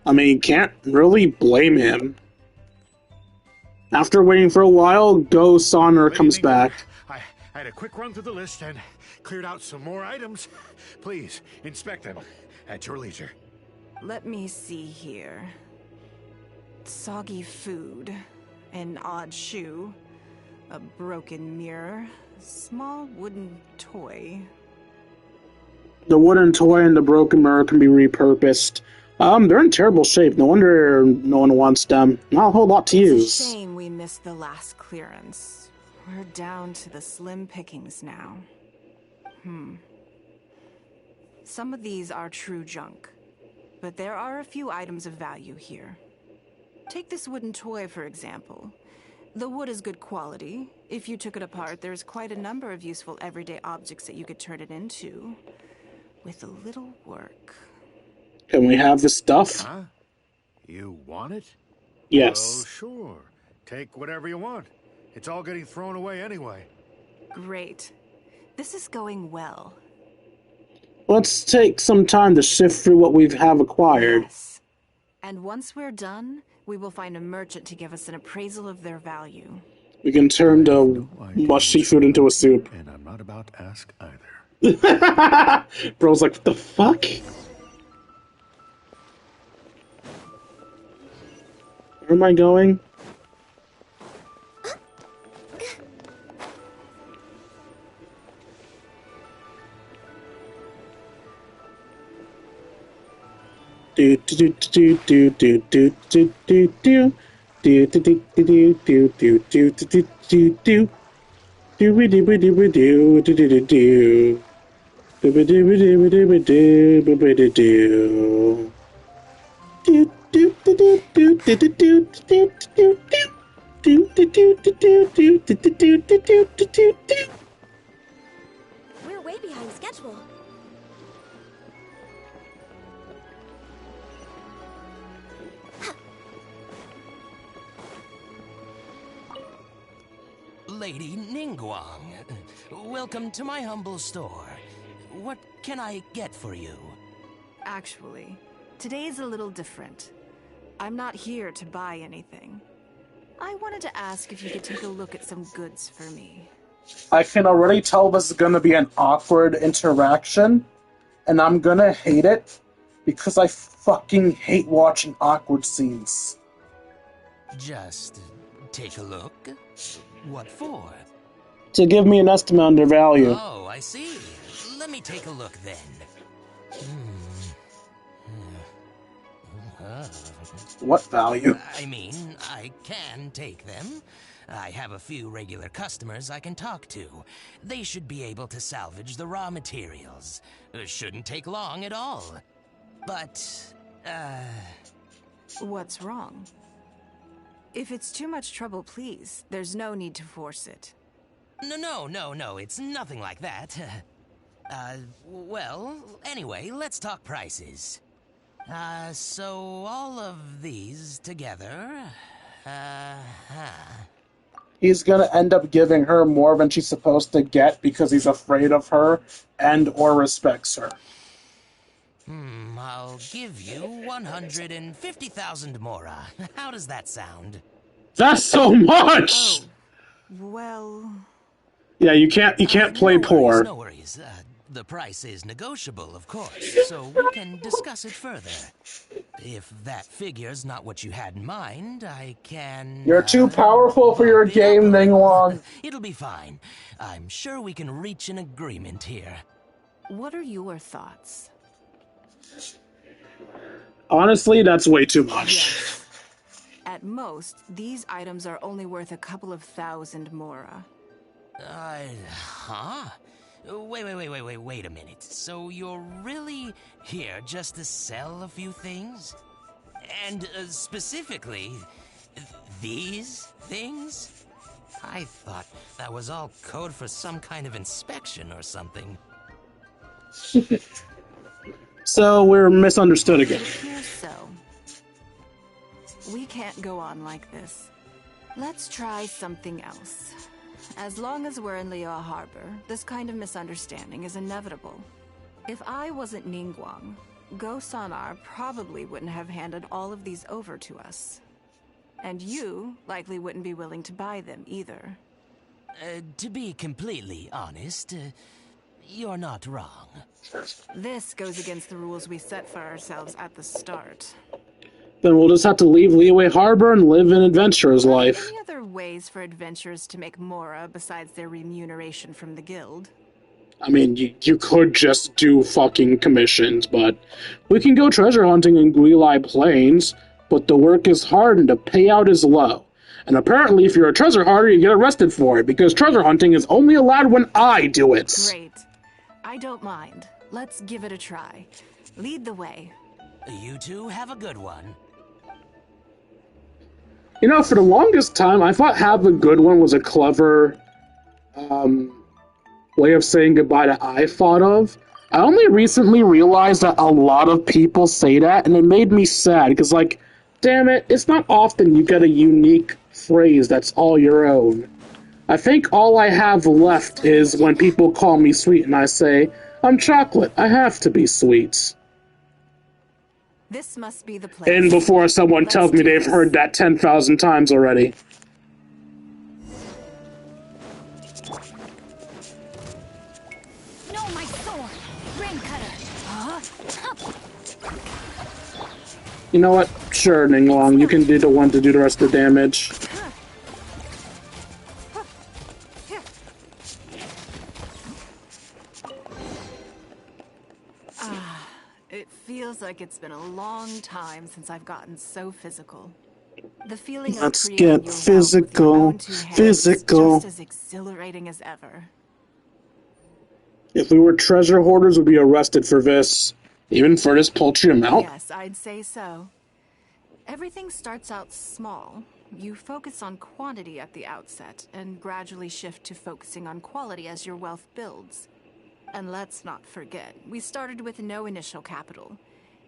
I mean, can't really blame him. After waiting for a while, Ghost Honor comes back. I had a quick run through the list and cleared out some more items. Please, inspect them at your leisure. Let me see here. Soggy food, an odd shoe, a broken mirror, small wooden toy. The wooden toy and the broken mirror can be repurposed. They're in terrible shape. No wonder no one wants them. Not a whole lot to use. It's a shame we missed the last clearance. We're down to the slim pickings now. Some of these are true junk, but there are a few items of value here. Take this wooden toy, for example. The wood is good quality. If you took it apart, there's quite a number of useful everyday objects that you could turn it into, with a little work. Can we have the stuff? Huh? You want it? Yes. Oh, sure. Take whatever you want. It's all getting thrown away anyway. Great. This is going well. Let's take some time to sift through what we have acquired. Yes. And once we're done, we will find a merchant to give us an appraisal of their value. We can turn the mushy food into a soup. And I'm not about to ask either. Bro's like, what the fuck? Where am I going? Do do do do do do do do do do do do do do do do do do do do we do we do we do do do do do do we do we do we do we do we do do do do do do do do do do do do do do. We're way behind schedule. Lady Ninggaung, welcome to my humble store. What can I get for you? Actually, today's a little different. I'm not here to buy anything. I wanted to ask if you could take a look at some goods for me. I can already tell this is gonna be an awkward interaction, and I'm gonna hate it, because I fucking hate watching awkward scenes. Just take a look. What for? To give me an estimate on their value. Oh, I see. Let me take a look then. What value? I mean, I can take them. I have a few regular customers I can talk to. They should be able to salvage the raw materials. Shouldn't take long at all. But, What's wrong? If it's too much trouble, please, there's no need to force it. No, it's nothing like that. Well, anyway, let's talk prices. So all of these together, He's gonna end up giving her more than she's supposed to get because he's afraid of her and or respects her. I'll give you 150,000 mora. How does that sound? That's so much! Oh, well... Yeah, you can't play poor. No worries. The price is negotiable, of course, so we can discuss it further. If that figure's not what you had in mind, I can... You're too powerful for your game, Ningguang. It'll be fine. I'm sure we can reach an agreement here. What are your thoughts? Honestly, that's way too much. Yes. At most, these items are only worth a couple of thousand mora. Huh? Wait a minute. So you're really here just to sell a few things? And specifically, these things? I thought that was all code for some kind of inspection or something. So we're misunderstood again. It appears so. We can't go on like this. Let's try something else. As long as we're in Liyue Harbor, this kind of misunderstanding is inevitable. If I wasn't Ningguang, Go Sonar probably wouldn't have handed all of these over to us. And you likely wouldn't be willing to buy them either. To be completely honest, you're not wrong. This goes against the rules we set for ourselves at the start. Then we'll just have to leave Liyue Harbor and live an adventurer's life. Any other ways for adventurers to make mora besides their remuneration from the guild? I mean, you could just do fucking commissions, but we can go treasure hunting in Guilai Plains, but the work is hard and the payout is low. And apparently if you're a treasure hunter, you get arrested for it, because treasure hunting is only allowed when I do it. Great. I don't mind. Let's give it a try. Lead the way. You two have a good one. You know, for the longest time, I thought have a good one was a clever way of saying goodbye that I thought of. I only recently realized that a lot of people say that, and it made me sad, because, like, damn it, it's not often you get a unique phrase that's all your own. I think all I have left is when people call me sweet and I say, I'm chocolate, I have to be sweet. This must be the place. And before someone tells me they've heard that 10,000 times already. No, my sword! Rain cutter! You know what? Sure, Ningguang, you can be the one to do the rest of the damage. It feels like it's been a long time since I've gotten so physical. The feeling Let's of get physical. Physical. is just as exhilarating as ever. If we were treasure hoarders, we'd be arrested for this. Even for this paltry amount? Yes, I'd say so. Everything starts out small. You focus on quantity at the outset, and gradually shift to focusing on quality as your wealth builds. And let's not forget, we started with no initial capital.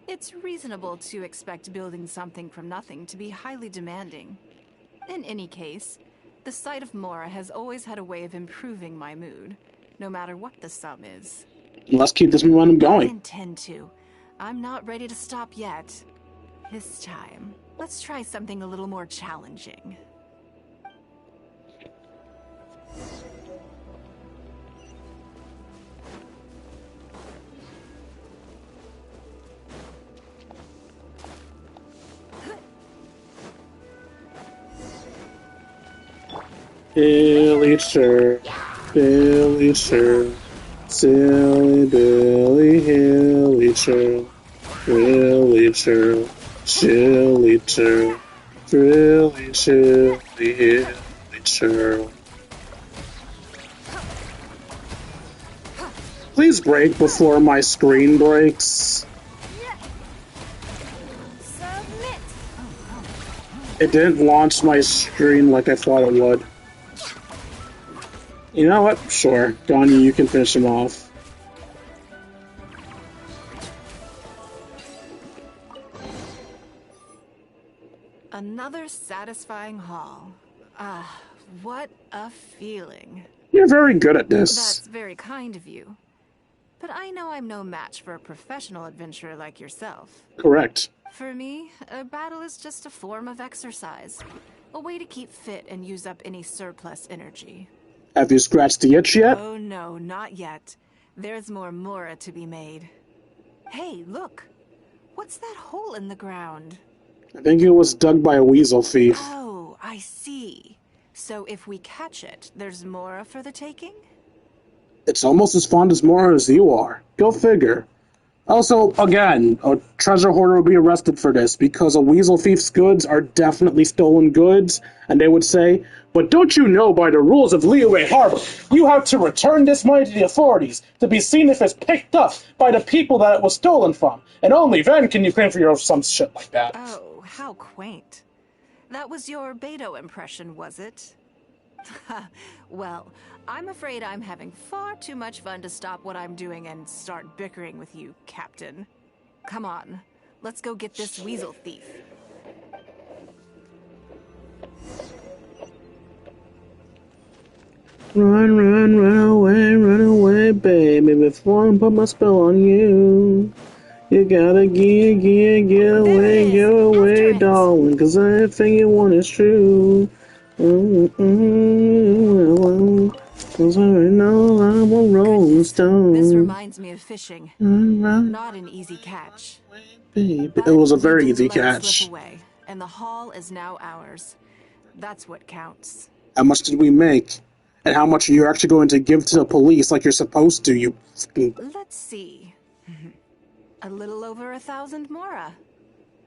It's reasonable to expect building something from nothing to be highly demanding. In any case, the sight of Mora has always had a way of improving my mood, no matter what the sum is. Let's keep this momentum going. I intend to. I'm not ready to stop yet. This time, let's try something a little more challenging. Billy Sir, Billy Sir, silly Billy Hilly Sir, Billy Sir, chilly Sir, really chilly Hilly Sir. Please break before my screen breaks. It didn't launch my screen like I thought it would. You know what? Sure. Donnie, you can finish him off. Another satisfying haul. What a feeling. You're very good at this. That's very kind of you. But I know I'm no match for a professional adventurer like yourself. Correct. For me, a battle is just a form of exercise. A way to keep fit and use up any surplus energy. Have you scratched the itch yet? Oh no, not yet. There's more Mora to be made. Hey, look! What's that hole in the ground? I think it was dug by a weasel thief. Oh, I see. So if we catch it, there's Mora for the taking? It's almost as fond as Mora as you are. Go figure. Also, again, a treasure hoarder would be arrested for this because a weasel thief's goods are definitely stolen goods, and they would say, "But don't you know by the rules of Liyue Harbor, you have to return this money to the authorities to be seen if it's picked up by the people that it was stolen from, and only then can you claim for yourself some shit like that." Oh, how quaint. That was your Beto impression, was it? Well, I'm afraid I'm having far too much fun to stop what I'm doing and start bickering with you, Captain. Come on, let's go get this weasel thief. Run away, baby, before I put my spell on you. You gotta get away, darling, 'cause everything you want is true. 'Cause I know I'm a rolling stone. This reminds me of fishing. Not an easy catch. Baby, it was a very easy Let it catch. slip away, and the haul is now ours. That's what counts. How much did we make? And how much are you actually going to give to the police like you're supposed to, you fucking... Let's see. A little over 1,000 Mora.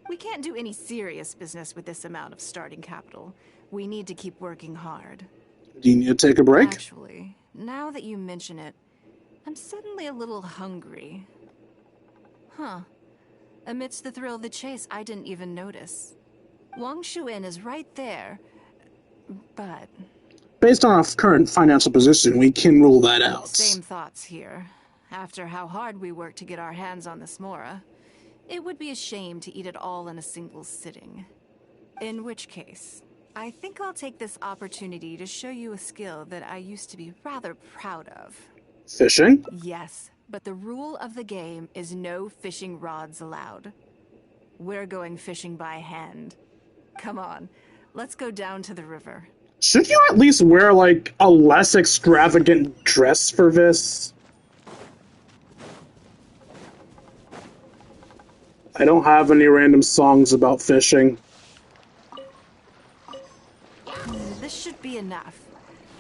We can't do any serious business with this amount of starting capital. We need to keep working hard. Do you need to take a break? Actually, now that you mention it, I'm suddenly a little hungry. Huh. Amidst the thrill of the chase, I didn't even notice. Wangshu Inn is right there, but... Based on our current financial position, we can rule that out. Same thoughts here. After how hard we worked to get our hands on this Mora, it would be a shame to eat it all in a single sitting. In which case, I think I'll take this opportunity to show you a skill that I used to be rather proud of. Fishing? Yes, but the rule of the game is no fishing rods allowed. We're going fishing by hand. Come on, let's go down to the river. Should you at least wear, like, a less extravagant dress for this? I don't have any random songs about fishing. This should be enough.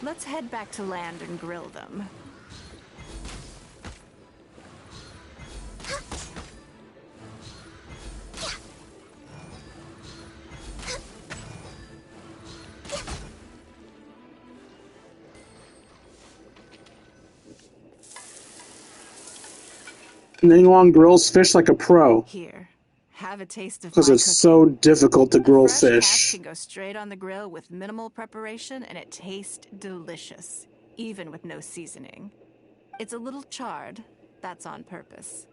Let's head back to land and grill them. Ninggaung grills fish like a pro. Here, have a taste of because my it's cooking. so difficult to grill Fresh fish. catch can go straight on the grill with minimal preparation, and it tastes delicious, even with no seasoning. It's a little charred. That's on purpose.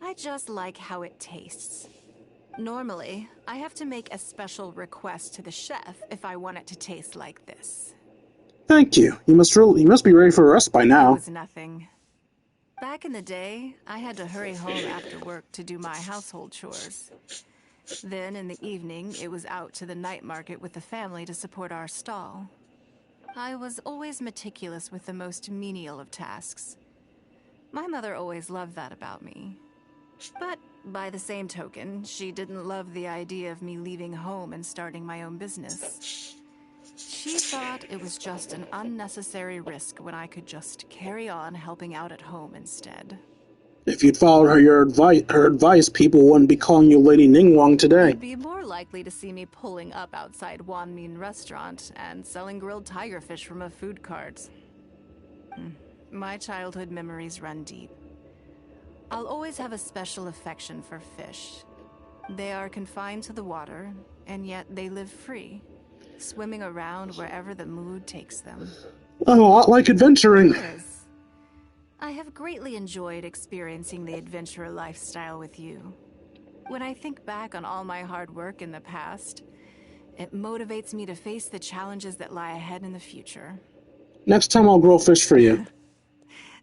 I just like how it tastes. Normally, I have to make a special request to the chef if I want it to taste like this. Thank you. You must be ready for us by It now. was nothing. Back in the day, I had to hurry home after work to do my household chores. Then, in the evening, it was out to the night market with the family to support our stall. I was always meticulous with the most menial of tasks. My mother always loved that about me. But, by the same token, she didn't love the idea of me leaving home and starting my own business. She thought it was just an unnecessary risk when I could just carry on helping out at home instead. If you'd followed her advice, people wouldn't be calling you Lady Ninggaung today. You'd be more likely to see me pulling up outside Wanmin restaurant and selling grilled tiger fish from a food cart. My childhood memories run deep. I'll always have a special affection for fish. They are confined to the water, and yet they live free, swimming around wherever the mood takes them. A lot like adventuring. I have greatly enjoyed experiencing the adventurer lifestyle with you. When I think back on all my hard work in the past, it motivates me to face the challenges that lie ahead in the future. Next time I'll grill fish for you.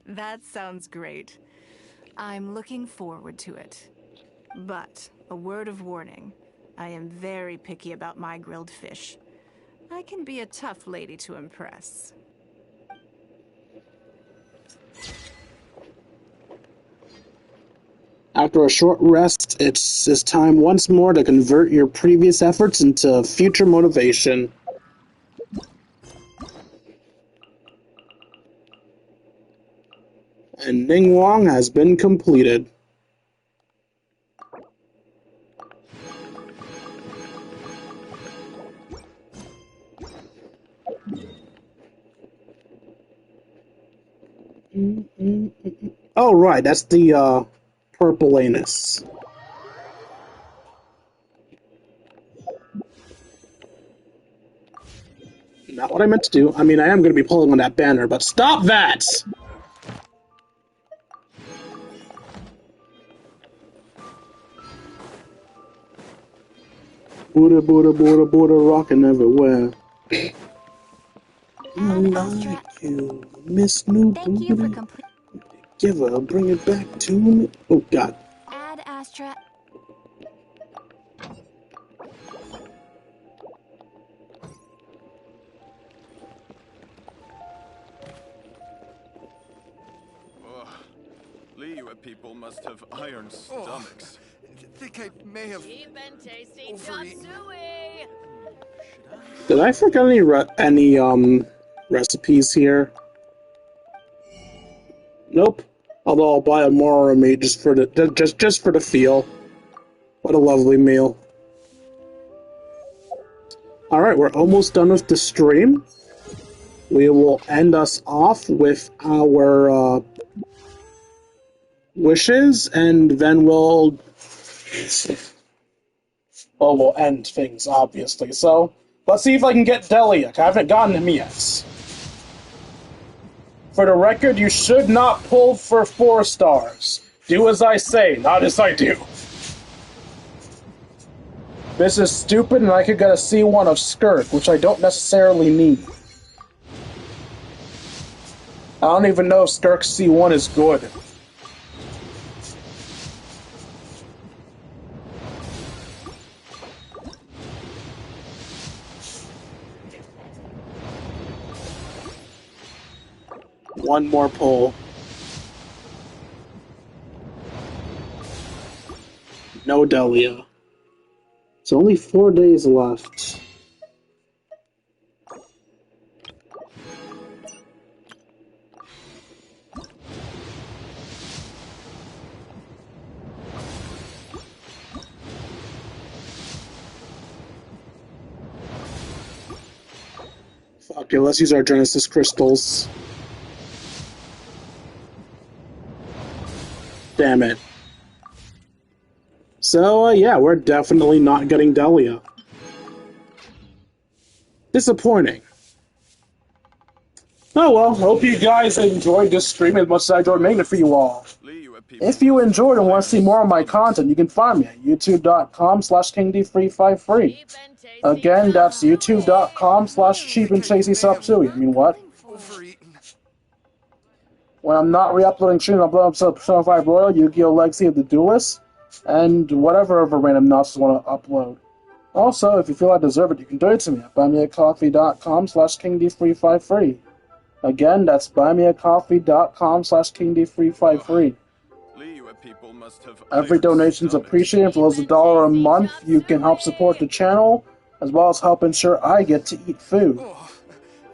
That sounds great. I'm looking forward to it. But, a word of warning, I am very picky about my grilled fish. I can be a tough lady to impress. After a short rest, it's time once more to convert your previous efforts into future motivation. And Ninggaung has been completed. Oh, right, that's the purple anus. Not what I meant to do. I mean, I am going to be pulling on that banner, but stop that! Buddha, Buddha, Buddha, Buddha, rocking everywhere. I like you, Miss New Thank you for Booty. Give her, bring it back to me. Oh, God. Add Astra. Liyue people must have iron stomachs. Think I may have overeaten. Did I forget any recipes here? Nope. Although I'll buy a Mora meat just for the feel. What a lovely meal. Alright, we're almost done with the stream. We will end us off with our wishes, and then we'll end things, obviously. So, let's see if I can get Delia. I haven't gotten him yet. For the record, you should not pull for 4 stars. Do as I say, not as I do. This is stupid, and I could get a C1 of Skirk, which I don't necessarily need. I don't even know if Skirk's C1 is good. One more pull. No Delia. It's only 4 days left. Okay, let's use our Genesis crystals. Damn it. So, yeah, we're definitely not getting Delia. Disappointing. Oh well, hope you guys enjoyed this stream as much as I enjoyed making it for you all. If you enjoyed and want to see more of my content, you can find me at youtube.com/KingD353. Again, that's youtube.com/CheapandChastySub2. I mean, what? When I'm not re-uploading streams, I'm uploading Persona 5 Royal, Yu-Gi-Oh! Legacy of the Duelist, and whatever other random nonsense I want to upload. Also, if you feel I deserve it, you can donate to me at buymeacoffee.com/KingD353. Again, that's buymeacoffee.com/KingD353. Every donation is appreciated. For those $1 a month, you can help support the channel, as well as help ensure I get to eat food.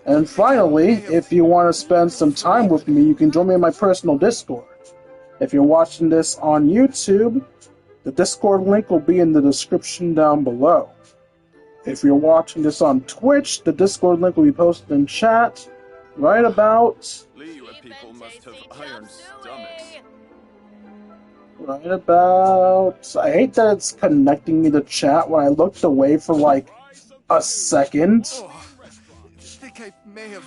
And finally, if you want to spend some time with me, you can join me in my personal Discord. If you're watching this on YouTube, the Discord link will be in the description down below. If you're watching this on Twitch, the Discord link will be posted in chat right about... Right about... I hate that it's connecting me to chat when I looked away for like a second. Think I may have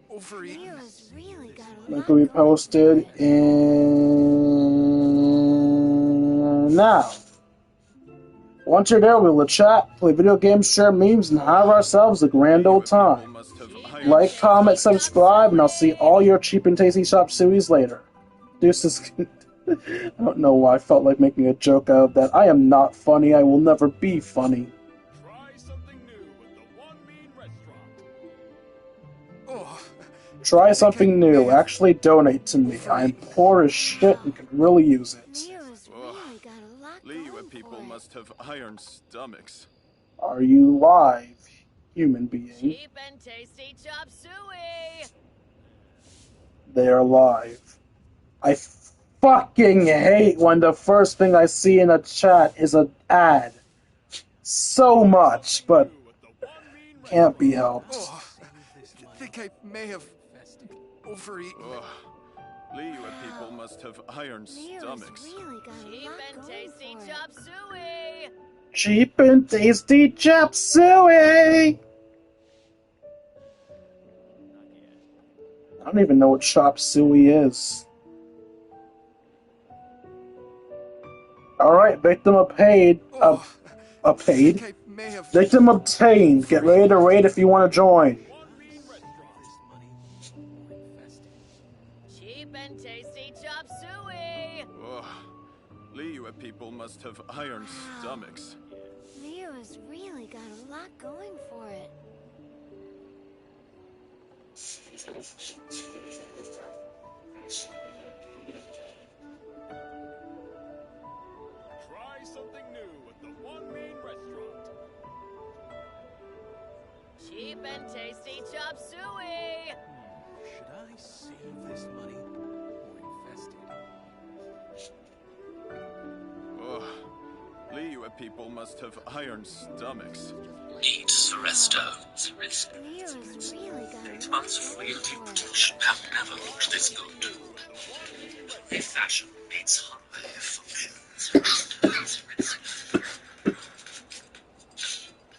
overeaten. Link will be posted in... now. Once you're there, we will chat, play video games, share memes, and have ourselves a grand old time. Like, comment, subscribe, and I'll see all your cheap and tasty shop series later. Deuces. I don't know why I felt like making a joke out of that. I am not funny. I will never be funny. Try something new. Actually donate to me. I am poor as shit and could really use it. must have iron stomachs. Are you live, human being? Cheap and tasty chop suey! They are live. I fucking hate when the first thing I see in a chat is an ad. So much, but can't be helped. Oh, I think I may have overeaten. Oh, Liyue people must have iron stomachs. Really got cheap and tasty chop suey! Cheap and tasty chop suey! I don't even know what chop suey is. Alright, victim obtained. Victim obtained. Get ready to raid if you want to join. Cheap and tasty chop suey! Oh, Liyue people must have iron stomachs. Liyue's really got a lot going for it. Try something new at the One Main Restaurant. Cheap and tasty chop suey! Should I save this money or invest it? Oh, Liyue people must have iron stomachs. Need Seresto. Liyue's really got a 8 lot months of real deep protection have never looked this good. A fashion meets hungry for pins.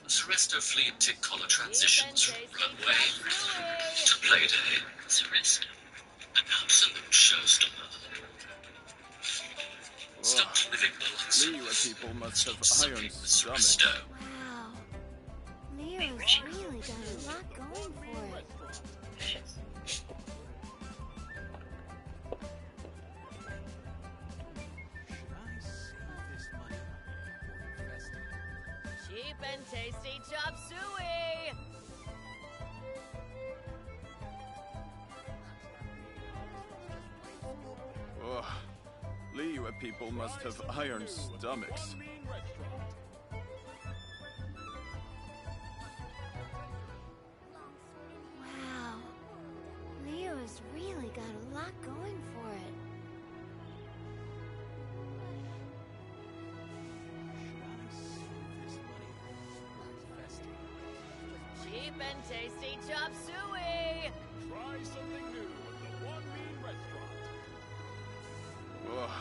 Seresto flea and tick collar transitions from runway to playday. Seresto, an absolute showstopper. Stop living the Liyue people must have iron Seresto. stomachs. Wow. Liyue's really got a lot going for it. Cheap and tasty chop suey! Oh, Liyue people must have iron stomachs. Wow. Liyue's really got a lot going for it. Cheap and tasty chop suey! Try something new at the One Main Restaurant. Oh,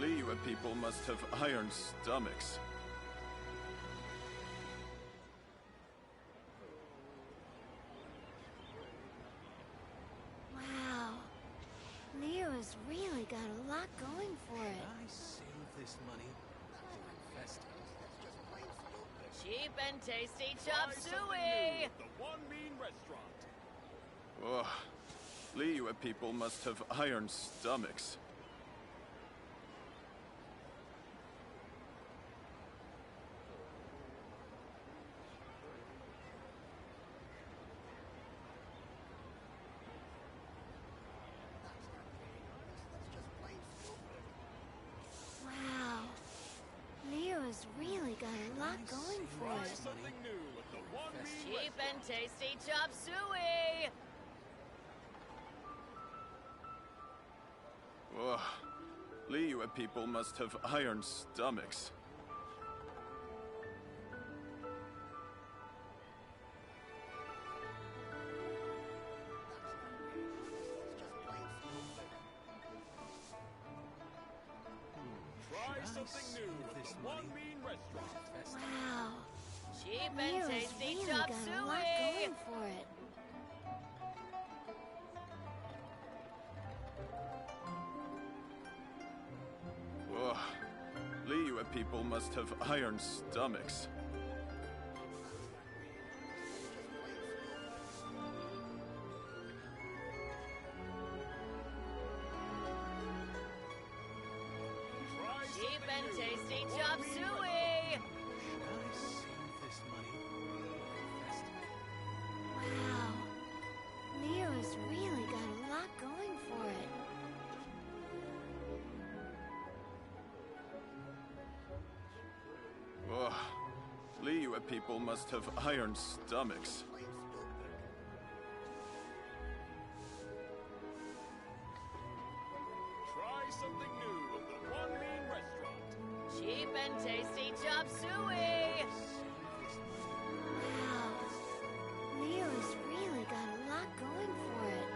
Liyue people must have iron stomachs. Wow. Liyue's really got a lot going for it. Should I save this money or invest it? Cheap and tasty chop suey! The One Main Restaurant. Oh, Liyue people must have iron stomachs. Wow. Liyue's really got a lot going for Try it. something new at the One Main Cheap and tasty chop suey! Oh, Liyue people must have iron stomachs. Try something new at the One Main Restaurant. Wow. Cheap and Liyue's tasty really chop got a lot suey! going for it. Oh, Liyue people must have iron stomachs. Cheap and tasty chop suey! Wow. Liyue's really got a lot going for it. Liyue people must have iron stomachs. Try something new at the One Mean Restaurant. Cheap and tasty chop suey! Wow. Leo's really got a lot going for it.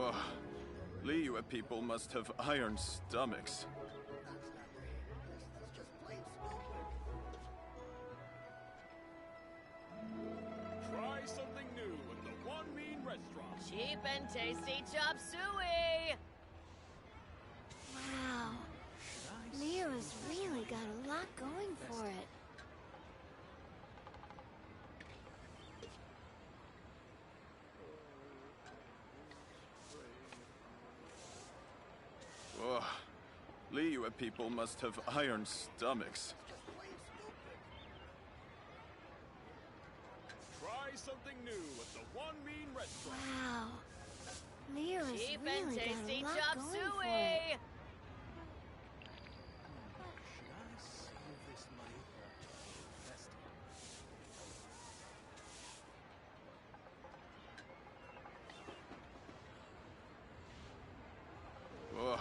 Ugh. Liyue people must have iron stomachs. Try something new at the One Mean Restaurant. Cheap and tasty chop suey! Wow. Leo's really got a lot going for it. Ugh. Liyue people must have iron stomachs. Try something new at the One Mean Restaurant. Wow. Leo's Cheap and really got tasty a lot chop going for suey! it. Ugh.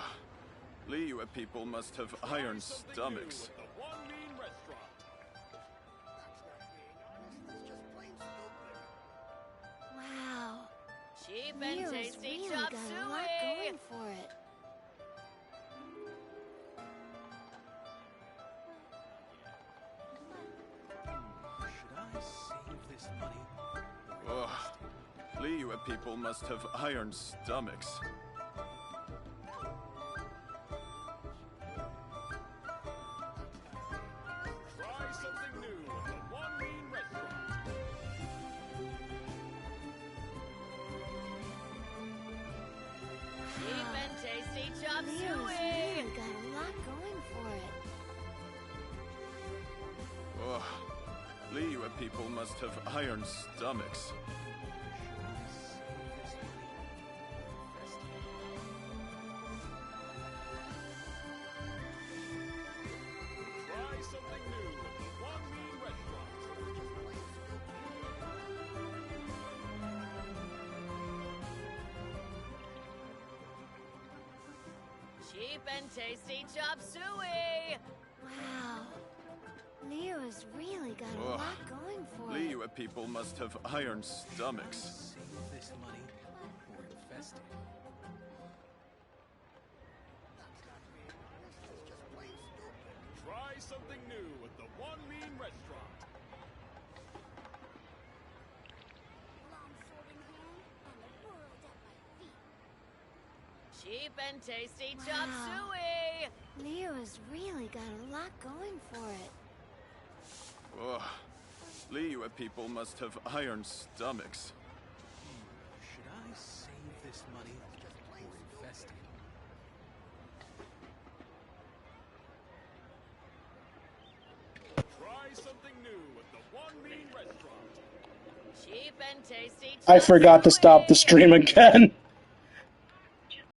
Liyue people must have iron stomachs. The One Mean Restaurant. Wow. Cheap and Leo's tasty really chop got a lot suey! going for it. Ugh. Liyue people must have iron stomachs. Try something new at the One Mean Restaurant. Cheap and tasty chop Leo's suey! really got a lot going for it. Ugh. Liyue people must have iron stomachs. Try something new at the One Mean Restaurant. Cheap and tasty chop suey! Wow. Leo's really got a Ugh. lot going for it. Liyue people must have iron stomachs. This money or invest it. Try something new at the One Mean Restaurant. Cheap and tasty chop Wow. suey! Leo's really got a lot going for it. Ugh. Liyue people must have iron stomachs. Should I save this money or invest it? Try something new at the One Mean Restaurant. Cheap and tasty I chop forgot to stop the suey! stream again.